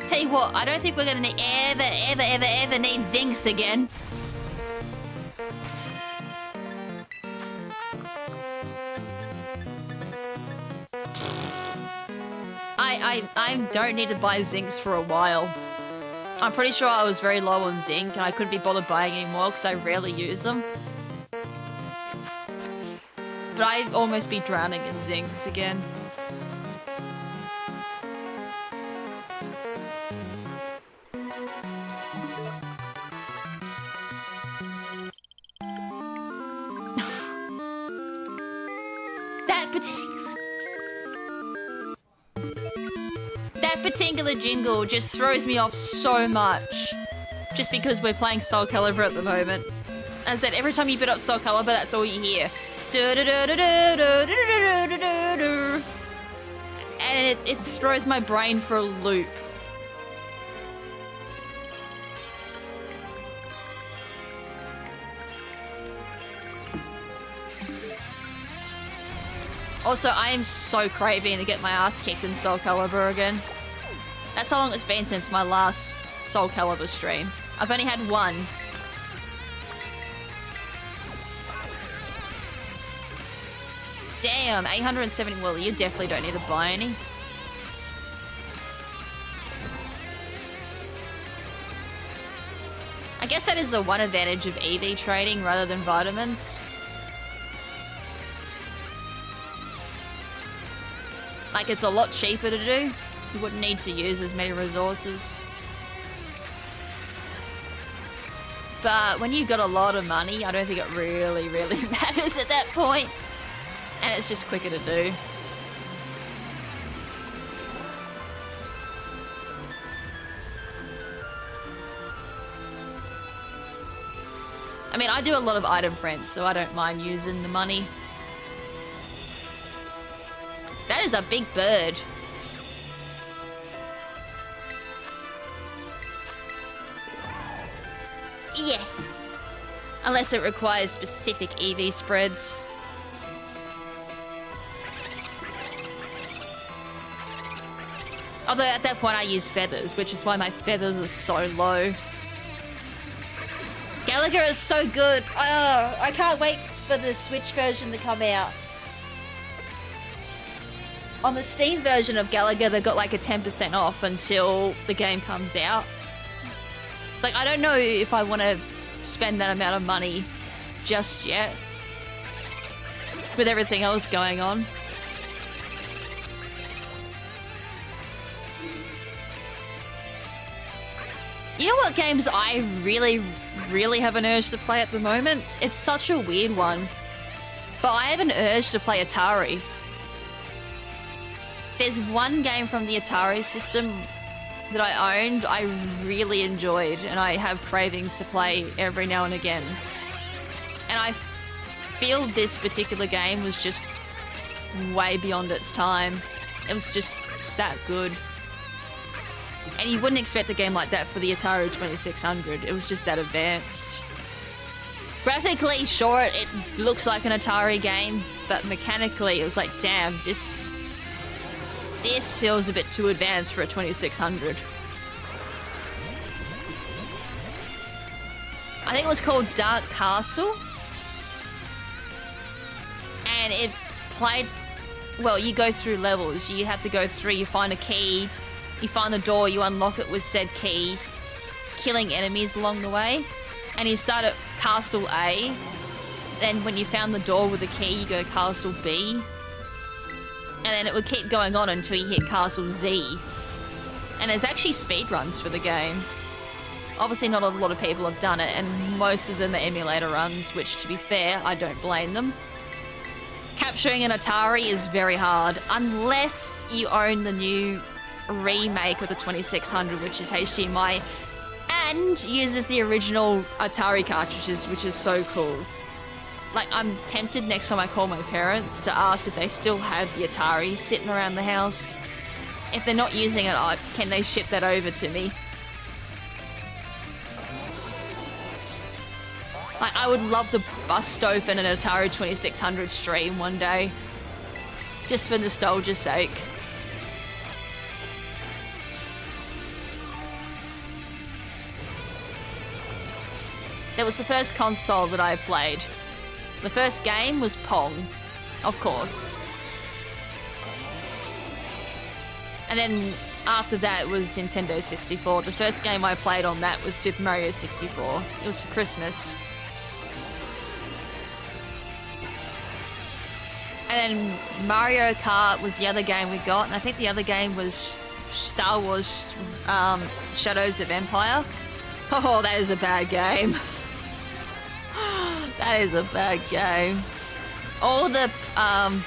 Tell you what, I don't think we're gonna ever need Zinks again. I don't need to buy Zinks for a while. I'm pretty sure I was very low on Zinc and I couldn't be bothered buying anymore because I rarely use them. But I'd almost be drowning in Zinks again. That particular jingle just throws me off so much. Just because we're playing Soul Calibur at the moment. As I said, every time you bid up Soul Calibur, that's all you hear. And it throws my brain for a loop. Also, I am so craving to get my ass kicked in Soul Calibur again. That's how long it's been since my last Soul Calibur stream. I've only had one. Damn, 870 Willy, you definitely don't need to buy any. I guess that is the one advantage of EV trading rather than vitamins. Like, it's a lot cheaper to do. You wouldn't need to use as many resources. But when you've got a lot of money, I don't think it really matters at that point. And it's just quicker to do. I mean, I do a lot of item prints, so I don't mind using the money. That is a big bird. Yeah. Unless it requires specific EV spreads. Although at that point I use feathers, which is why my feathers are so low. Gallagher is so good. Oh, I can't wait for the Switch version to come out. On the Steam version of Gallagher, they got like a 10% off until the game comes out. It's like, I don't know if I want to spend that amount of money just yet. With everything else going on. You know what games I really have an urge to play at the moment? It's such a weird one. But I have an urge to play Atari. There's one game from the Atari system that I owned, I really enjoyed, and I have cravings to play every now and again. And I feel this particular game was just way beyond its time. It was just that good. And you wouldn't expect a game like that for the Atari 2600. It was just that advanced. Graphically, sure, it looks like an Atari game, but mechanically, it was like, damn, this feels a bit too advanced for a 2600. I think it was called Dark Castle. And it played... Well, you go through levels. You have to go through, you find a key, you find the door, you unlock it with said key, killing enemies along the way. And you start at Castle A. Then when you found the door with the key, you go to Castle B. And then it would keep going on until you hit Castle Z. And there's actually speedruns for the game. Obviously not a lot of people have done it, and most of them are emulator runs, which, to be fair, I don't blame them. Capturing an Atari is very hard, unless you own the new remake of the 2600, which is HDMI, and uses the original Atari cartridges, which is so cool. Like, I'm tempted next time I call my parents to ask if they still have the Atari sitting around the house. If they're not using it, can they ship that over to me? Like, I would love to bust open an Atari 2600 stream one day. Just for nostalgia's sake. That was the first console that I played. The first game was Pong, of course. And then after that was Nintendo 64. The first game I played on that was Super Mario 64. It was for Christmas. And then Mario Kart was the other game we got, and I think the other game was Star Wars Shadows of Empire. Oh, that is a bad game. That is a bad game. all the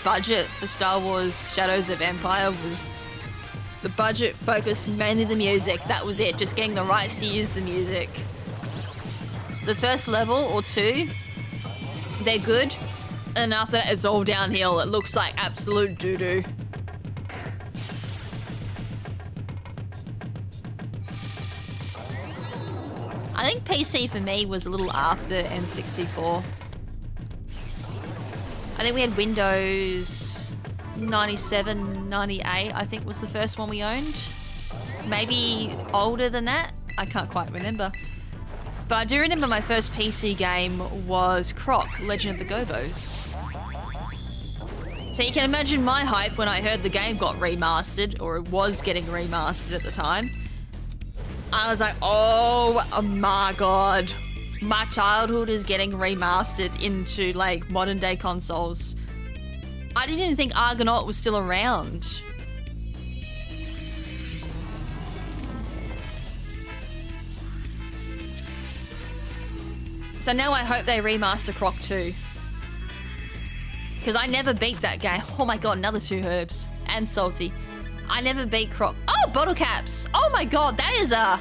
budget for Star Wars Shadows of Empire was... The budget focused mainly the music. That was it, just getting the rights to use the music. The first level or two, they're good. And after that, it's all downhill. It looks like absolute doo-doo. I think PC for me was a little after N64. I think we had Windows 97, 98, I think was the first one we owned. Maybe older than that? I can't quite remember. But I do remember my first PC game was Croc, Legend of the Gobos. So you can imagine my hype when I heard the game got remastered, or it was getting remastered at the time. I was like, oh my god. My childhood is getting remastered into like modern day consoles. I didn't even think Argonaut was still around. So now I hope they remaster Croc 2. Because I never beat that game. Oh my god, another 2 herbs. And salty. I never beat Croc. Oh, bottle caps. Oh my god, that is a...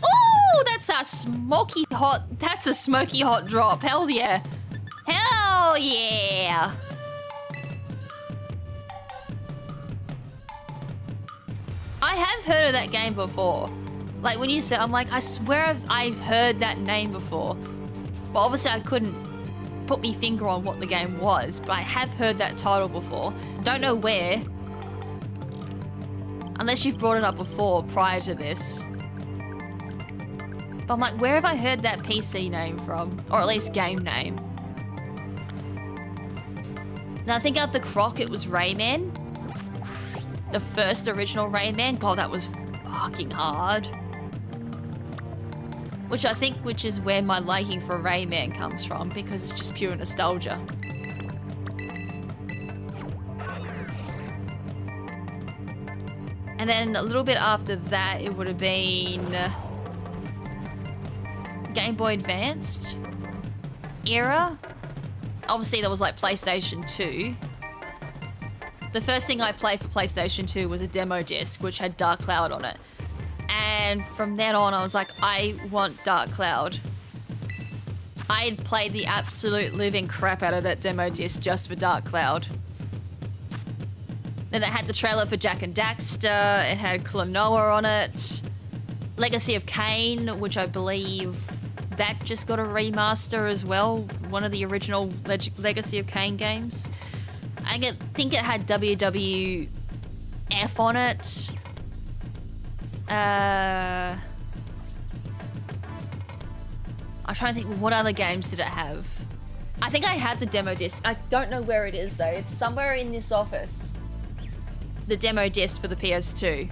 Oh, that's a smoky hot... That's a smoky hot drop. Hell yeah. Hell yeah. I have heard of that game before. Like when you said, I'm like, I swear I've heard that name before. But obviously I couldn't put my finger on what the game was, but I have heard that title before. Don't know where. Unless you've brought it up before, prior to this. But I'm like, where have I heard that PC name from? Or at least game name. Now I think after Croc it was Rayman. The first original Rayman. God, that was fucking hard. Which is where my liking for Rayman comes from, because it's just pure nostalgia. And then a little bit after that, it would have been Game Boy Advanced era. Obviously, there was like PlayStation 2. The first thing I played for PlayStation 2 was a demo disc, which had Dark Cloud on it. And from then on, I was like, I want Dark Cloud. I had played the absolute living crap out of that demo disc just for Dark Cloud. Then it had the trailer for Jak and Daxter. It had Klonoa on it. Legacy of Kain, which I believe that just got a remaster as well. One of the original Legacy of Kain games. I think it had WWF on it. I'm trying to think, what other games did it have? I think I had the demo disc. I don't know where it is though. It's somewhere in this office. The demo disc for the PS2.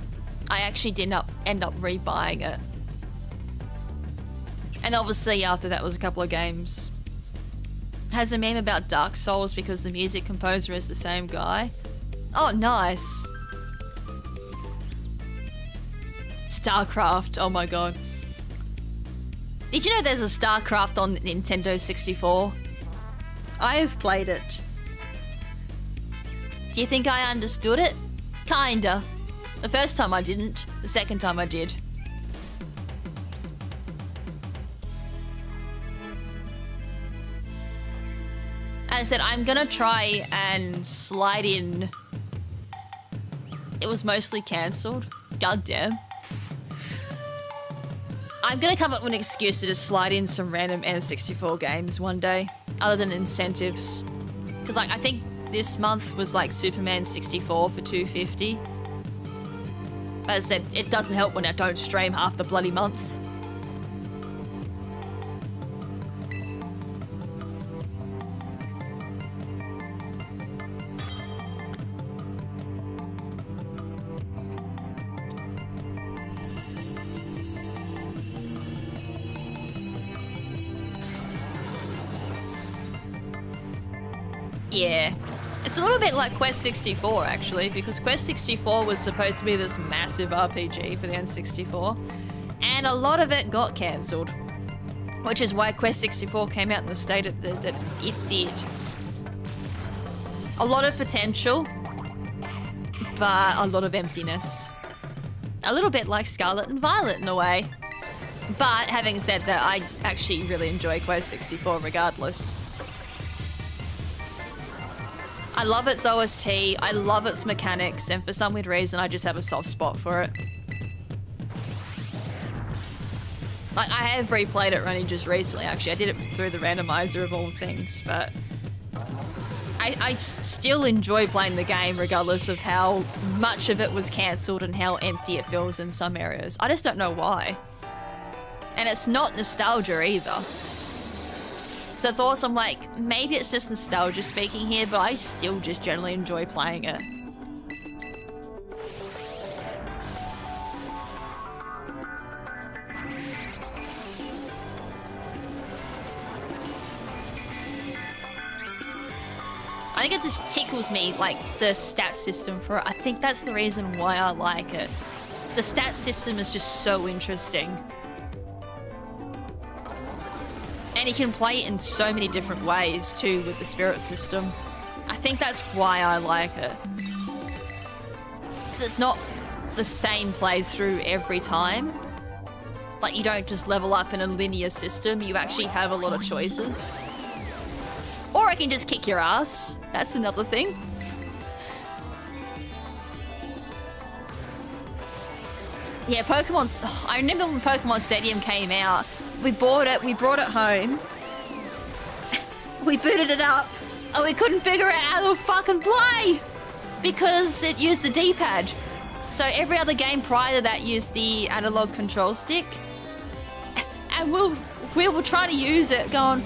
I actually did not end up rebuying it. And obviously after that was a couple of games. Has a meme about Dark Souls because the music composer is the same guy. Oh, nice. StarCraft, oh my god. Did you know there's a StarCraft on Nintendo 64? I have played it. Do you think I understood it? Kinda. The first time I didn't, the second time I did. And I said, I'm gonna try and slide in. It was mostly cancelled. God damn. I'm gonna come up with an excuse to just slide in some random N64 games one day, other than incentives. Because like, I think this month was like Superman 64 for $250. As I said, it doesn't help when I don't stream half the bloody month. Yeah. It's a little bit like Quest 64 actually, because Quest 64 was supposed to be this massive RPG for the N64, and a lot of it got cancelled, which is why Quest 64 came out in the state that it did. A lot of potential, but a lot of emptiness. A little bit like Scarlet and Violet in a way. But having said that, I actually really enjoy Quest 64 regardless. I love its OST, I love its mechanics, and for some weird reason I just have a soft spot for it. Like, I have replayed it only just recently, actually. I did it through the randomizer of all things, but I still enjoy playing the game regardless of how much of it was cancelled and how empty it feels in some areas. I just don't know why. And it's not nostalgia either. So thoughts, I'm like, maybe it's just nostalgia speaking here, but I still just generally enjoy playing it. I think it just tickles me, like, the stat system for it. I think that's the reason why I like it. The stat system is just so interesting. And you can play it in so many different ways, too, with the spirit system. I think that's why I like it. Because it's not the same playthrough every time. Like, you don't just level up in a linear system, you actually have a lot of choices. Or I can just kick your ass. That's another thing. Yeah, Pokemon's... I remember when Pokemon Stadium came out, we bought it home. We booted it up, and we couldn't figure out how to fucking play! Because it used the D-pad. So every other game prior to that used the analog control stick. And we were trying to use it, going,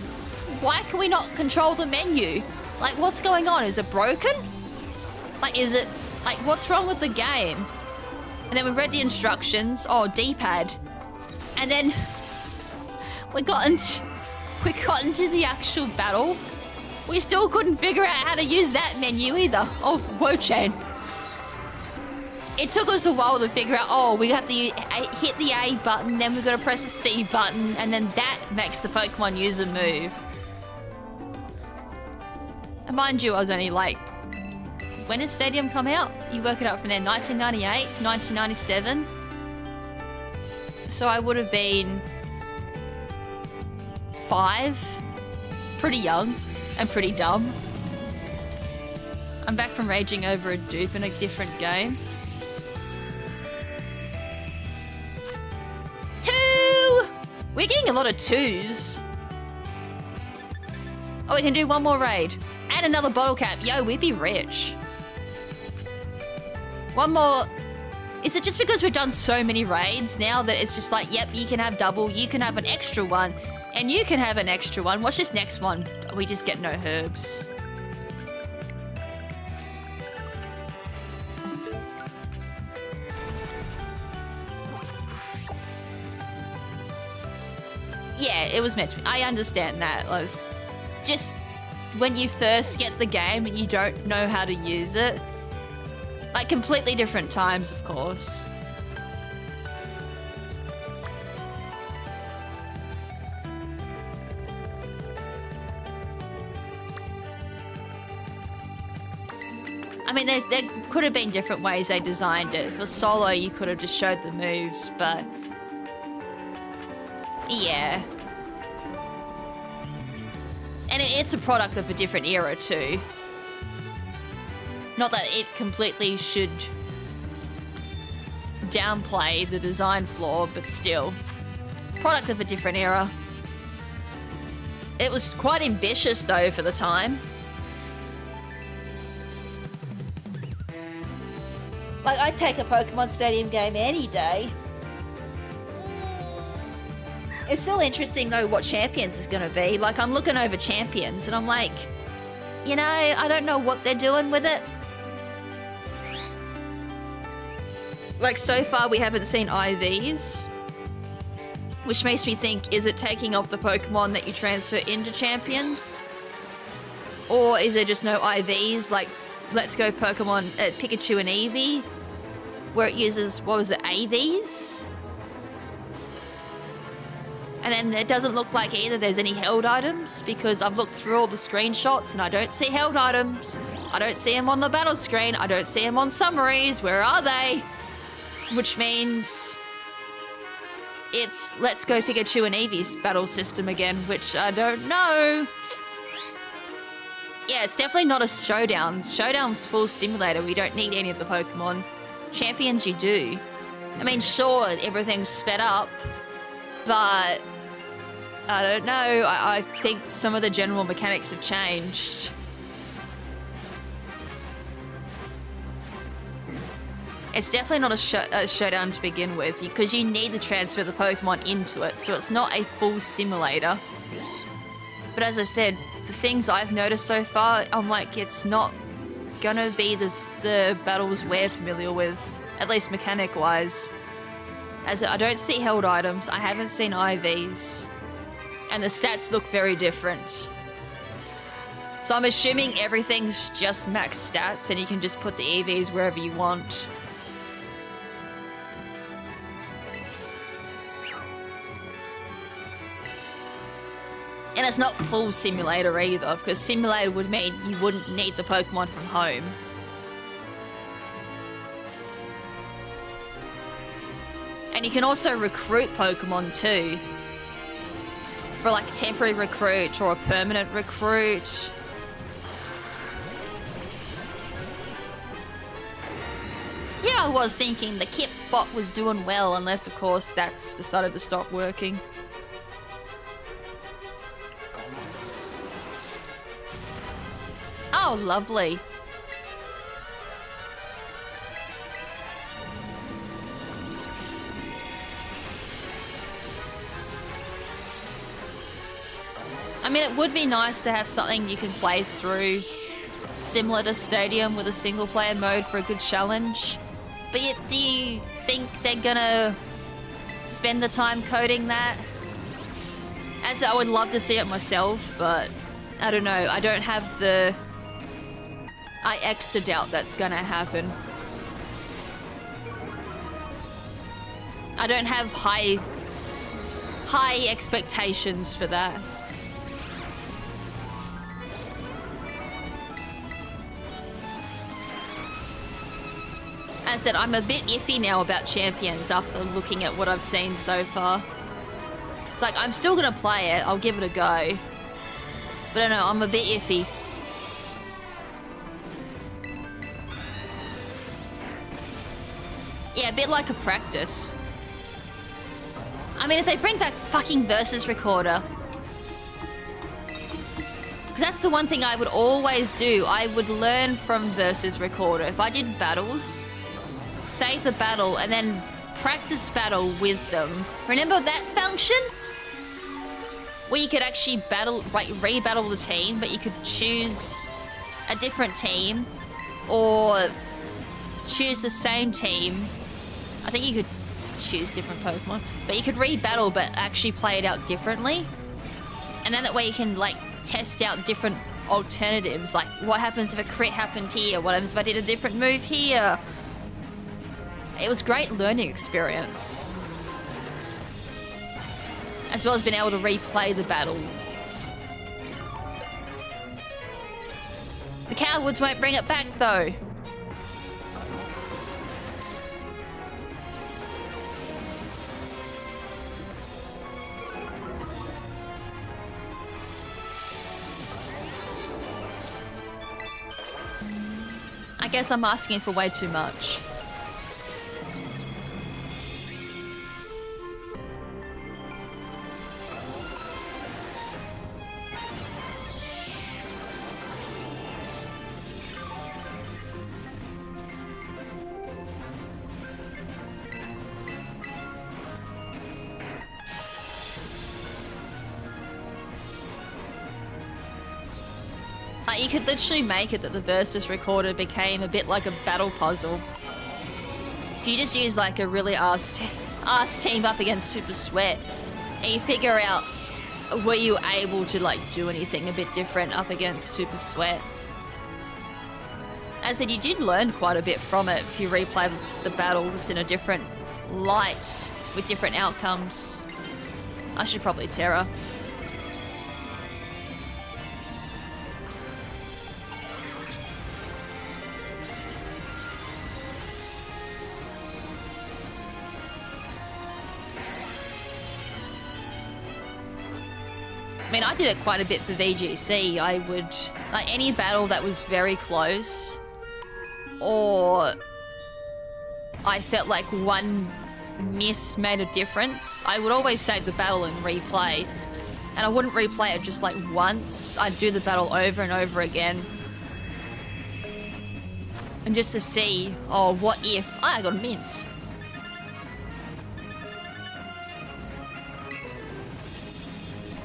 why can we not control the menu? Like, what's going on? Is it broken? Like, is it... Like, what's wrong with the game? And then we read the instructions. Oh, D-pad. And then... We got into the actual battle. We still couldn't figure out how to use that menu either. Oh, Wo-Chien. It took us a while to figure out, oh, we have to hit the A button, then we've got to press the C button, and then that makes the Pokemon user move. And mind you, I was only like, when did Stadium come out? You work it out from there, 1998, 1997. So I would have been 5. Pretty young and pretty dumb. I'm back from raging over a dupe in a different game. 2! We're getting a lot of 2s. Oh, we can do one more raid. And another bottle cap. Yo, we'd be rich. One more. Is it just because we've done so many raids now that it's just like, yep, you can have double, you can have an extra one, and you can have an extra one. What's this next one? We just get no herbs. Yeah, it was meant to be. I understand that. It was just when you first get the game and you don't know how to use it. Like, completely different times, of course. I mean, there could have been different ways they designed it. For solo, you could have just showed the moves, but... yeah. And it's a product of a different era, too. Not that it completely should downplay the design flaw, but still. Product of a different era. It was quite ambitious, though, for the time. Like, I'd take a Pokemon Stadium game any day. It's still interesting, though, what Champions is going to be. Like, I'm looking over Champions, and I'm like, you know, I don't know what they're doing with it. Like, so far, we haven't seen IVs. Which makes me think, is it taking off the Pokemon that you transfer into Champions? Or is there just no IVs? Like, Let's Go Pokemon, Pikachu and Eevee, where it uses, what was it, AVs? And then it doesn't look like either there's any held items, because I've looked through all the screenshots and I don't see held items. I don't see them on the battle screen. I don't see them on summaries. Where are they? Which means it's Let's Go Pikachu and Eevee's battle system again, which I don't know. Yeah, it's definitely not a showdown. Showdown's full simulator. We don't need any of the Pokemon. Champions, you do. I mean, sure, everything's sped up, but I don't know. I think some of the general mechanics have changed. It's definitely not a showdown to begin with, because you need to transfer the Pokemon into it, so it's not a full simulator. But as I said, the things I've noticed so far, I'm like, it's not gonna be the battles we're familiar with, at least mechanic-wise. As I don't see held items, I haven't seen IVs, and the stats look very different. So I'm assuming everything's just max stats, and you can just put the EVs wherever you want. And it's not full simulator either, because simulator would mean you wouldn't need the Pokemon from home. And you can also recruit Pokemon too. For like a temporary recruit or a permanent recruit. Yeah, I was thinking the Kip bot was doing well, unless of course that's decided to stop working. Oh, lovely. I mean, it would be nice to have something you can play through similar to Stadium with a single player mode for a good challenge. But yet, do you think they're gonna spend the time coding that? As I would love to see it myself, but I don't know. I don't have the... I extra doubt that's gonna happen. I don't have high expectations for that. As I said, I'm a bit iffy now about Champions after looking at what I've seen so far. It's like, I'm still gonna play it, I'll give it a go. But I don't know, I'm a bit iffy. Yeah, a bit like a practice. I mean, if they bring back fucking Versus Recorder. Because that's the one thing I would always do. I would learn from Versus Recorder. If I did battles, save the battle, and then practice battle with them. Remember that function? Where you could actually battle, like, re-battle the team, but you could choose a different team, or choose the same team. I think you could choose different Pokemon, but you could re-battle but actually play it out differently. And then that way you can, like, test out different alternatives, like what happens if a crit happened here, what happens if I did a different move here. It was a great learning experience. As well as being able to replay the battle. The cowards won't bring it back though. I guess I'm asking for way too much. You could literally make it that the Versus Recorder became a bit like a battle puzzle. You just use like a really ass team up against Super Sweat, and you figure out, were you able to like do anything a bit different up against Super Sweat? As I said, you did learn quite a bit from it if you replay the battles in a different light with different outcomes. I should probably Terra. mean, I did it quite a bit for VGC. I would... Like, any battle that was very close, or I felt like one miss made a difference, I would always save the battle and replay. And I wouldn't replay it just like once. I'd do the battle over and over again. And just to see, oh, what if... I got a mint.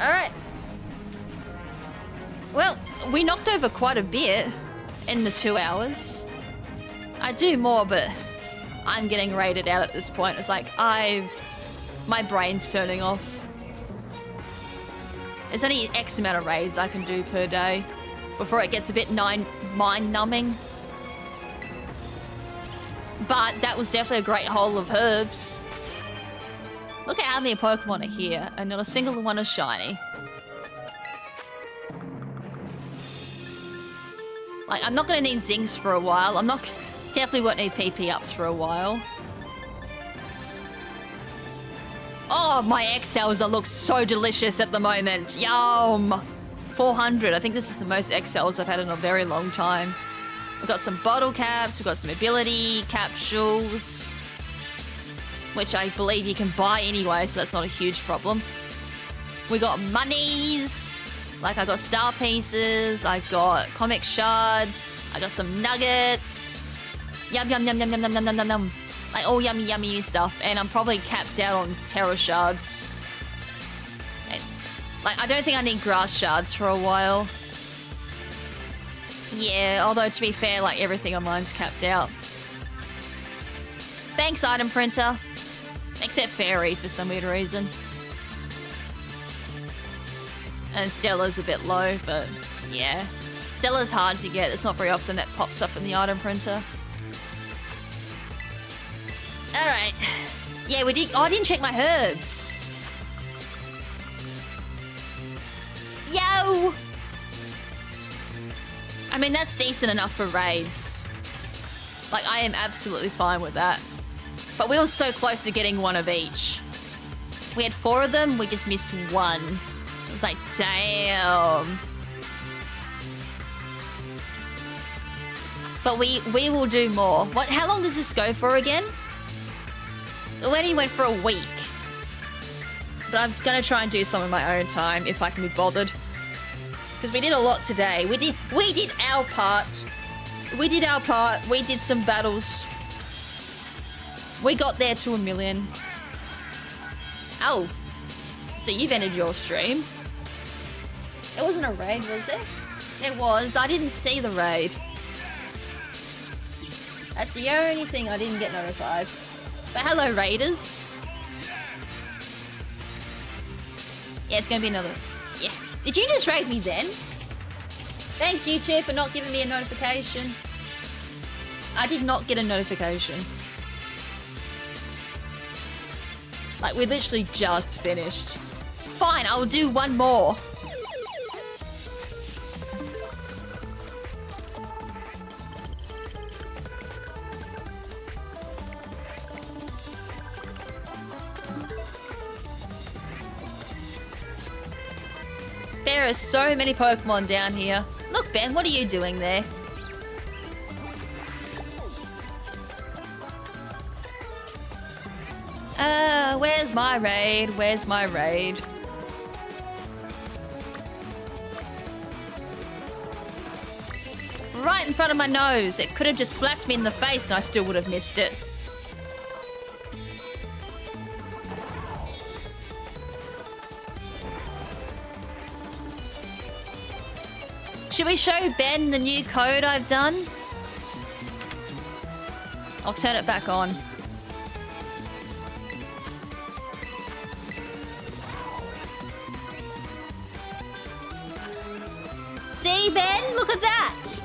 Alright. Well, we knocked over quite a bit in the 2 hours. I do more, but I'm getting rated out at this point. It's like, my brain's turning off. There's only X amount of raids I can do per day before it gets a bit mind-numbing. But that was definitely a great haul of herbs. Look at how many Pokemon are here, and not a single one is shiny. Like, I'm not gonna need Zings for a while. Definitely won't need PP ups for a while. Oh, my XLs look so delicious at the moment. Yum! 400. I think this is the most XLs I've had in a very long time. We've got some bottle caps, we've got some ability capsules, which I believe you can buy anyway, so that's not a huge problem. We got monies. Like, I got star pieces, I got comic shards, I got some nuggets. Yum, yum, yum, yum, yum, yum, yum, yum, yum. Like, all yummy, yummy stuff. And I'm probably capped out on terror shards. And, like, I don't think I need grass shards for a while. Yeah, although to be fair, like, everything on mine's capped out. Thanks, item printer. Except fairy for some weird reason. And Stella's a bit low, but yeah. Stella's hard to get. It's not very often that pops up in the item printer. Alright. Yeah, we did... Oh, I didn't check my herbs. Yo! I mean, that's decent enough for raids. Like, I am absolutely fine with that. But we were so close to getting one of each. We had 4 of them, we just missed 1. It's like, damn. But we will do more. What? How long does this go for again? It only went for a week. But I'm gonna try and do some in my own time if I can be bothered. Because we did a lot today. We did our part. We did our part. We did some battles. We got there to 1 million. Oh. So you've ended your stream. It wasn't a raid, was there? It was. I didn't see the raid. That's the only thing I didn't get notified. But hello, raiders. Yeah, it's gonna be another... Yeah. Did you just raid me then? Thanks, YouTube, for not giving me a notification. I did not get a notification. Like, we literally just finished. Fine, I'll do one more. There are so many Pokemon down here. Look, Ben, what are you doing there? Where's my raid? Where's my raid? Right in front of my nose. It could have just slapped me in the face and I still would have missed it. Should we show Ben the new code I've done? I'll turn it back on. See, Ben? Look at that!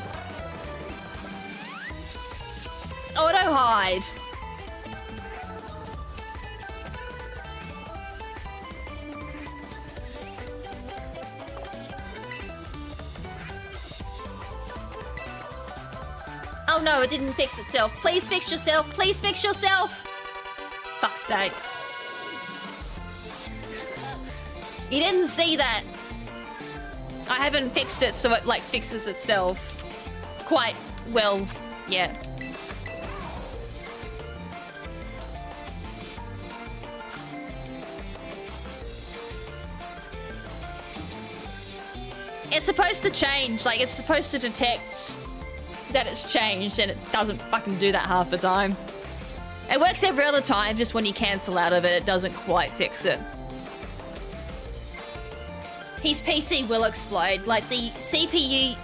Auto hide. Oh no, it didn't fix itself. Please fix yourself. Please fix yourself. Fuck's sakes. You didn't see that. I haven't fixed it so it like fixes itself quite well yet. It's supposed to change, like it's supposed to detect that it's changed, and it doesn't fucking do that half the time. It works every other time, just when you cancel out of it, it doesn't quite fix it. His PC will explode, like the CPU...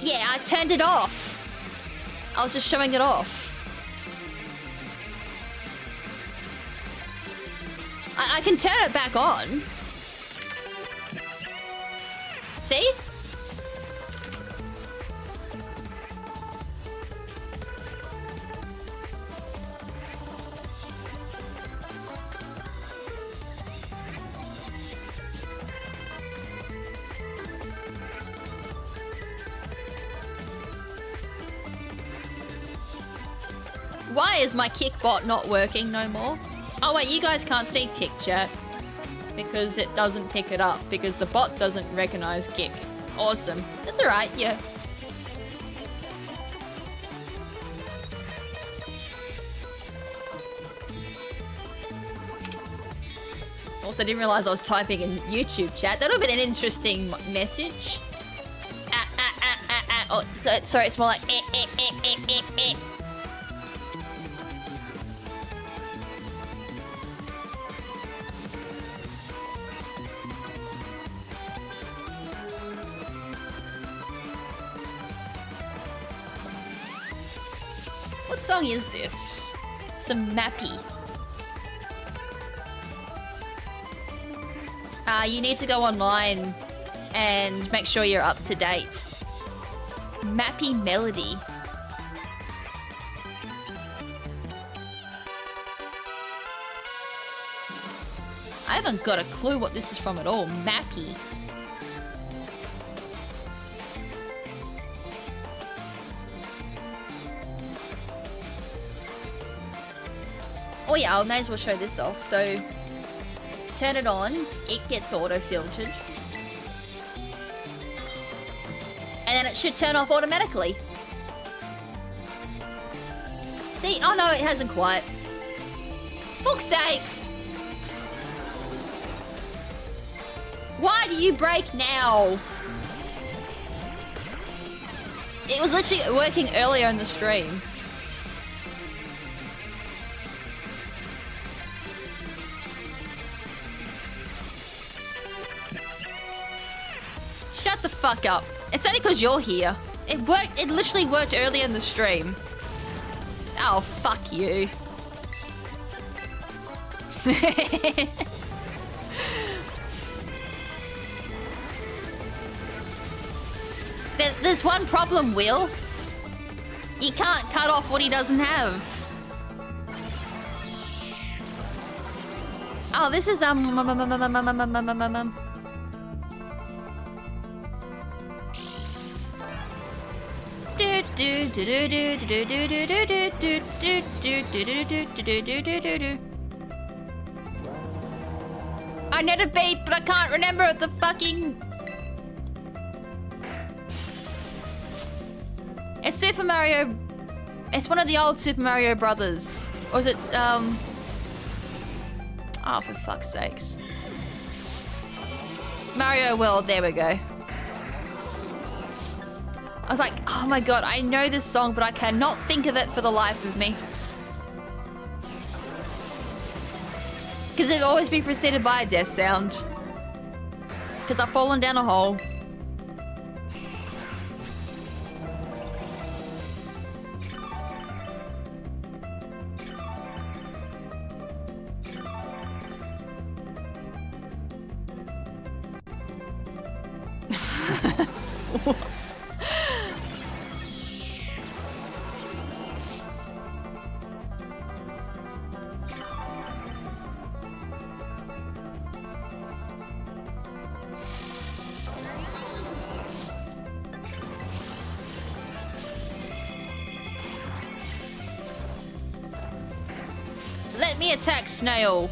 Yeah, I turned it off. I was just showing it off. I can turn it back on. See? Why is my kick bot not working no more? Oh wait, you guys can't see kick chat because it doesn't pick it up because the bot doesn't recognize kick. Awesome. That's alright, yeah. Also didn't realize I was typing in YouTube chat. That would have been an interesting message. Oh, sorry, it's more like What song is this? Some Mappy. You need to go online and make sure you're up to date. Mappy Melody. I haven't got a clue what this is from at all. Mappy. Oh yeah, I may as well show this off. So, turn it on, it gets auto-filtered. And then it should turn off automatically. See? Oh no, it hasn't quite. Fuck's sakes! Why do you break now? It was literally working earlier in the stream. Shut the fuck up. It's only because you're here. It worked. It literally worked earlier in the stream. Oh, fuck you. There's one problem, Will. You can't cut off what he doesn't have. Oh, this is I know the beat, but I can't remember the fucking... It's Super Mario... It's one of the old Super Mario Brothers. Or is it, Oh, for fuck's sakes. Mario World, there we go. I was like, oh my god, I know this song, but I cannot think of it for the life of me. Because it'd always be preceded by a death sound. Because I've fallen down a hole. Let me attack Snail.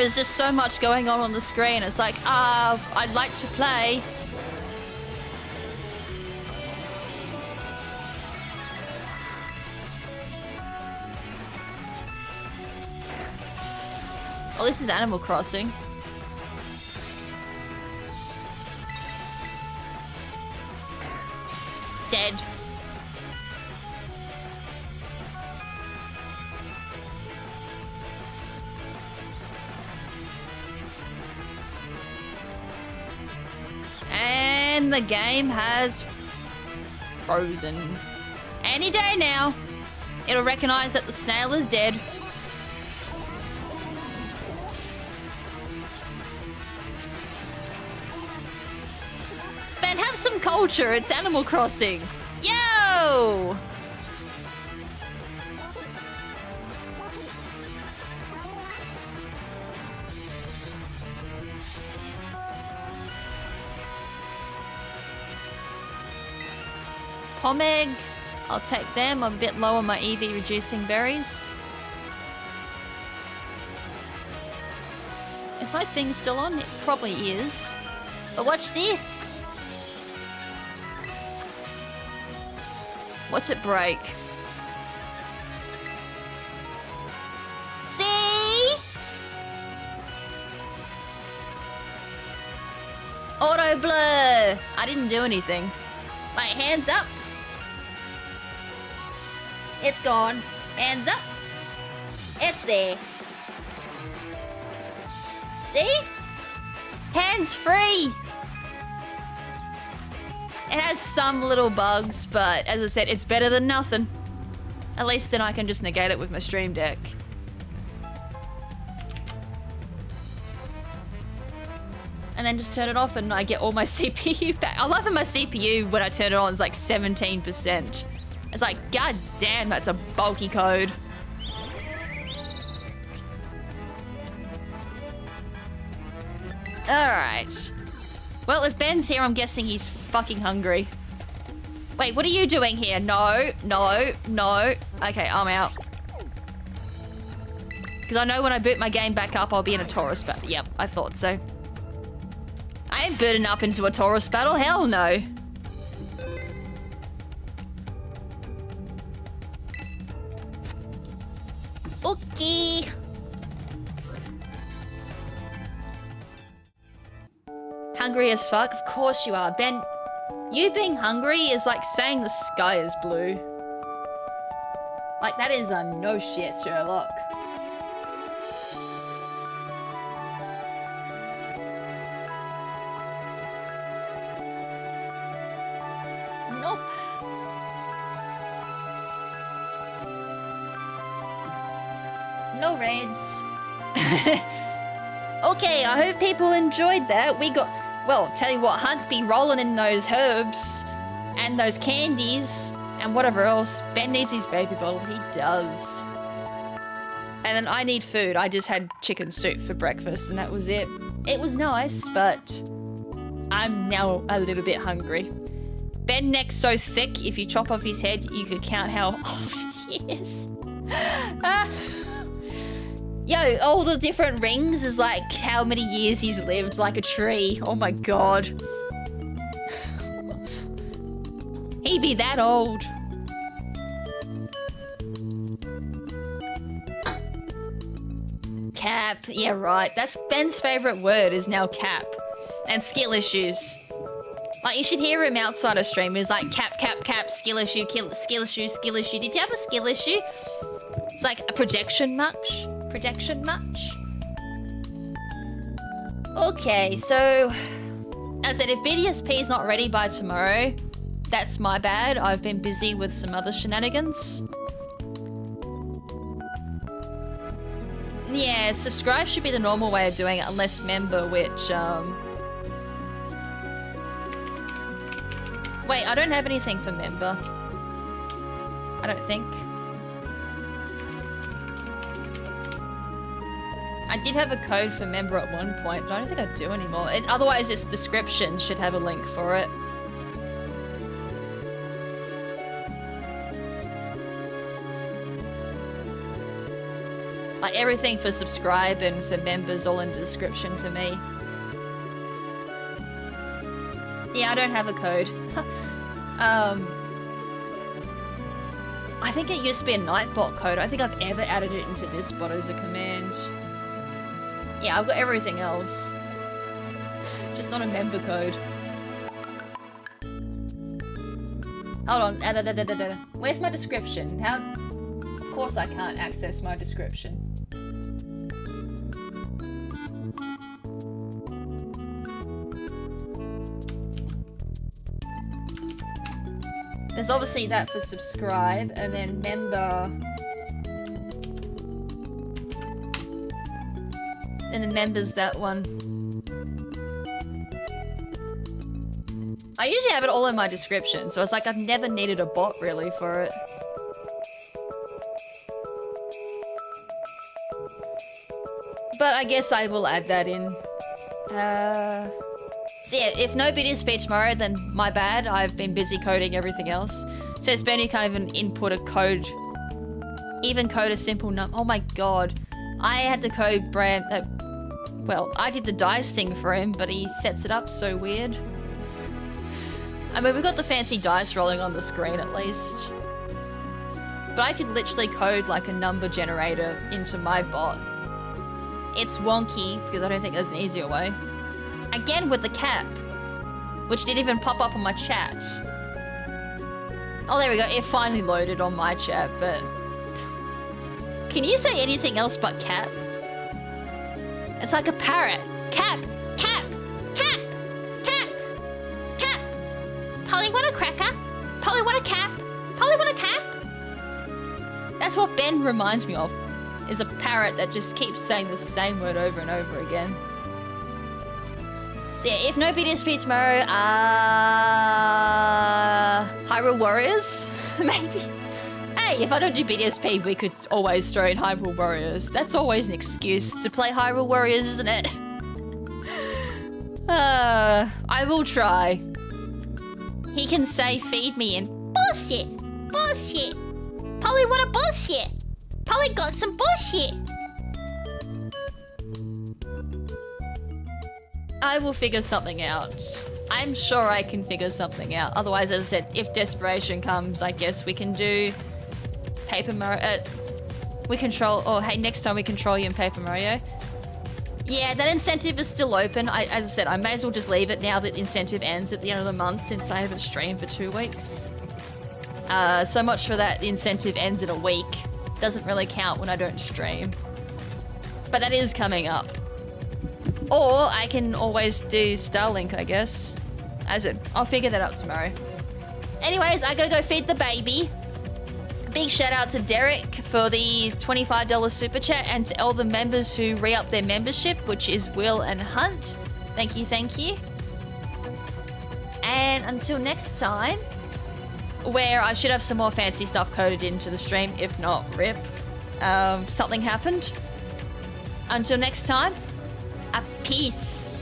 there's just so much going on the screen. It's like, I'd like to play. Oh, this is Animal Crossing. Dead. And the game has frozen. Any day now, it'll recognize that the snail is dead. Ben, have some culture. It's Animal Crossing. Yo! Pomeg, I'll take them. I'm a bit low on my EV reducing berries. Is my thing still on? It probably is. But watch this. What's it break? See? Auto blur. I didn't do anything. My hands up. It's gone. Hands up. It's there. See? Hands free. It has some little bugs, but as I said, it's better than nothing. At least then I can just negate it with my Stream Deck. And then just turn it off and I get all my CPU back. I love that my CPU, when I turn it on, is like 17%. It's like, god damn, that's a bulky code. Alright. Well, if Ben's here, I'm guessing he's fucking hungry. Wait, what are you doing here? No, no, no. Okay, I'm out. Because I know when I boot my game back up, I'll be in a Taurus battle. Yep, I thought so. I ain't booting up into a Taurus battle. Hell no. Okay. Hungry as fuck? Of course you are. Ben, you being hungry is like saying the sky is blue. Like, that is a no shit, Sherlock. Nope. No raids. Okay, I hope people enjoyed that. We got... Well, tell you what, Hunt be rolling in those herbs and those candies and whatever else. Ben needs his baby bottle. He does. And then I need food. I just had chicken soup for breakfast and that was it. It was nice, but I'm now a little bit hungry. Ben neck's so thick, if you chop off his head, you could count how old he is. Yo, all the different rings is like how many years he's lived, like a tree. Oh my god. He be that old. Cap. Yeah, right. That's Ben's favorite word is now cap. And skill issues. Like, you should hear him outside of stream. He's like, cap, cap, cap, skill issue, skill issue, skill issue. Did you have a skill issue? It's like a projection much? Projection much? Okay, so... As I said, if BDSP is not ready by tomorrow, that's my bad. I've been busy with some other shenanigans. Yeah, subscribe should be the normal way of doing it, unless member, which, Wait, I don't have anything for member. I don't think. I did have a code for member at one point, but I don't think I do anymore. Otherwise, its description should have a link for it. Like everything for subscribe and for members all in the description for me. Yeah, I don't have a code. I think it used to be a Nightbot code. I don't think I've ever added it into this bot as a command. Yeah, I've got everything else. Just not a member code. Hold on. Where's my description? How? Of course I can't access my description. There's obviously that for subscribe, and then member. And then members that one. I usually have it all in my description, so it's like I've never needed a bot really for it. But I guess I will add that in. So yeah, if no BDSP tomorrow, then my bad. I've been busy coding everything else. So it's been kind of an input a code. Even code a simple oh my god. I had to code Bram... well, I did the dice thing for him, but he sets it up so weird. I mean, we've got the fancy dice rolling on the screen at least. But I could literally code like a number generator into my bot. It's wonky, because I don't think there's an easier way. Again with the cap, which didn't even pop up on my chat. Oh, there we go. It finally loaded on my chat, but... Can you say anything else but cap? It's like a parrot. Cap! Cap! Cap! Cap! Cap! Polly, want a cracker? Polly, want a cap? Polly, want a cap? That's what Ben reminds me of. Is a parrot that just keeps saying the same word over and over again. So yeah, if no BDSP tomorrow, Hyrule Warriors? Maybe. Hey, if I don't do BDSP, we could always throw in Hyrule Warriors. That's always an excuse to play Hyrule Warriors, isn't it? I will try. He can say, feed me, and bullshit! Bullshit! Polly, what a bullshit! Polly got some bullshit! I will figure something out. I'm sure I can figure something out. Otherwise, as I said, if desperation comes, I guess we can do Paper Mario. We control. Oh, hey, next time we control you in Paper Mario. Yeah, that incentive is still open. As I said, I may as well just leave it now that incentive ends at the end of the month since I haven't streamed for 2 weeks. So much for that incentive ends in a week. Doesn't really count when I don't stream. But that is coming up. Or I can always do Starlink, I guess. I'll figure that out tomorrow. Anyways, I gotta go feed the baby. Big shout out to Derek for the $25 super chat and to all the members who re-upped their membership, which is Will and Hunt. Thank you, thank you. And until next time, where I should have some more fancy stuff coded into the stream. If not, rip. Something happened. Until next time, a peace.